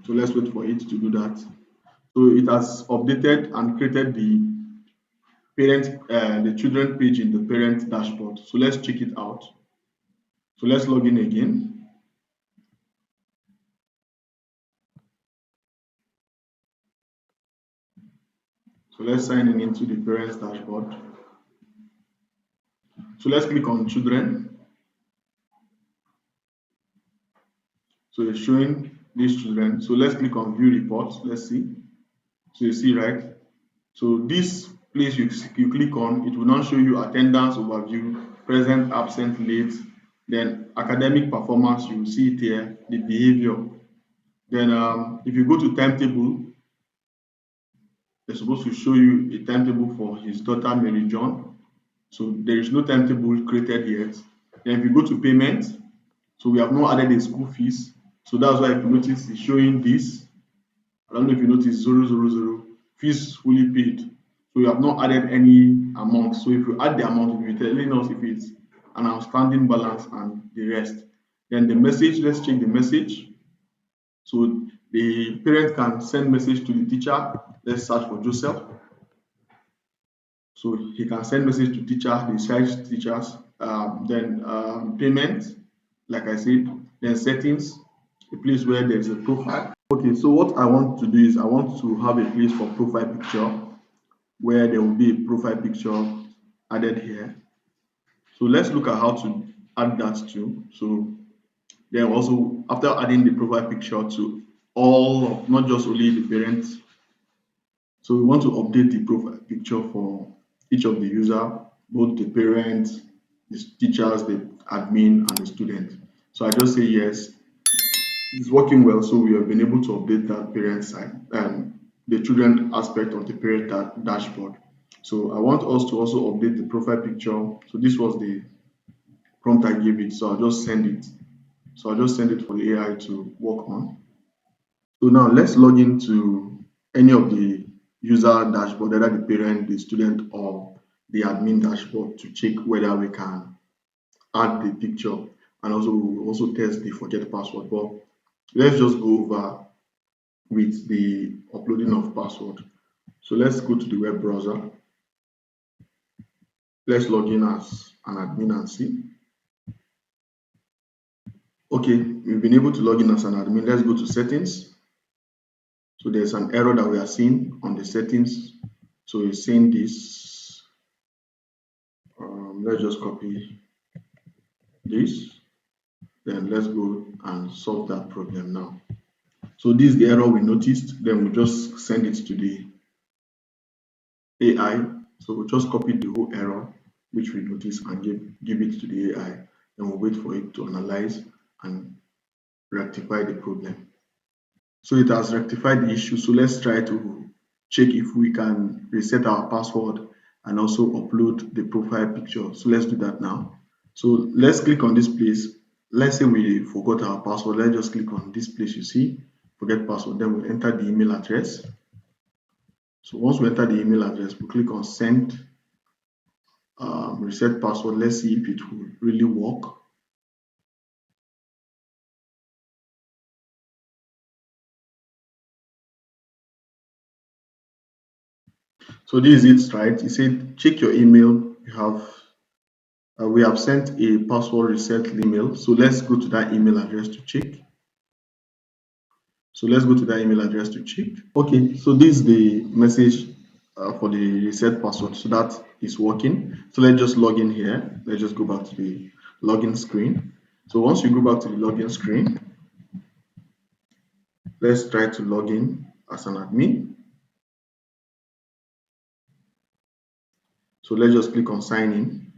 So let's wait for it to do that. So it has updated and created the children page in the parent dashboard. So let's check it out. So let's log in again. So let's sign in into the parents dashboard. So let's click on children. So it's showing these children. So let's click on view reports. Let's see. So you see, right? So this place you click on, it will now show you attendance overview, present, absent, late, then academic performance, you will see it here, the behavior. Then if you go to timetable, they're supposed to show you a timetable for his daughter Mary John. So there is no timetable created yet. Then if you go to payment, so we have not added the school fees. So that's why if you notice it's showing this. I don't know if you notice 000 fees fully paid. So you have not added any amount. So if you add the amount, it will be telling us if it's an outstanding balance and the rest. Then the message, let's check the message. So the parent can send message to the teacher. Let's search for Joseph. So he can send message to teacher, the site teachers. Then payment, like I said. Then settings, a place where there is a profile. Okay, so what I want to do is I want to have a place for profile picture where there will be a profile picture added here. So let's look at how to add that too. So then also after adding the profile picture to all of, not just only the parents. So we want to update the profile picture for each of the user, both the parents, the teachers, the admin, and the student. So I just say yes. It's working well, so we have been able to update that parent side and the children aspect of the parent dashboard. So I want us to also update the profile picture. So this was the prompt I gave it. So I'll just send it. So I'll just send it for the AI to work on. So now let's log into any of the user dashboard, either the parent, the student, or the admin dashboard to check whether we can add the picture and also test the forget password. But let's just go over with the uploading of password. So let's go to the web browser. Let's log in as an admin and see. Okay, we've been able to log in as an admin. Let's go to settings. So there's an error that we are seeing on the settings. So it's saying this. Let's just copy this. Then let's go and solve that problem now. So this is the error we noticed. Then we'll just send it to the AI. So we'll just copy the whole error which we noticed and give it to the AI. Then we'll wait for it to analyze and rectify the problem. So it has rectified the issue. So let's try to check if we can reset our password and also upload the profile picture. So let's do that now. So let's click on this place. Let's say we forgot our password. Let's just click on this place you see, forget password. Then we'll enter the email address. So once we enter the email address, we'll click on send reset password. Let's see if it will really work. So this is it, right? It said check your email. We have sent a password reset email. So let's go to that email address to check. So let's go to that email address to check. Okay, so this is the message for the reset password. So that is working. So let's just log in here. Let's just go back to the login screen. So once you go back to the login screen, let's try to log in as an admin. So let's just click on sign in.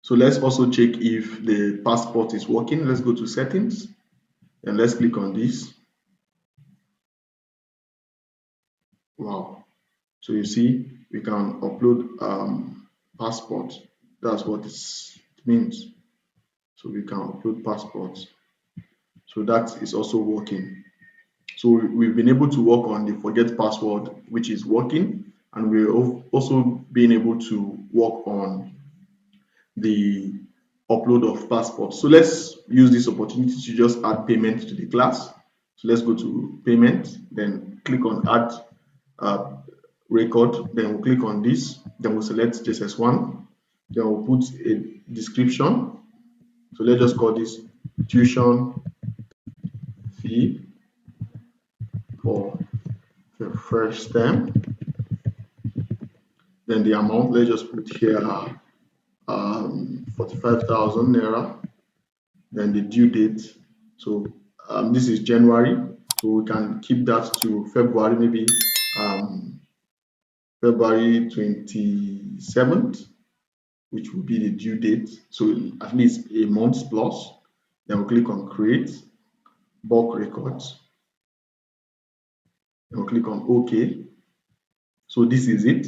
So let's also check if the passport is working. Let's go to settings and let's click on this. Wow. So you see, we can upload passport. That's what it means. So we can upload passports. So that is also working. So we've been able to work on the forget password, which is working, and we're also being able to work on the upload of passports. So let's use this opportunity to just add payment to the class. So let's go to payment, then click on add uh, record, then we'll click on this, then we'll select JSS1, then we'll put a description. So let's just call this tuition fee for the first term. Then the amount, let's just put here 45,000 naira. Then the due date. So this is January. So we can keep that to February, maybe February 27th, which will be the due date. So at least a month plus. Then we'll click on create bulk records. Then we'll click on OK. So this is it.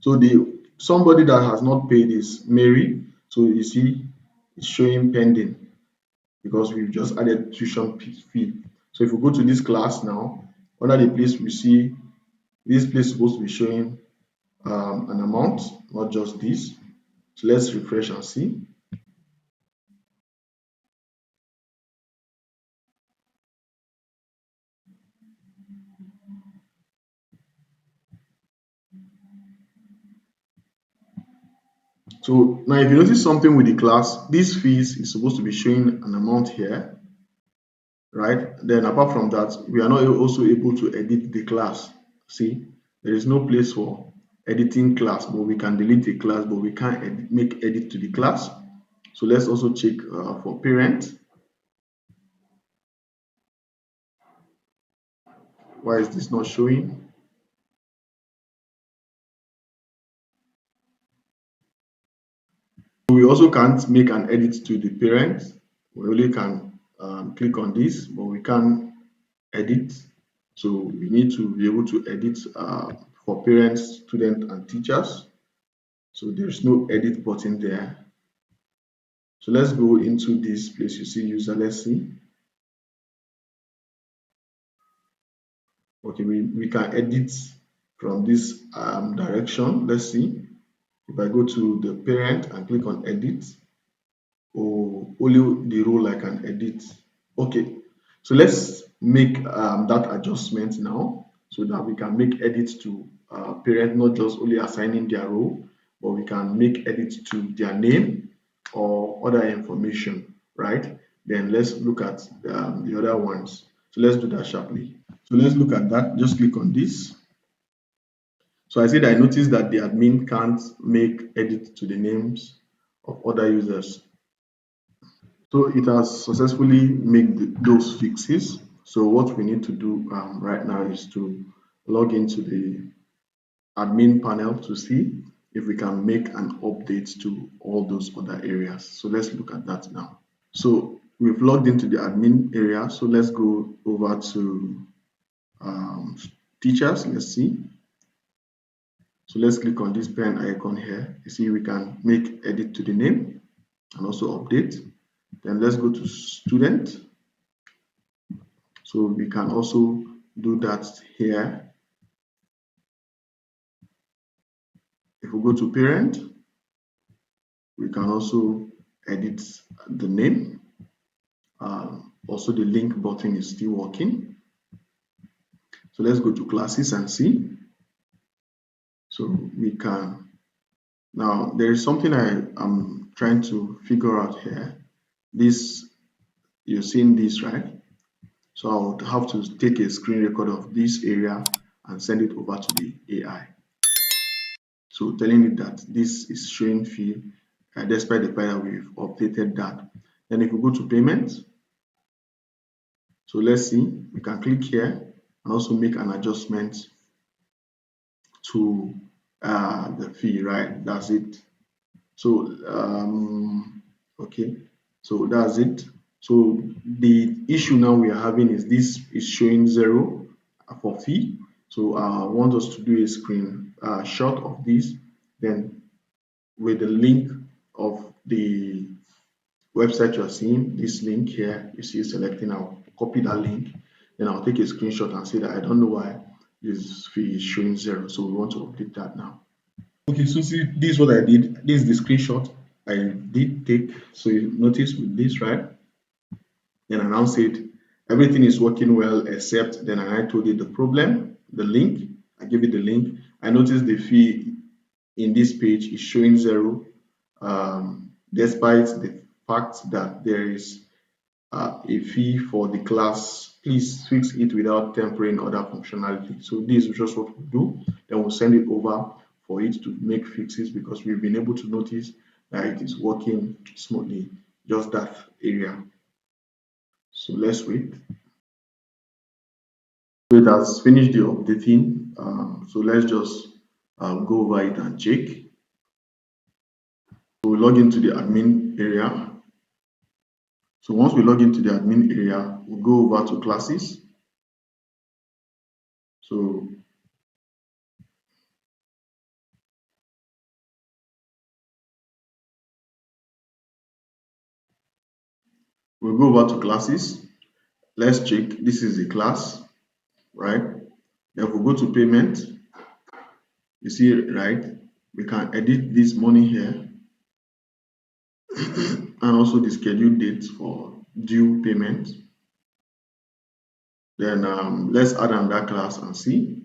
So the somebody that has not paid is Mary. So you see, is showing pending because we've just added tuition fee. So if we go to this class now, under the place we see this place is supposed to be showing an amount, not just this. So let's refresh and see. So now if you notice something with the class, this fees is supposed to be showing an amount here, right? Then apart from that, we are not also able to edit the class. See, there is no place for editing class, but we can delete the class, but we can't make edit to the class. So let's also check for parent. Why is this not showing? We also can't make an edit to the parent. We only can click on this, but we can't edit. So we need to be able to edit for parents, students, and teachers. So there's no edit button there. So let's go into this place. You see user, let's see. Okay, we can edit from this direction. Let's see. If I go to the parent and click on edit, or only the role I can edit. Okay, so let's make that adjustment now so that we can make edits to parent, not just only assigning their role, but we can make edits to their name or other information, right? Then let's look at the other ones. So let's do that sharply. So let's look at that. Just click on this. So I said I noticed that the admin can't make edits to the names of other users. So it has successfully made those fixes. So what we need to do right now is to log into the admin panel to see if we can make an update to all those other areas. So let's look at that now. So we've logged into the admin area. So let's go over to um, teachers. Let's see. So let's click on this pen icon here. You see we can make edit to the name and also update. Then let's go to student. So we can also do that here. If we go to parent, we can also edit the name. Also, the link button is still working. So let's go to classes and see. So we can, now there is something I am trying to figure out here. This, you're seeing this, right? So I would have to take a screen record of this area and send it over to the AI. So telling it that this is showing fee despite the fact that we've updated that. Then if we go to payment, so let's see, we can click here and also make an adjustment to the fee, right? That's it. So okay, so that's it. So the issue now we are having is this is showing 0 for fee. So I want us to do a screen shot of this, then with the link of the website you're seeing, this link here, you see selecting, I'll copy that link, then I'll take a screenshot and say that I don't know why this fee is showing 0. So we want to update that now. Okay, so see, this is what I did. This is the screenshot I did take. So you notice with this, right? Then I now said everything is working well except then I told it the problem, the link. I gave it the link. I noticed the fee in this page is showing 0, despite the fact that there is a fee for the class. Please fix it without tempering other functionality. So this is just what we do. Then we'll send it over for it to make fixes because we've been able to notice that it is working smoothly, just that area. So let's wait. So it has finished the updating. So let's just go over it and check. So we log into the admin area. So once we log into the admin area, we'll go over to classes. So We'll go over to classes. Let's check. This is a class, right? Then if we go to payment, you see, right? We can edit this money here and also the scheduled date for due payment. Then let's add another class and see.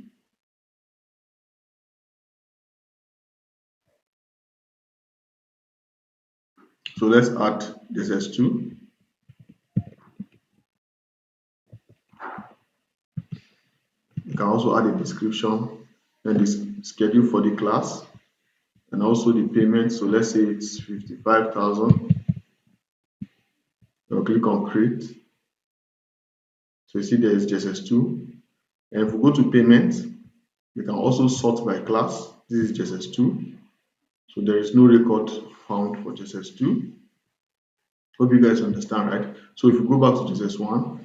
So let's add this S2. You can also add a description, then the schedule for the class, and also the payment. So let's say it's 55,000. I'll click on create. So you see there is JSS2. And if we go to payment, we can also sort by class. This is JSS2. So there is no record found for JSS2. Hope you guys understand, right? So if we go back to JSS1,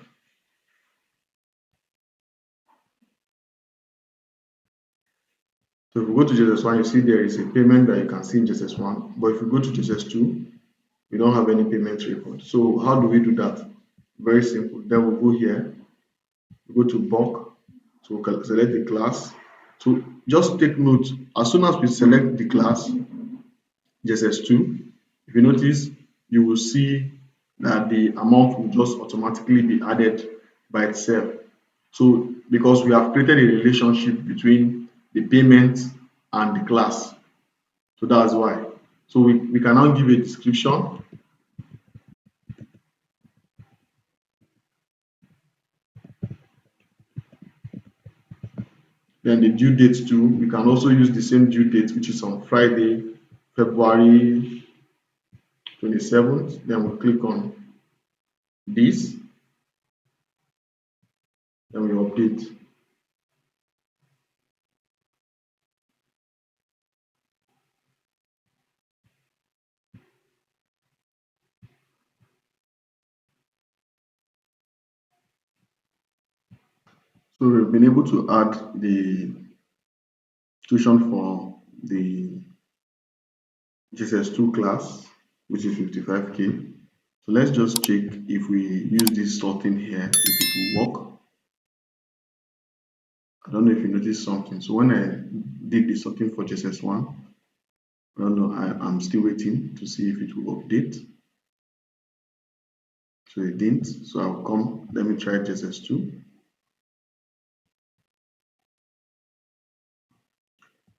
so if we go to JSS1, you see there is a payment that you can see in JSS1. But if you go to JSS2, we don't have any payment record. So how do we do that? Very simple. Then we'll go here, we go to bulk, so we can select the class. So just take note, as soon as we select the class, JSS2, if you notice, you will see that the amount will just automatically be added by itself. So because we have created a relationship between the payment and the class, so that's why. So we can now give a description. Then the due date too, we can also use the same due date, which is on Friday, February 27th. Then we click on this, then we update. So we've been able to add the tuition for the GSS2 class, which is 55K. So let's just check if we use this sorting here, if it will work. I don't know if you noticed something. So when I did the sorting for GSS1, I don't know, I'm still waiting to see if it will update. So it didn't. So I'll come, let me try GSS2.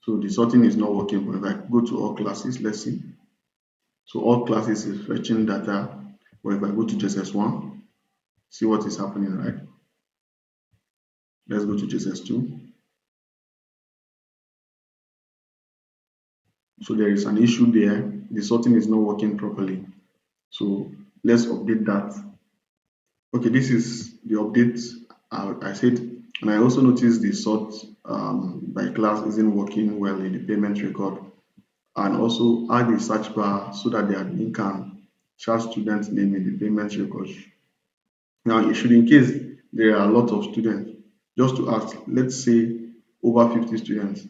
So the sorting is not working, but if I go to all classes, let's see. So all classes is fetching data, but if I go to JSS1, see what is happening, right? Let's go to JSS2. So there is an issue there. The sorting is not working properly. So let's update that. Okay, this is the update I said, and I also noticed the sort by class isn't working well in the payment record, and also add a search bar so that the admin can search student name in the payment record. Now, it should, in case there are a lot of students, just to ask, let's say over 50 students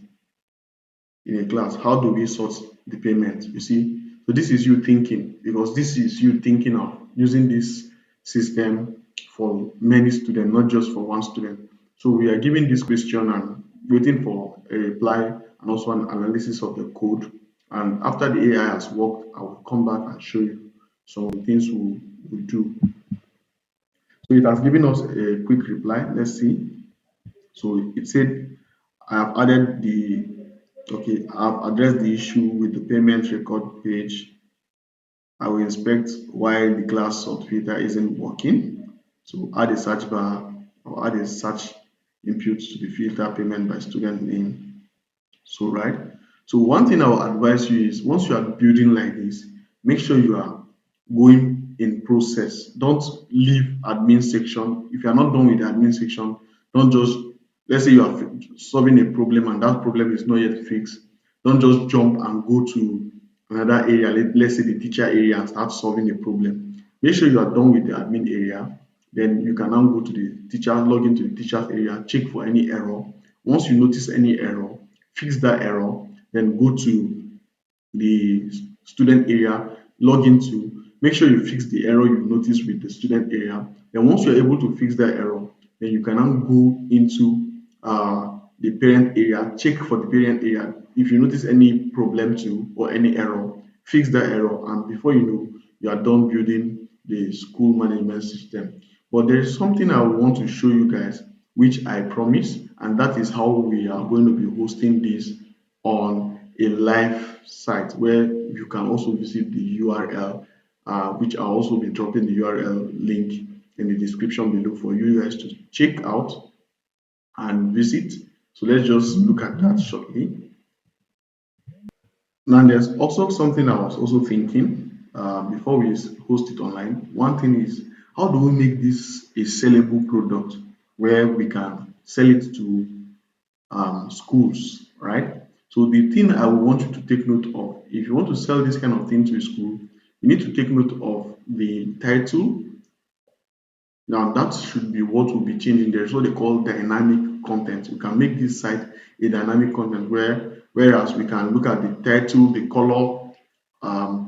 in a class, how do we sort the payment? You see, so this is you thinking, because this is you thinking of using this system for many students, not just for one student. So we are giving this question and waiting for a reply and also an analysis of the code. And after the AI has worked, I will come back and show you some of the things we do. So it has given us a quick reply. Let's see. So it said, I have added the, okay, I've addressed the issue with the payment record page. I will inspect why the class sort filter isn't working. So add a search bar or add a search input to the filter payment by student name. So right. So one thing I will advise you is once you are building like this, make sure you are going in process. Don't leave admin section. If you are not done with the admin section, don't just, let's say you are solving a problem and that problem is not yet fixed. Don't just jump and go to another area, let's say the teacher area, and start solving a problem. Make sure you are done with the admin area. Then you can now go to the teacher, log into the teacher's area, check for any error. Once you notice any error, fix that error, then go to the student area, log into make sure you fix the error you notice with the student area. Then once you're able to fix that error, then you can now go into the parent area, check for the parent area. If you notice any problem too or any error, fix that error, and before you know, you are done building the school management system. But there is something I want to show you guys, which I promise, and that is how we are going to be hosting this on a live site where you can also visit the URL, which I'll also be dropping the URL link in the description below for you guys to check out and visit. So let's just look at that shortly. Now, there's also something I was also thinking before we host it online. One thing is, how do we make this a sellable product where we can sell it to schools, right? So the thing I want you to take note of, if you want to sell this kind of thing to a school, you need to take note of the title. Now that should be what will be changing. There's what they call dynamic content. We can make this site a dynamic content whereas we can look at the title, the color,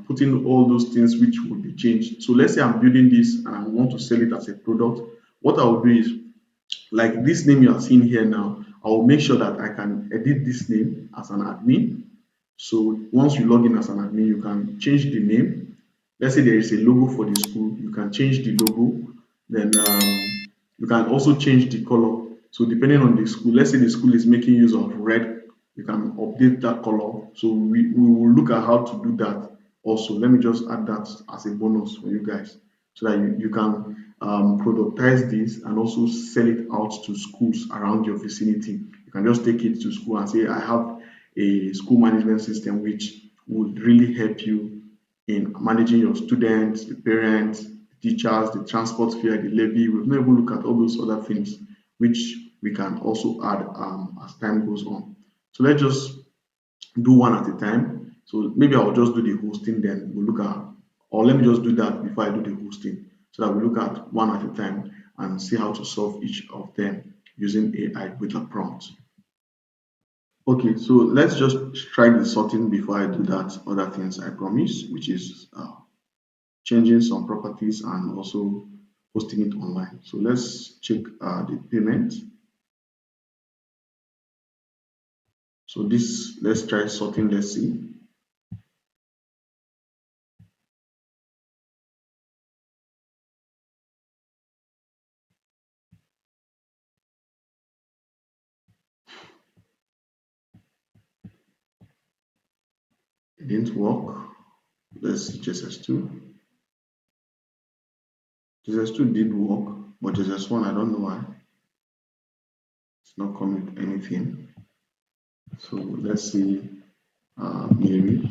putting all those things which will be changed. So let's say I'm building this and I want to sell it as a product. What I will do is, like this name you are seeing here now, I will make sure that I can edit this name as an admin. So once you log in as an admin, you can change the name. Let's say there is a logo for the school, you can change the logo. Then you can also change the color. So depending on the school, let's say the school is making use of red, you can update that color. So we will look at how to do that also. Let me just add that as a bonus for you guys so that you can productize this and also sell it out to schools around your vicinity. You can just take it to school and say, I have a school management system which would really help you in managing your students, the parents, the teachers, the transport fare, the levy. We've not even looked at all those other things which we can also add as time goes on. So let's just do one at a time. So maybe I'll just do the hosting, then we'll look at, or let me just do that before I do the hosting so that we look at one at a time and see how to solve each of them using AI with a prompt. Okay, so let's just try the sorting before I do that other things I promise, which is changing some properties and also posting it online. So let's check the payment. So this, let's try sorting, let's see. It didn't work. Let's see JSS2. JSS2 did work, but JSS1, I don't know why. It's not coming with anything. So let's see Mary.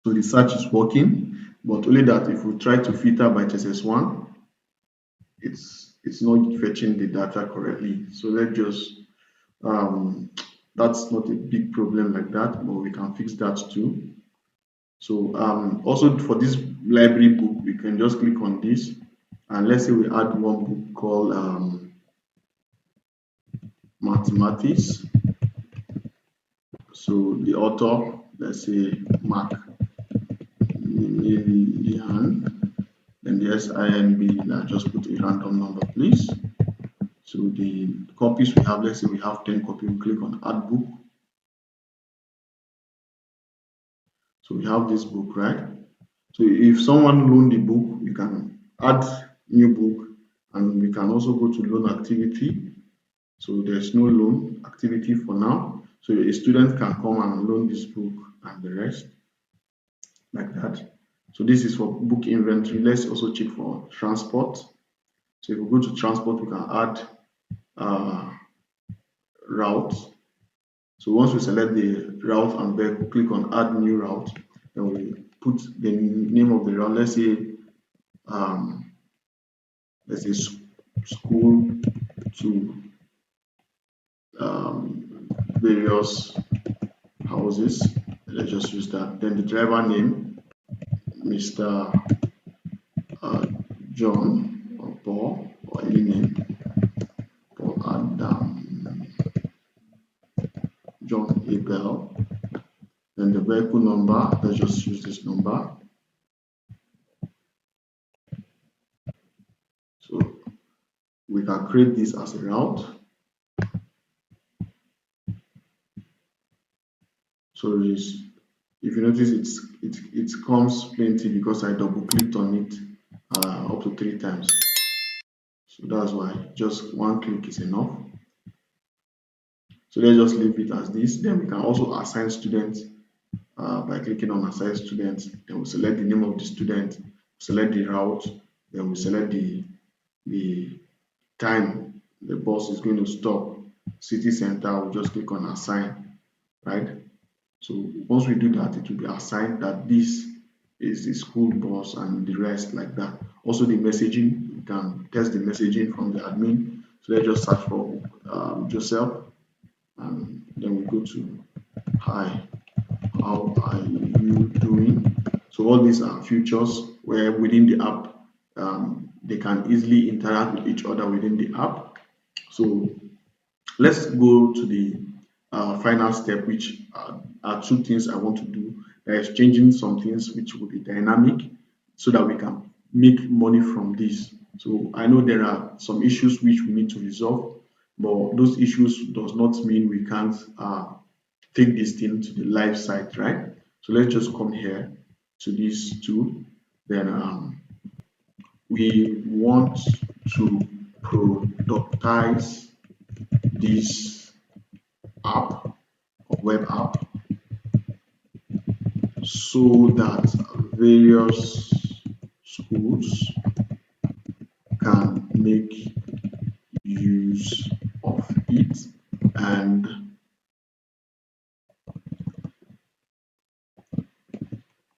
So the search is working, but only that if we try to filter by JSS1, it's not fetching the data correctly. So let's just that's not a big problem like that, but we can fix that too. So also for this library book, we can just click on this, and let's say we add one book called mathematics. So the author, let's say Mark Millian, then the SINB, just put a random number, please. So the copies we have, let's say we have 10 copies, we click on add book. So we have this book, right? So if someone loaned the book, we can add new book, and we can also go to loan activity. So there's no loan activity for now. So a student can come and loan this book and the rest like that. So this is for book inventory. Let's also check for transport. So if we go to transport, we can add route. So once we select the route and then click on add new route, then we put the name of the route. Let's say let's say school to various houses. Let's just use that. Then the driver name, Mr. Uh, John or Paul or any name, Paul Adam, John Abel. Then the vehicle number, let's just use this number. So we can create this as a route. So this, if you notice, it comes plenty because I double clicked on it up to 3 times. So that's why just one click is enough. So let's just leave it as this. Then we can also assign students by clicking on assign students. Then we select the name of the student, select the route, then we select the time the bus is going to stop. City center, we'll just click on assign, right? So once we do that, it will be assigned that this is the school bus and the rest like that. Also the messaging, you can test the messaging from the admin. So let's just search for Joseph, and then we go to hi, how are you doing? So all these are features where within the app they can easily interact with each other within the app. So let's go to the final step, which are two things I want to do. There is changing some things which will be dynamic so that we can make money from this. So I know there are some issues which we need to resolve, but those issues does not mean we can't take this thing to the live site, right? So let's just come here to this tool. Then we want to productize this app or web app so that various schools can make use of it. And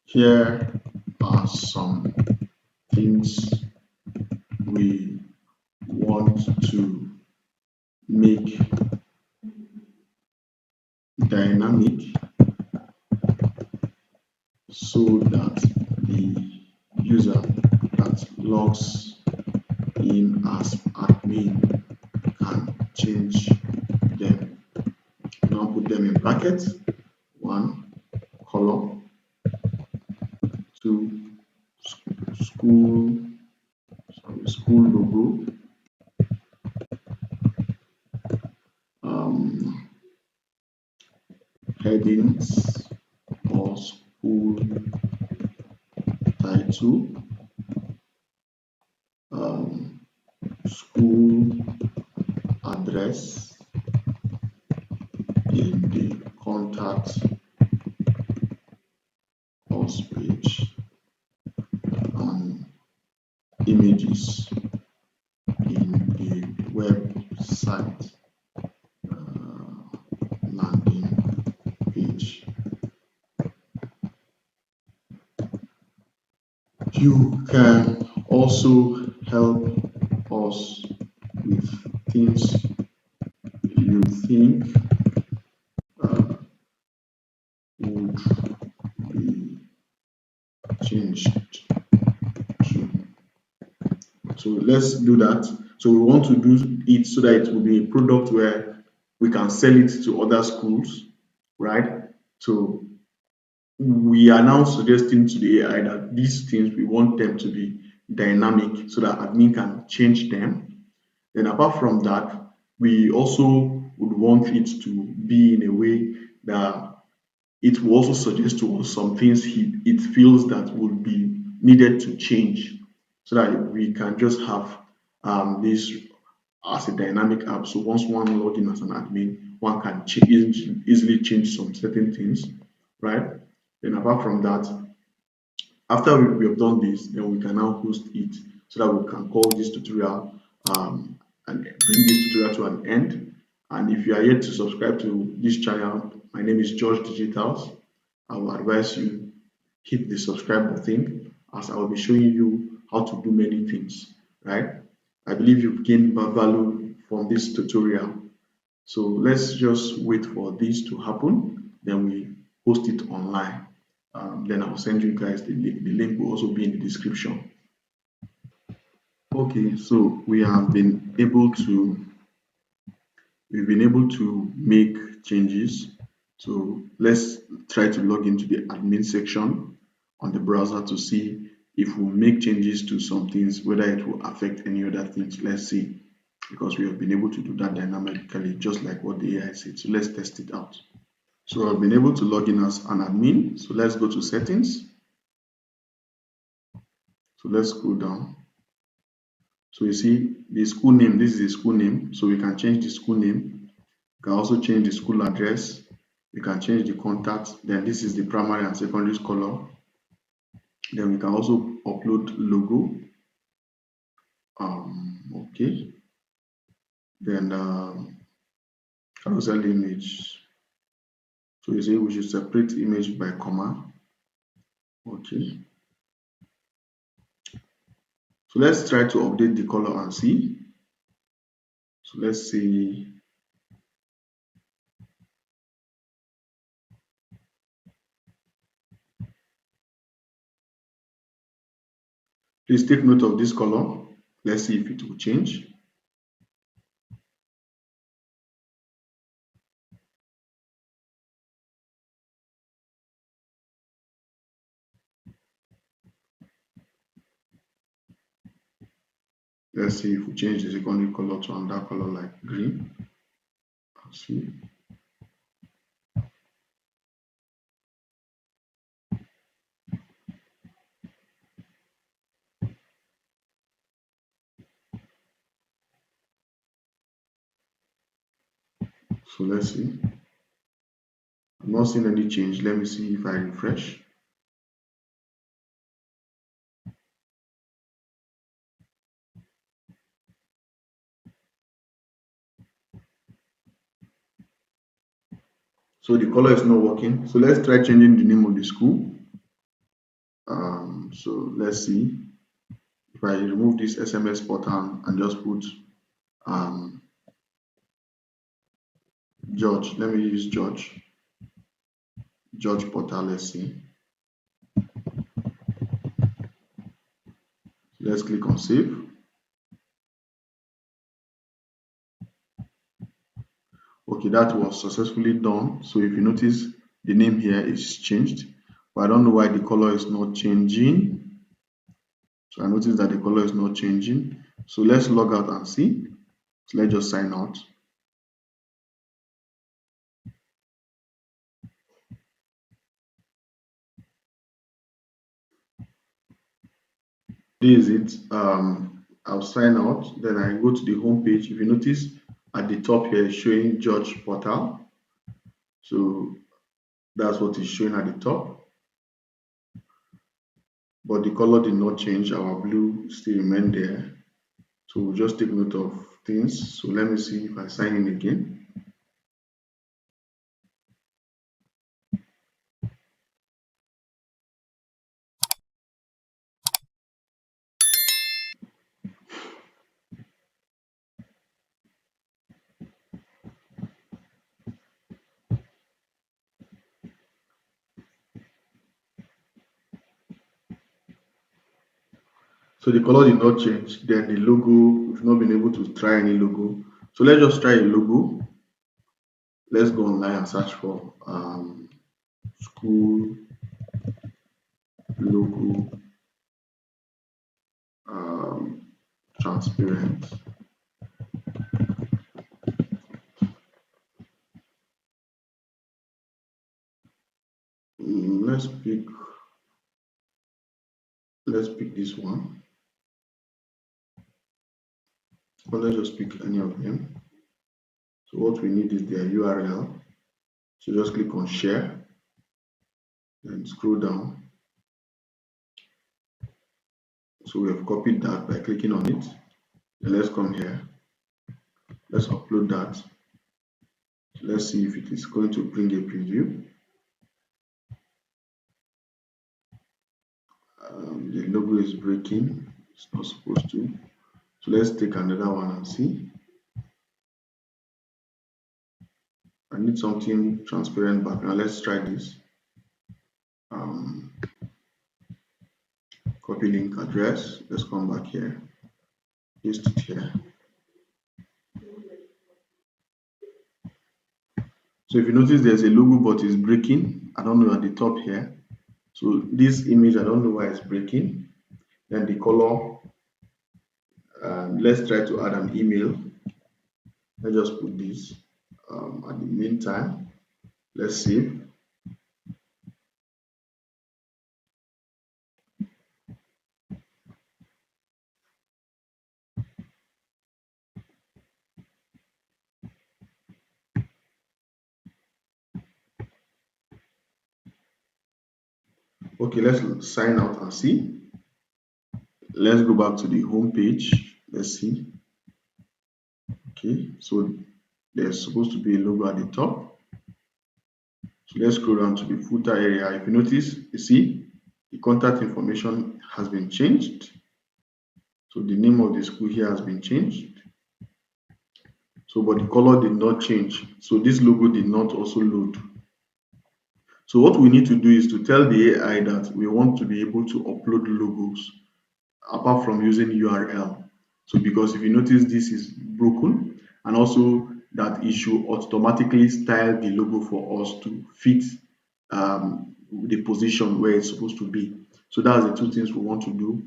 here are some things we want to make dynamic so that the user that logs in as admin can change them. Now put them in brackets. One, color. Two, school, school logo. Um, Headings or school title. School address in the contact us page, and images in the website landing page. You can also help us with things you think would be changed to. So let's do that. So we want to do it so that it will be a product where we can sell it to other schools, right? So we are now suggesting to the AI that these things we want them to be dynamic so that admin can change them. Then apart from that, we also would want it to be in a way that it will also suggest to us some things it feels that would be needed to change so that we can just have this as a dynamic app. So once one log in as an admin, one can easily change some certain things, right? Then apart from that, after we have done this, then we can now host it so that we can call this tutorial and bring this tutorial to an end. And if you are yet to subscribe to this channel, my name is George Digitals. I will advise you hit the subscribe button as I will be showing you how to do many things, right? I believe you've gained value from this tutorial. So let's just wait for this to happen. Then we post it online. Then I'll send you guys the link. The link will also be in the description. Okay, so we've been able to make changes. So let's try to log into the admin section on the browser to see if we make changes to some things, whether it will affect any other things. Let's see, because we have been able to do that dynamically, just like what the AI said. So let's test it out. So I've been able to log in as an admin. So let's go to settings. So let's scroll down. So you see the school name, this is the school name. So we can change the school name. We can also change the school address. We can change the contact. Then this is the primary and secondary color. Then we can also upload logo. Okay. Then carousel image. So you say we should separate image by comma. Okay. So let's try to update the color and see. So let's see. Please take note of this color. Let's see if it will change. Let's see if we change the secondary color to another color like green. Let's see. So let's see. I'm not seeing any change. Let me see if I refresh. So the color is not working. So let's try changing the name of the school. So let's see if I remove this SMS portal and just put um, George. Let me use George portal. Let's see. Let's click on save. Okay, that was successfully done. So if you notice, the name here is changed, but I don't know why the color is not changing. So I notice that the color is not changing. So let's log out and see. So let's just sign out. This is it. I'll sign out. Then I go to the home page. If you notice at the top here, it's showing George Portal. So that's what is showing at the top. But the color did not change. Our blue still remain there. So we'll just take note of things. So let me see if I sign in again. So the color did not change. Then the logo, we've not been able to try any logo. So let's just try a logo. Let's go online and search for school logo um, transparent. Let's pick this one. Or let's just pick any of them. So what we need is their URL. So just click on share, then scroll down. So we have copied that by clicking on it. Then let's come here. Let's upload that. Let's see if it is going to bring a preview. The logo is breaking. It's not supposed to. So let's take another one and see. I need something transparent background. Let's try this. Um, Copy link address. Let's come back here. Paste it here. So if you notice there's a logo but it's breaking. I don't know at the top here. So this image, I don't know why it's breaking. Then the color, let's try to add an email. Let's just put this. At the meantime, let's save. Okay, let's sign out and see. Let's go back to the home page. Let's see. Okay, so there's supposed to be a logo at the top. So let's scroll down to the footer area. If you notice, you see the contact information has been changed. So the name of the school here has been changed. So, but the color did not change. So this logo did not also load. So what we need to do is to tell the AI that we want to be able to upload logos apart from using URL. So because if you notice this is broken, and also that it should automatically style the logo for us to fit the position where it's supposed to be. So that's the two things we want to do.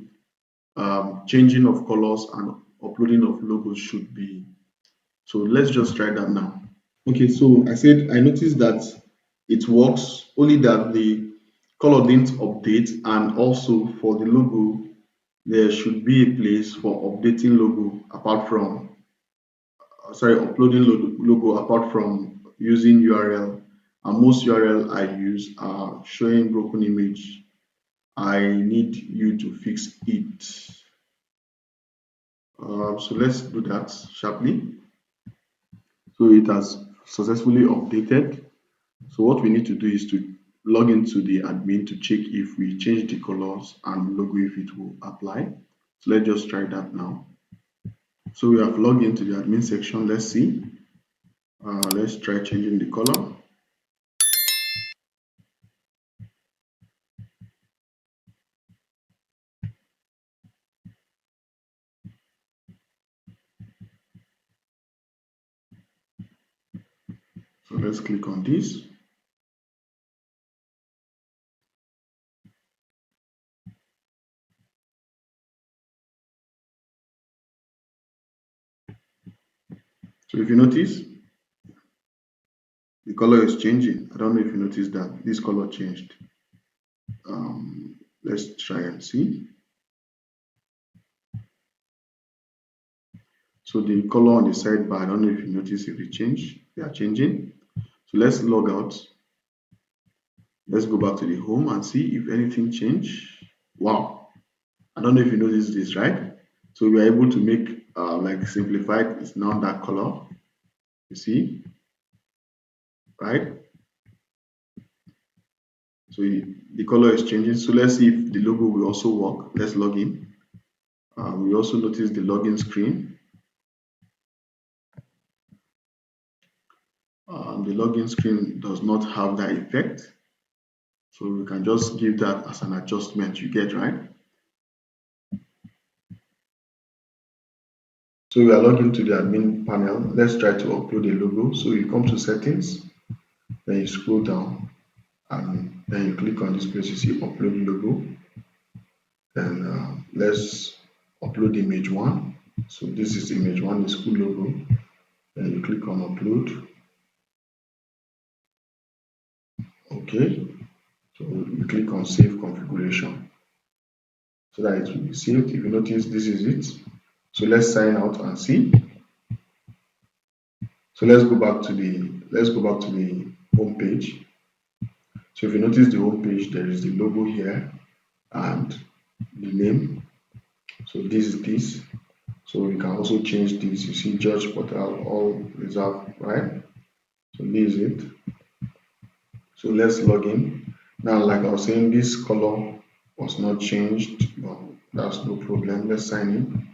Changing of colors and uploading of logos should be. So let's just try that now. Okay, so I said I noticed that it works, only that the color didn't update, and also for the logo there should be a place for updating logo apart from sorry, uploading logo apart from using URL. And most URL I use are showing broken image. I need you to fix it. So let's do that sharply. So it has successfully updated. So what we need to do is to log into the admin to check if we change the colors and logo if it will apply. So let's just try that now. So we have logged into the admin section. Let's see. Let's try changing the color. So let's click on this. So if you notice, the color is changing. I don't know if you noticed that this color changed. Let's try and see. So the color on the sidebar, I don't know if you notice if they are changing. So let's log out. Let's go back to the home and see if anything changed. Wow. I don't know if you noticed this, right? So we are able to make like simplified, it's now that color. You see, right? So the color is changing. So let's see if the logo will also work. Let's log in. We also notice the login screen. The login screen does not have that effect. So we can just give that as an adjustment, you get, right? So we are logged into the admin panel. Let's try to upload a logo. So you come to settings, then you scroll down, and then you click on this place, you see upload logo. Then let's upload image one. So this is image one, the school logo. Then you click on upload. Okay. So you click on save configuration so that it will be saved. If you notice, this is it. So let's sign out and see. So let's go back to the home page. So if you notice the home page, there is the logo here and the name. So this is this. So we can also change this. You see Judge Portal, all reserved, right? So this is it. So let's log in. Now, like I was saying, this color was not changed, but that's no problem. Let's sign in.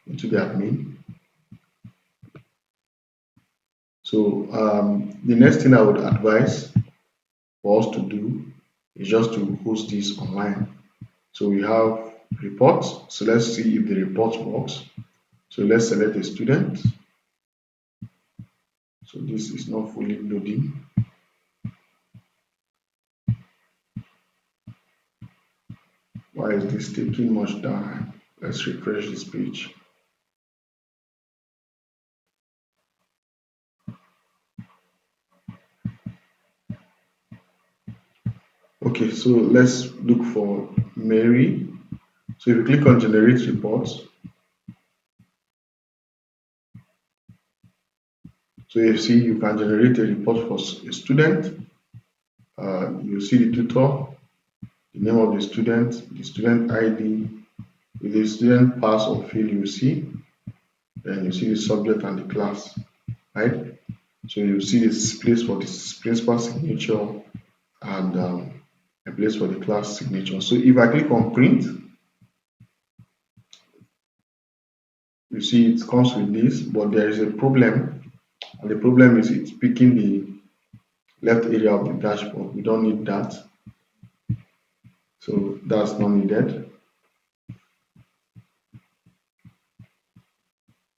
into the admin. So the next thing I would advise for us to do is just to host this online. So we have reports. So let's see if the report works. So let's select a student. So this is not fully loading. Why is this taking much time? Let's refresh this page. Okay, so let's look for Mary. So if you click on generate reports, so you see you can generate a report for a student. You see the tutor, the name of the student ID, with the student pass or fail you see, then you see the subject and the class, right? So you see this place for this principal signature and a place for the class signature. So if I click on print, you see it comes with this, but there is a problem, and the problem is it's picking the left area of the dashboard. We don't need that, so that's not needed.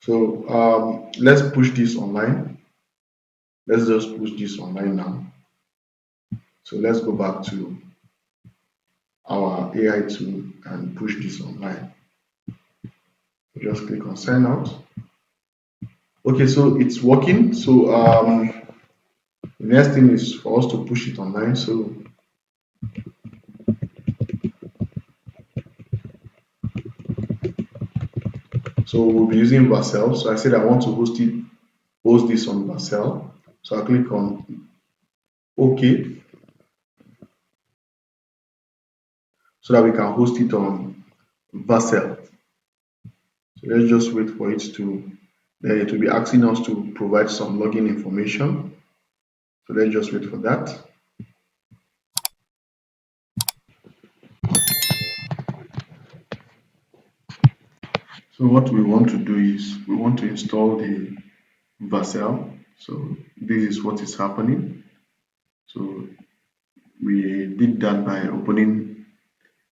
So let's push this online. Let's just push this online now. So let's go back to our AI tool and push this online. Just click on sign out. Okay, so it's working. So the next thing is for us to push it online. So we'll be using Vercel. So I said I want to host this on Vercel. So I click on OK so that we can host it on Vercel. So let's just wait for it to, then it will be asking us to provide some login information. So let's just wait for that. So what we want to do is we want to install the Vercel. So this is what is happening. So we did that by opening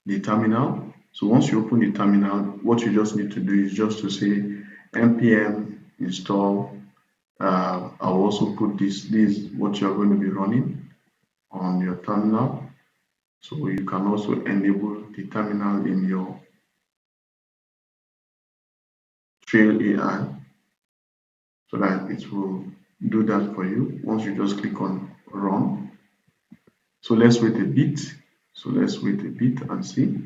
the terminal. So once you open the terminal, what you just need to do is just to say npm install. I'll also put this is what you're going to be running on your terminal. So you can also enable the terminal in your Trail AI so that it will do that for you once you just click on run. So let's wait a bit. So let's wait a bit and see.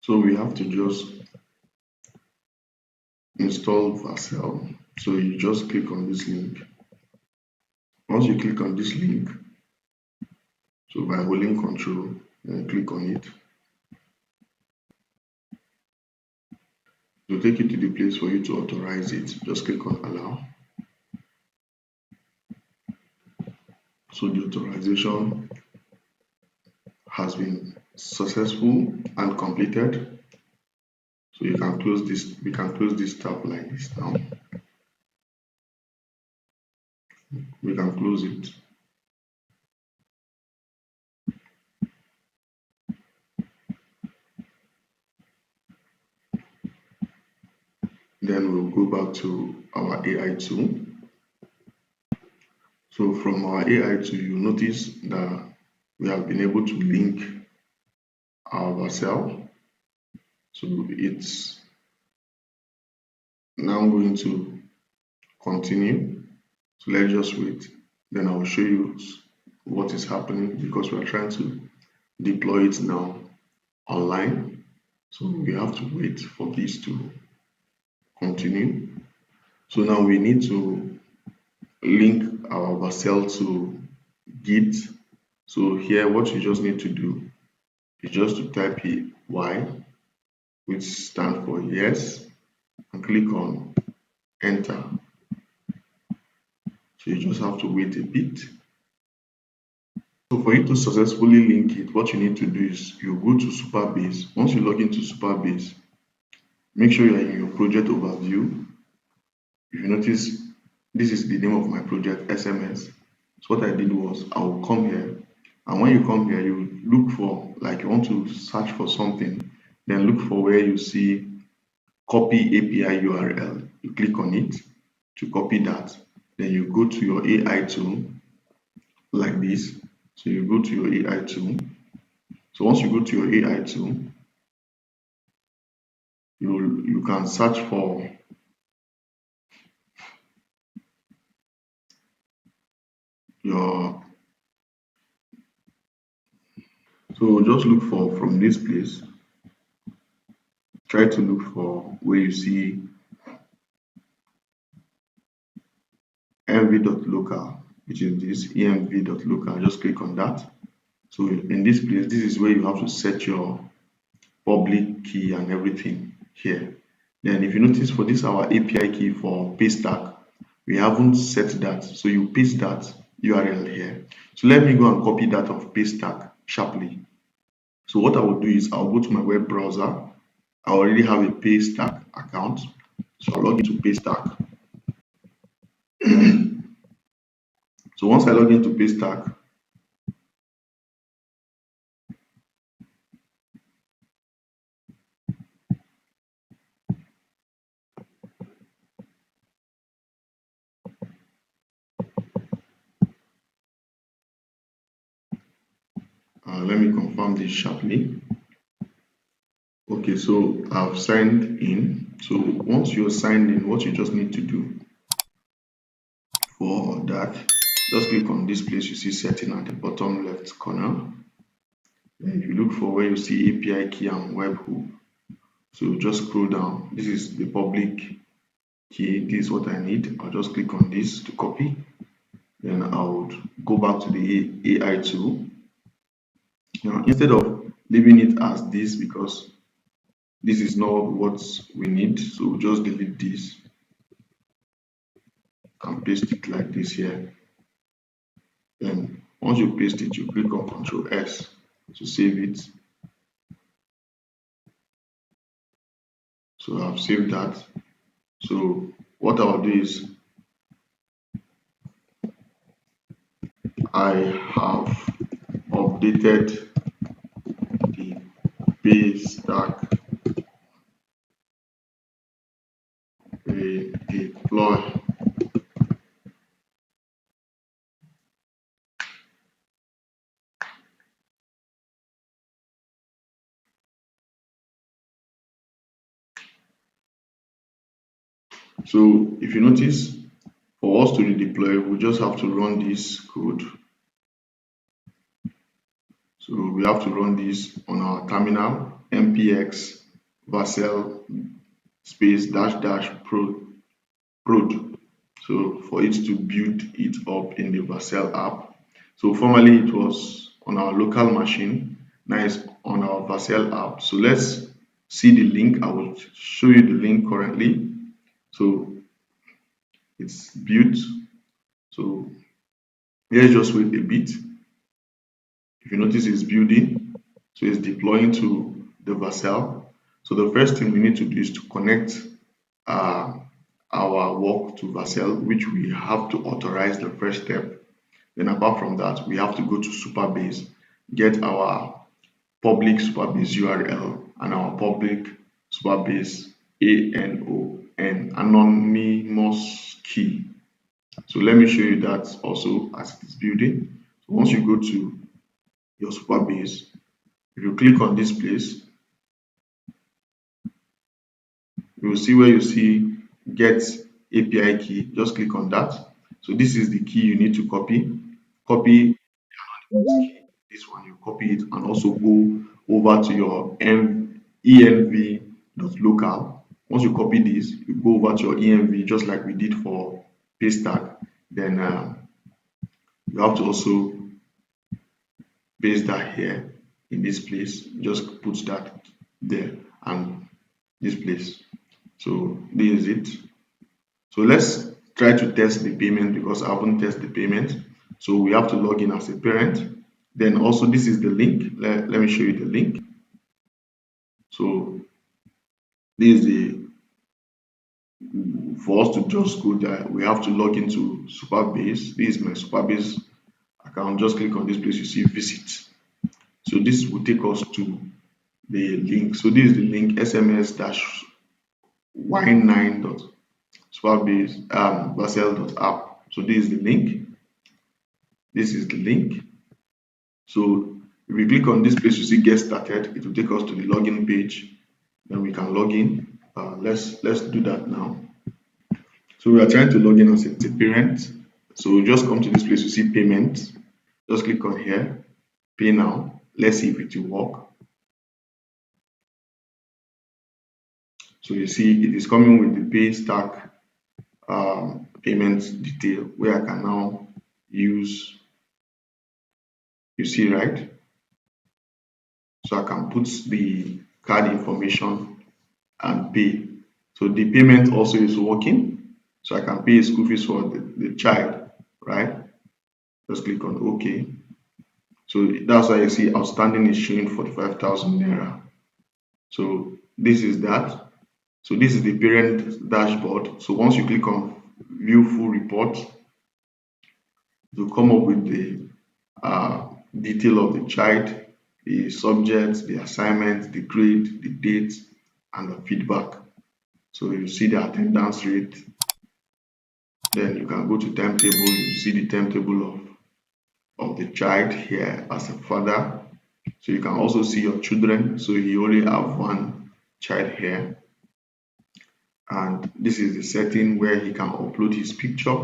So we have to just install Vercel. So you just click on this link. Once you click on this link, so by holding control, then click on it. It will take you to the place for you to authorize it. Just click on allow. So the authorization has been successful and completed. So you can close this, we can close this tab like this now. We can close it. Then we'll go back to our AI tool. So from our AI tool, you notice that we have been able to link our Vercel. So it's now going to continue. So let's just wait. Then I will show you what is happening because we are trying to deploy it now online. So we have to wait for this to continue. So now we need to link our Vercel to Git. So here what you just need to do is just to type Y, which stands for yes, and click on enter. So you just have to wait a bit. So for you to successfully link it, what you need to do is you go to Supabase. Once you log into Supabase, make sure you're in your project overview. If you notice, this is the name of my project, SMS. So what I did was I will come here, and when you come here, you look for, like you want to search for something, then look for where you see copy API URL. You click on it to copy that. Then you go to your AI tool like this. So you go to your AI tool. So once you go to your AI tool, you can search for your, so just look for from this place, try to look for where you see env.local, which is this env.local. Just click on that. So in this place, this is where you have to set your public key and everything here. Then if you notice, for this our API key for paste tag, we haven't set that. So you paste that URL here. So let me go and copy that of paste tag sharply. So what I will do is I'll go to my web browser. I already have a paste tag account. So I'll log into paste tag. So once I log into paste tag, let me confirm this sharply. Okay, so I've signed in. So once you're signed in, what you just need to do for that, just click on this place you see setting at the bottom left corner. Then if you look for where you see API key and webhook, so just scroll down. This is the public key. This is what I need. I'll just click on this to copy. Then I would go back to the AI tool. Now, instead of leaving it as this, because this is not what we need, so we'll just delete this and paste it like this here. Then once you paste it, you click on Control S to save it. So I've saved that. So what I'll do is I have updated the base stack deploy. So if you notice, for us to redeploy, we just have to run this code. So we have to run this on our terminal, npx varcel space dash dash prod. So for it to build it up in the Vercel app. So formerly it was on our local machine, now it's on our Vercel app. So let's see the link. I will show you the link currently. So it's built. So let's just wait a bit. If you notice, it's building. So it's deploying to the Vercel. So the first thing we need to do is to connect uh, our work to Vercel, which we have to authorize the first step. Then apart from that, we have to go to Supabase, get our public Supabase URL and our public Supabase ANON anonymous key. So let me show you that also as it is building. So once you go to your Supabase, if you click on this place, you will see where you see get API key. Just click on that. So this is the key you need to copy. Copy this one, you copy it and also go over to your env.local. Once you copy this, you go over to your env just like we did for paste tag. Then you have to also paste that here in this place. Just put that there and this place. So this is it. So let's try to test the payment because I haven't tested the payment. So we have to log in as a parent. Then also this is the link. Let me show you the link. So This is the for us to just go there, we have to log into Superbase. This is my Superbase account. Just click on this place you see visit. So this will take us to the link. So this is the link sms dash y9 dot superbase basel.app. So this is the link. This is the link. So if we click on this place you see get started, it will take us to the login page. Then we can log in. Let's do that now. So we are trying to log in as a parent. So we just come to this place you see payment. Just click on here, pay now. Let's see if it will work. So you see it is coming with the pay stack payment detail where I can now use, you see, right? So I can put the card information and pay. So the payment also is working. So I can pay school fees for the child, right? Just click on OK. So that's why you see outstanding is showing 45,000 naira. So this is that. So this is the parent dashboard. So once you click on view full report, it will come up with the detail of the child, the subject, the assignment, the grade, the date, and the feedback. So you see the attendance rate. Then you can go to timetable. You see the timetable of the child here as a father. So you can also see your children. So he only have one child here. And this is the setting where he can upload his picture.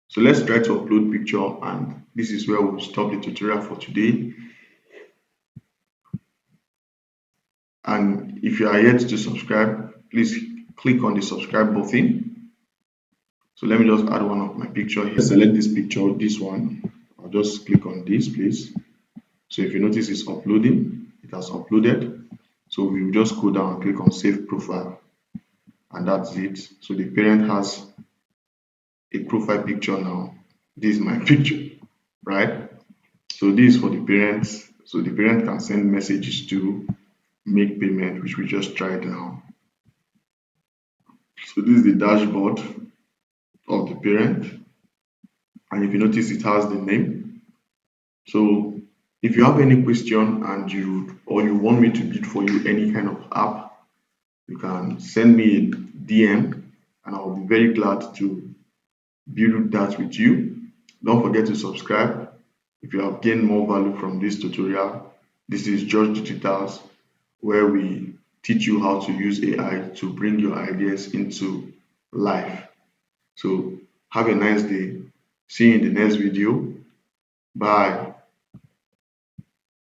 So let's try to upload picture, and this is where we'll stop the tutorial for today. And if you are yet to subscribe, please click on the subscribe button. So let me just add one of my picture here. Select this picture, this one. I'll just click on this place. So if you notice it's uploading, it has uploaded. So we will just go down and click on save profile, and that's it. So the parent has a profile picture now. This is my picture, right? So this is for the parents. So the parent can send messages to make payment, which we just tried now. So this is the dashboard of the parent, and if you notice it has the name. So if you have any question and you want me to build for you any kind of app, you can send me a DM and I'll be very glad to build that with you. Don't forget to subscribe. If you have gained more value from this tutorial, this is George Digitals, where we teach you how to use AI to bring your ideas into life. So have a nice day. See you in the next video. Bye.